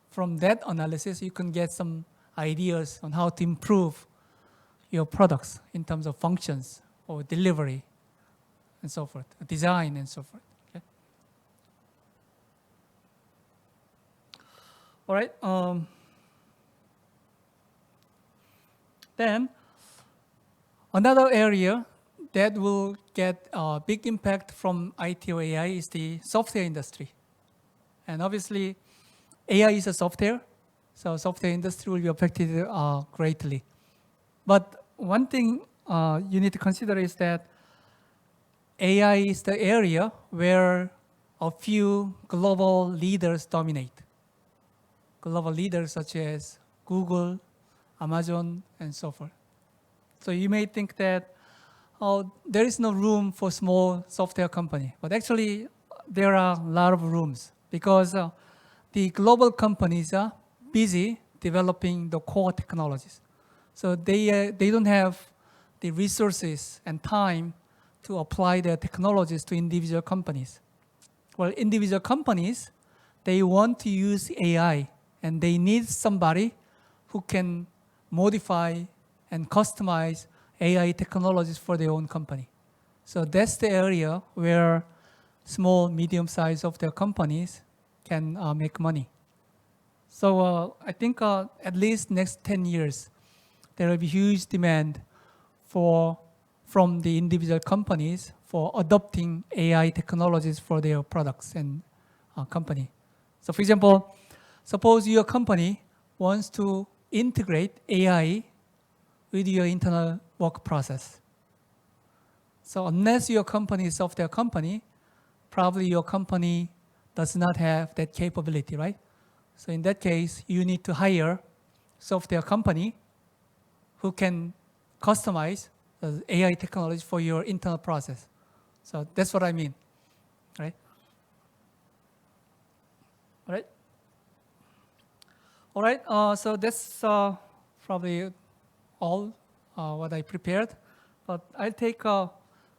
From that analysis, you can get some ideas on how to improve your products in terms of functions or delivery and so forth, design and so forth. Okay? All right. Then another area that will get a big impact from IT or AI is the software industry. And obviously, AI is a software, so software industry will be affected greatly. But one thing you need to consider is that AI is the area where a few global leaders dominate. global leaders such as Google, Amazon, and so forth. So you may think that there is no room for small software company, but actually there are a lot of rooms because the global companies are busy developing the core technologies. So they don't have the resources and time to apply their technologies to individual companies. Well, individual companies, they want to use AI and they need somebody who can modify and customize AI technologies for their own company. So that's the area where small, medium-sized software companies can make money. So I think at least next 10 years, there will be huge demand from the individual companies for adopting AI technologies for their products and company. So for example, suppose your company wants to integrate AI with your internal work process. So unless your company is a software company, probably your company does not have that capability, right? So in that case, you need to hire software company who can customize the AI technology for your internal process. So that's what I mean, right? All right, so that's probably all what I prepared. But I'll take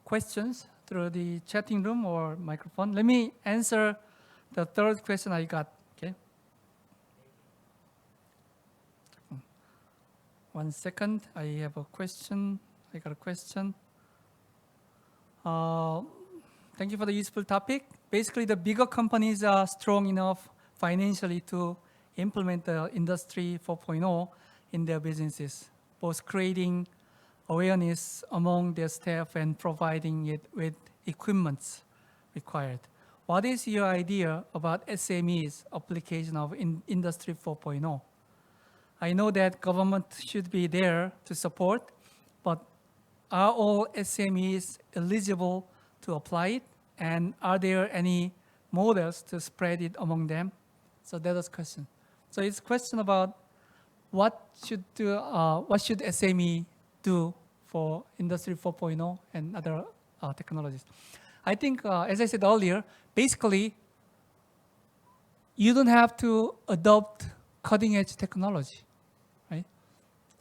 questions through the chatting room or microphone. Let me answer the third question I got, okay? 1 second, I have a question. I got a question. Thank you for the useful topic. Basically, the bigger companies are strong enough financially to implement the Industry 4.0 in their businesses, both creating awareness among their staff and providing it with equipment required. What is your idea about SMEs application of Industry 4.0? I know that government should be there to support, but are all SMEs eligible to apply it? And are there any models to spread it among them? So that was question. So it's a question about what should SME do for Industry 4.0 and other technologies. I think, as I said earlier, basically, you don't have to adopt cutting-edge technology, right?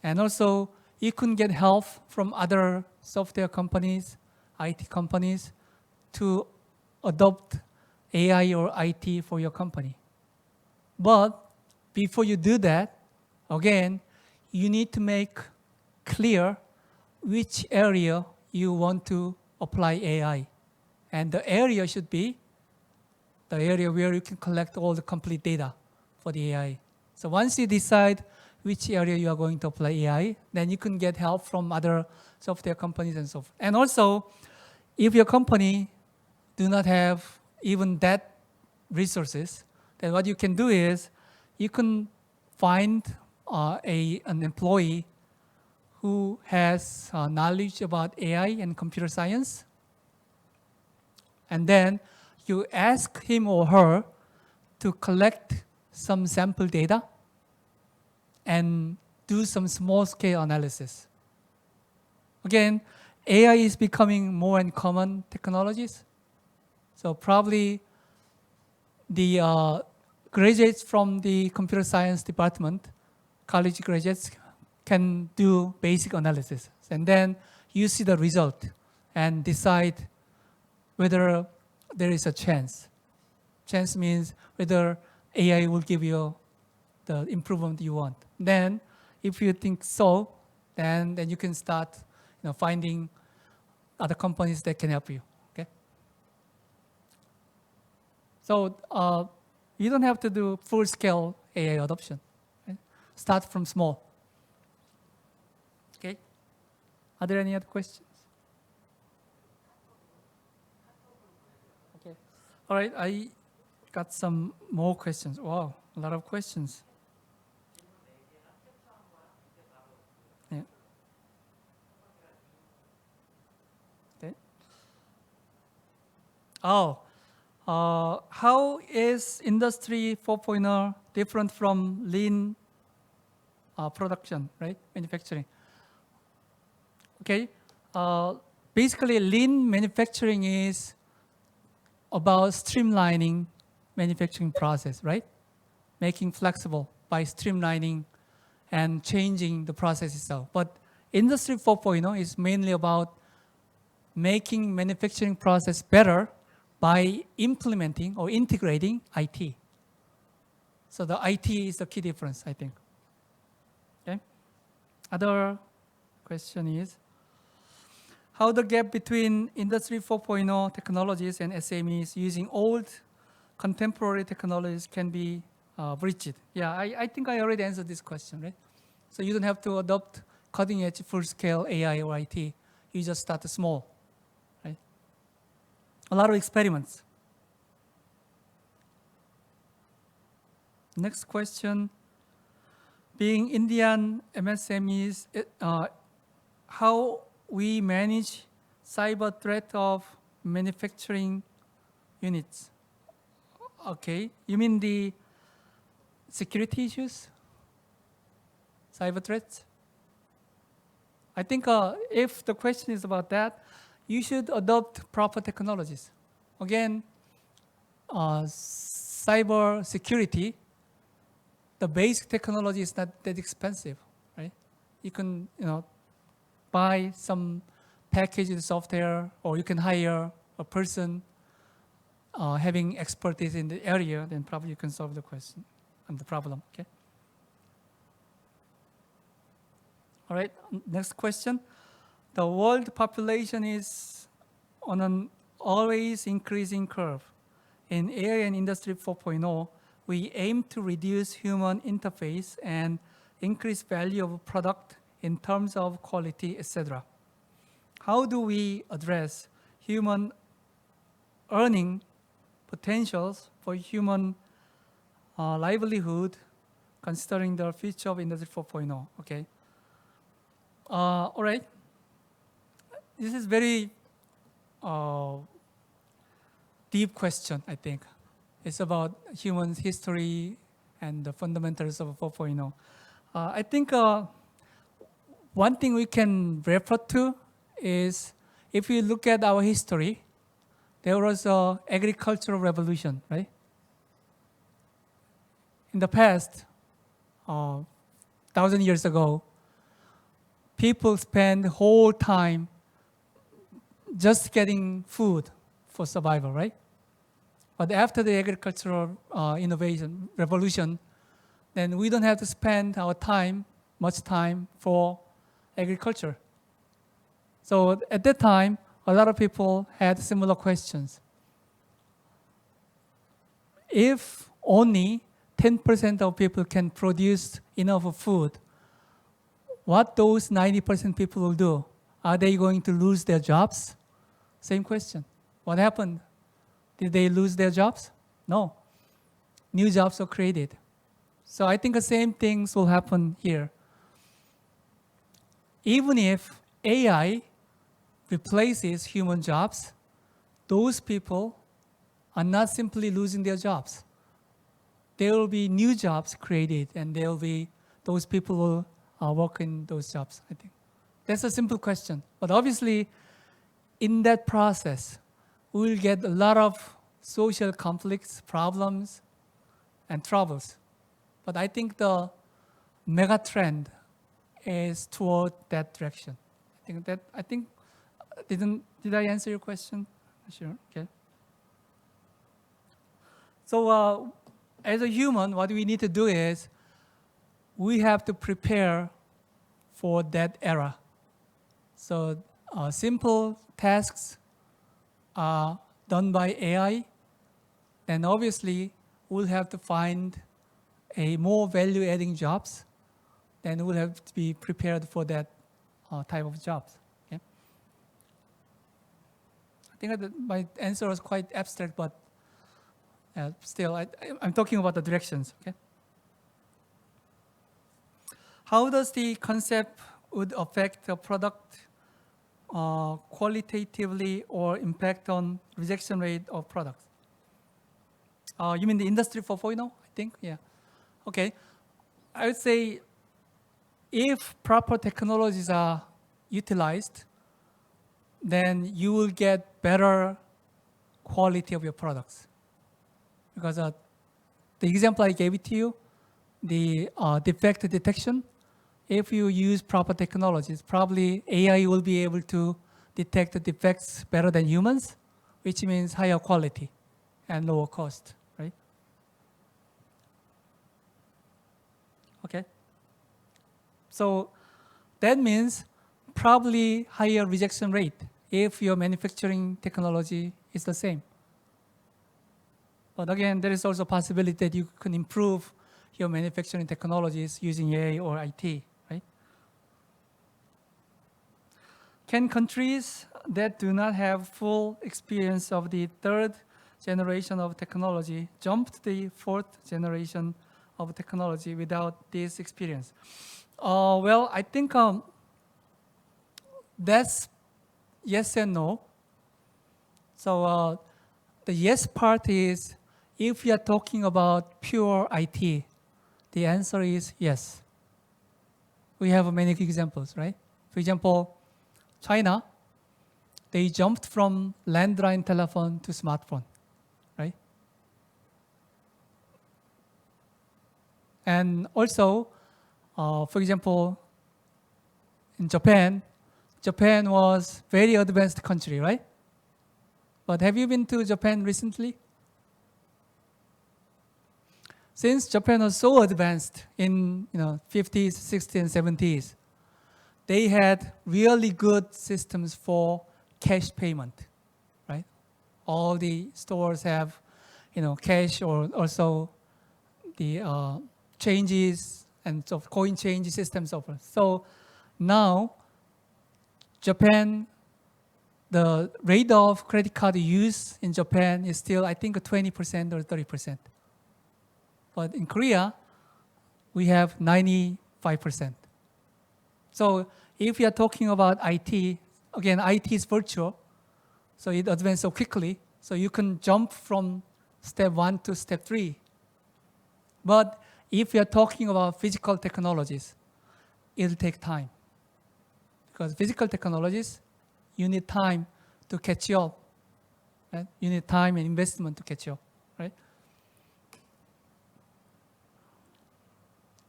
And also, you can get help from other software companies, IT companies, to adopt AI or IT for your company. But before you do that, again, you need to make clear which area you want to apply AI. And the area should be the area where you can collect all the complete data for the AI. So once you decide which area you are going to apply AI, then you can get help from other software companies and so forth. And also, if your company do not have even that resources, then what you can do is you can find an employee who has knowledge about AI and computer science, and then you ask him or her to collect some sample data and do some small-scale analysis. Again, AI is becoming more and common technologies. So probably the graduates from the computer science department, college graduates, can do basic analysis. And then you see the result and decide whether there is a chance. Chance means whether AI will give you the improvement you want. Then, if you think so, then you can start finding other companies that can help you. Okay. So you don't have to do full-scale AI adoption. Right? Start from small. Okay. Are there any other questions? Okay. All right. I got some more questions. Wow, a lot of questions. Yeah. Okay. Oh, how is Industry 4.0 different from lean production, right? Manufacturing. Okay. Basically, lean manufacturing is about streamlining manufacturing process, right? Making flexible by streamlining and changing the process itself. But Industry 4.0 is mainly about making manufacturing process better by implementing or integrating IT. So the IT is the key difference, I think. Okay. Other question is, how the gap between Industry 4.0 technologies and SMEs using old contemporary technologies can be bridged? Yeah, I think I already answered this question, right? So you don't have to adopt cutting-edge full-scale AI or IT. You just start small, right? A lot of experiments. Next question. Being Indian MSMEs, how we manage cyber threat of manufacturing units? Okay, you mean the security issues? Cyber threats? I think if the question is about that, you should adopt proper technologies. Again, cyber security, the basic technology is not that expensive, right? You can, buy some packaged software, or you can hire a person having expertise in the area, then probably you can solve the question and the problem, okay? All right, next question. The world population is on an always increasing curve. In AI and Industry 4.0, we aim to reduce human interface and increase value of a product in terms of quality, etc. How do we address human earning potentials for human livelihood, considering the future of Industry 4.0? Okay. All right. This is very deep question, I think. It's about human history and the fundamentals of 4.0. I think one thing we can refer to is, if you look at our history, there was an agricultural revolution, right? In the past, 1,000 years ago, people spent whole time just getting food for survival, right? But after the agricultural innovation revolution, then we don't have to spend our time, much time for agriculture. So at that time, a lot of people had similar questions. If only 10% of people can produce enough food, what those 90% people will do? Are they going to lose their jobs? Same question. What happened? Did they lose their jobs? No. New jobs were created. So I think the same things will happen here. Even if AI replaces human jobs, those people are not simply losing their jobs. There will be new jobs created, and there will be those people will work in those jobs, I think. That's a simple question. But obviously, in that process, we will get a lot of social conflicts, problems, and troubles. But I think the mega trend is toward that direction. Did I answer your question? Sure, okay. So as a human, what we need to do is, we have to prepare for that era. So simple tasks are done by AI, then obviously we'll have to find a more value-adding jobs, then we'll have to be prepared for that type of jobs. Okay? I think that my answer was quite abstract, but still, I'm talking about the directions. Okay? How does the concept would affect the product qualitatively or impact on rejection rate of products? You mean the Industry 4.0, I think? Yeah. Okay, I would say if proper technologies are utilized, then you will get better quality of your products. Because the example I gave it to you, the defect detection, if you use proper technologies, probably AI will be able to detect the defects better than humans, which means higher quality and lower cost, right? Okay. So that means probably higher rejection rate if your manufacturing technology is the same. But again, there is also a possibility that you can improve your manufacturing technologies using AI or IT, right? Can countries that do not have full experience of the third generation of technology jump to the fourth generation of technology without this experience? Well, I think that's yes and no. So the yes part is if you are talking about pure IT, the answer is yes. We have many examples, right? For example, China, they jumped from landline telephone to smartphone, right? And also, for example, in Japan, Japan was very advanced country, right? But have you been to Japan recently? Since Japan was so advanced in 50s, 60s, and 70s, they had really good systems for cash payment, right? All the stores have, cash or also the changes and so coin change systems over. So now, Japan, the rate of credit card use in Japan is still, I think, 20% or 30%. But in Korea, we have 95%. So if you are talking about IT, again, IT is virtual, so it advances so quickly, so you can jump from step 1 to step 3. But if you are talking about physical technologies, it'll take time. Because physical technologies, you need time to catch up. Right? You need time and investment to catch up, right?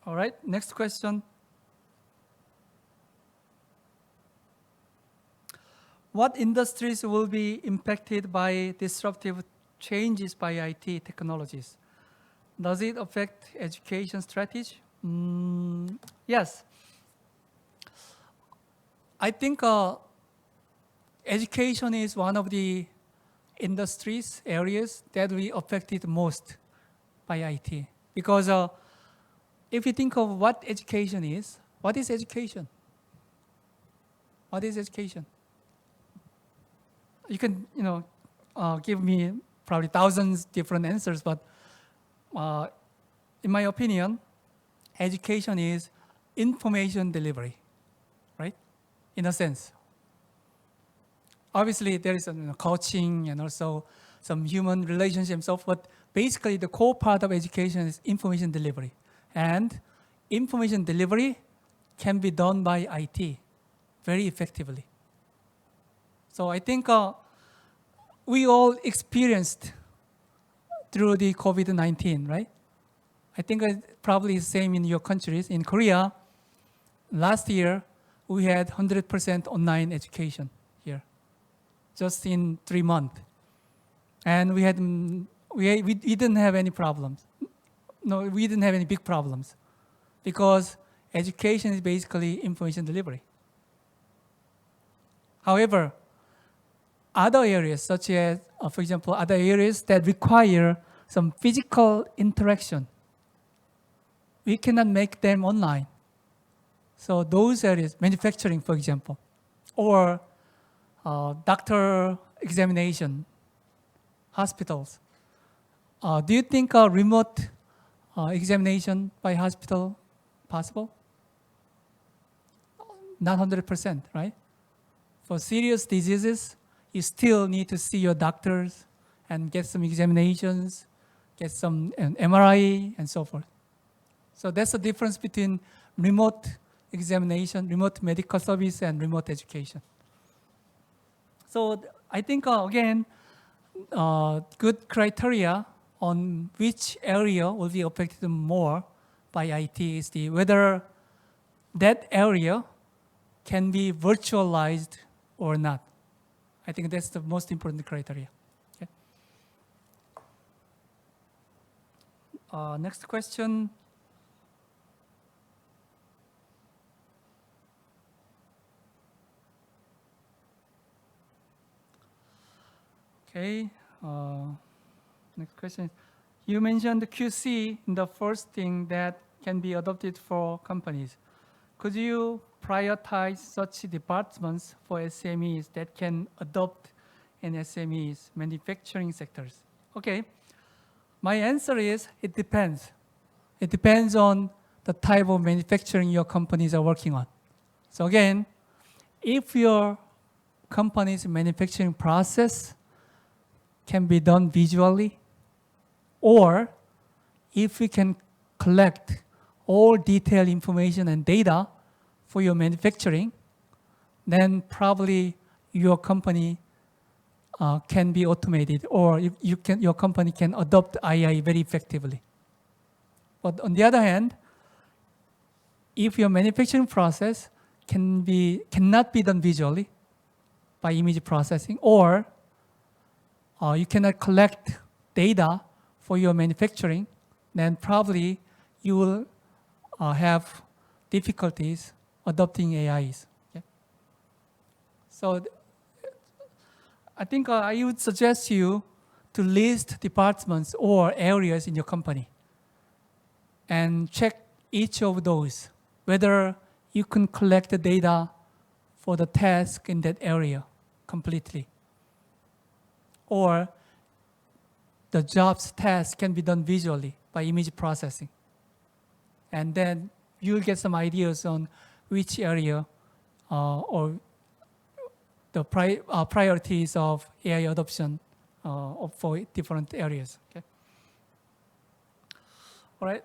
All right, next question. What industries will be impacted by disruptive changes by IT technologies? Does it affect education strategy? Yes. I think education is one of the industries, areas that we affected most by IT. Because if you think of what education is, what is education? What is education? You can, give me probably thousands different answers, but in my opinion, education is information delivery, right? In a sense. Obviously, there is coaching and also some human relationship and so forth, but basically the core part of education is information delivery. And information delivery can be done by IT very effectively. So I think we all experienced through the COVID-19, right? I think it's probably the same in your countries. In Korea, last year, we had 100% online education here, just in 3 months. And we didn't have any problems. No, we didn't have any big problems because education is basically information delivery. However, other areas such as, for example, other areas that require some physical interaction, we cannot make them online. So those areas, manufacturing, for example, or doctor examination, hospitals. Do you think a remote examination by hospital possible? Not 100%, right? For serious diseases, you still need to see your doctors and get some examinations, get some MRI and so forth. So that's the difference between remote examination, remote medical service, and remote education. So I think, again, good criteria on which area will be affected more by IT is whether that area can be virtualized or not. I think that's the most important criteria. Okay. Next question. Okay. Next question. You mentioned the QC in the first thing that can be adopted for companies. Could you prioritize such departments for SMEs that can adopt in SMEs, manufacturing sectors? Okay. My answer is it depends. It depends on the type of manufacturing your companies are working on. So again, if your company's manufacturing process can be done visually, or if we can collect all detailed information and data for your manufacturing, then probably your company can be automated, or your company can adopt AI very effectively. But on the other hand, if your manufacturing process cannot be done visually by image processing, or you cannot collect data for your manufacturing, then probably you will have difficulties adopting AIs. Okay? So I think I would suggest you to list departments or areas in your company and check each of those, whether you can collect the data for the task in that area completely, or the job's task can be done visually by image processing. And then you'll get some ideas on which area or the priorities of AI adoption for different areas. Okay. All right.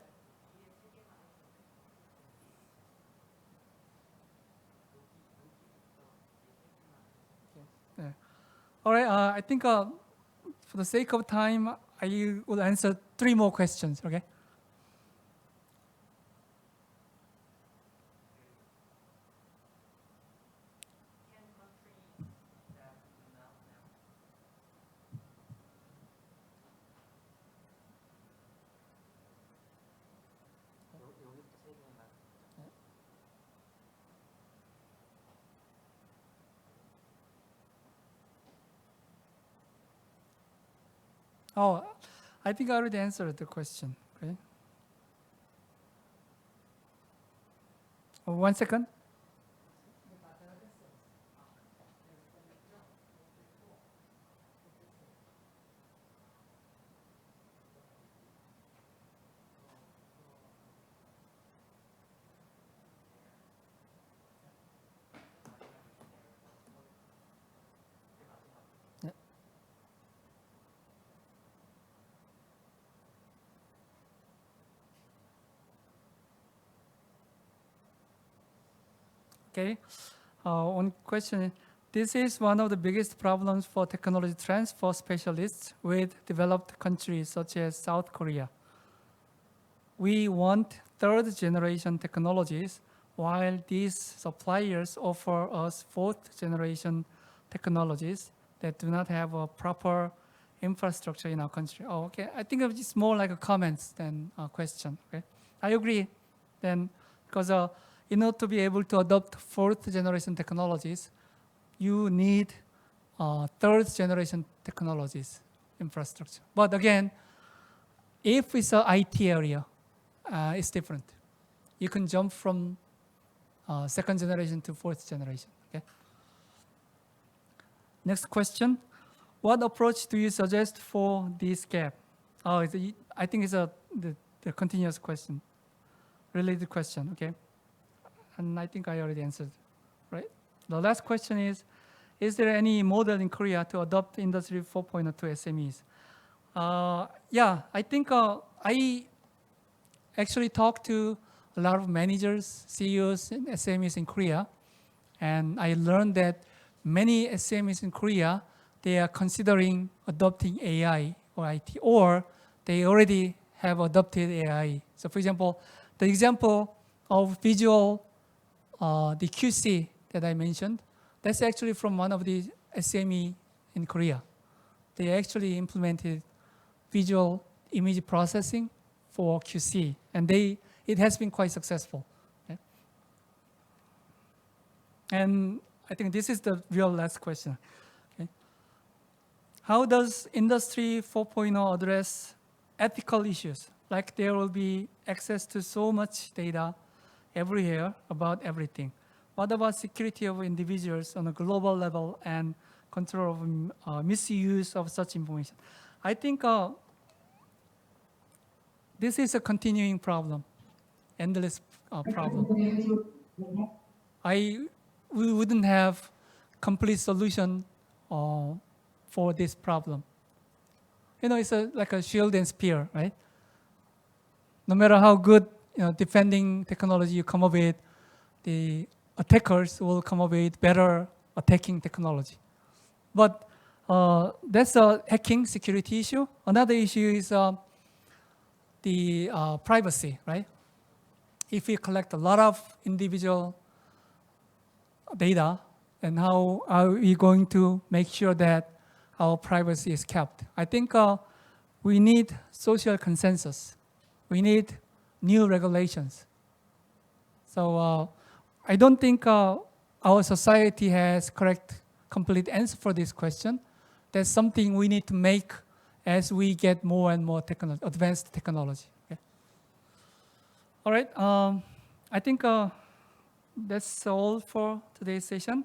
Yeah. All right. I think for the sake of time, I will answer 3 more questions. Okay. Oh, I think I already answered the question. Okay. Oh, 1 second. Yeah. Okay. One question. This is one of the biggest problems for technology transfer specialists with developed countries such as South Korea. We want 3rd generation technologies, while these suppliers offer us 4th generation technologies that do not have a proper infrastructure in our country. Oh, okay. I think it's more like a comment than a question. Okay. I agree. Then, because in order to be able to adopt 4th generation technologies, you need 3rd generation technologies infrastructure. But again, if it's an IT area, it's different. You can jump from 2nd generation to 4th generation. Okay. Next question. What approach do you suggest for this gap? I think it's the continuous question, related question. Okay. And I think I already answered, right? The last question is there any model in Korea to adopt Industry 4.0 to SMEs? Yeah, I think actually talked to a lot of managers, CEOs, and SMEs in Korea, and I learned that many SMEs in Korea, they are considering adopting AI or IT, or they already have adopted AI. So for example, the example of visual, the QC that I mentioned, that's actually from one of the SME in Korea. They actually implemented visual image processing for QC, and it has been quite successful. Okay? And I think this is the real last question. Okay? How does Industry 4.0 address ethical issues? Like there will be access to so much data everywhere about everything. What about security of individuals on a global level and control of misuse of such information? I think this is a continuing problem, endless problem. We wouldn't have complete solution for this problem. It's like a shield and spear, right? No matter how good defending technology you come up with, the attackers will come up with better attacking technology. But that's a hacking security issue. Another issue is the privacy, right? If we collect a lot of individual data, then how are we going to make sure that our privacy is kept? I think we need social consensus. We need new regulations. So I don't think our society has correct, complete answer for this question. That's something we need to make as we get more and more advanced technology. Okay? All right, I think that's all for today's session.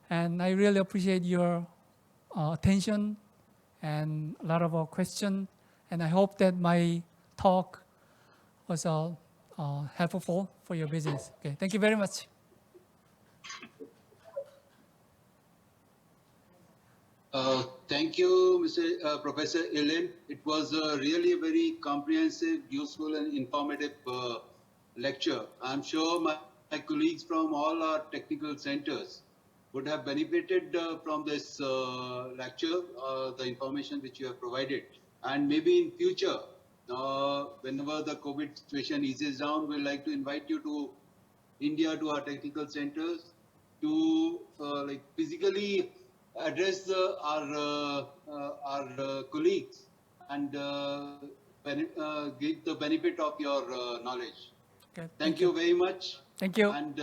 And I really appreciate your attention and a lot of our questions. And I hope that my talk was helpful for your business. Okay, thank you very much. Thank you, Professor Ilim. It was really a very comprehensive, useful, and informative lecture. I'm sure my colleagues from all our technical centers would have benefited from this lecture, the information which you have provided. And maybe in future, whenever the COVID situation eases down, we'd like to invite you to India, to our technical centers, to physically address our colleagues and give the benefit of your knowledge. Okay, Thank you very much. Thank you. And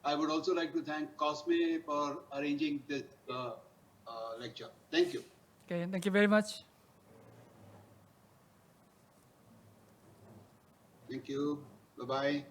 I would also like to thank Cosme for arranging this lecture. Thank you. Okay, thank you very much. Thank you. Bye-bye.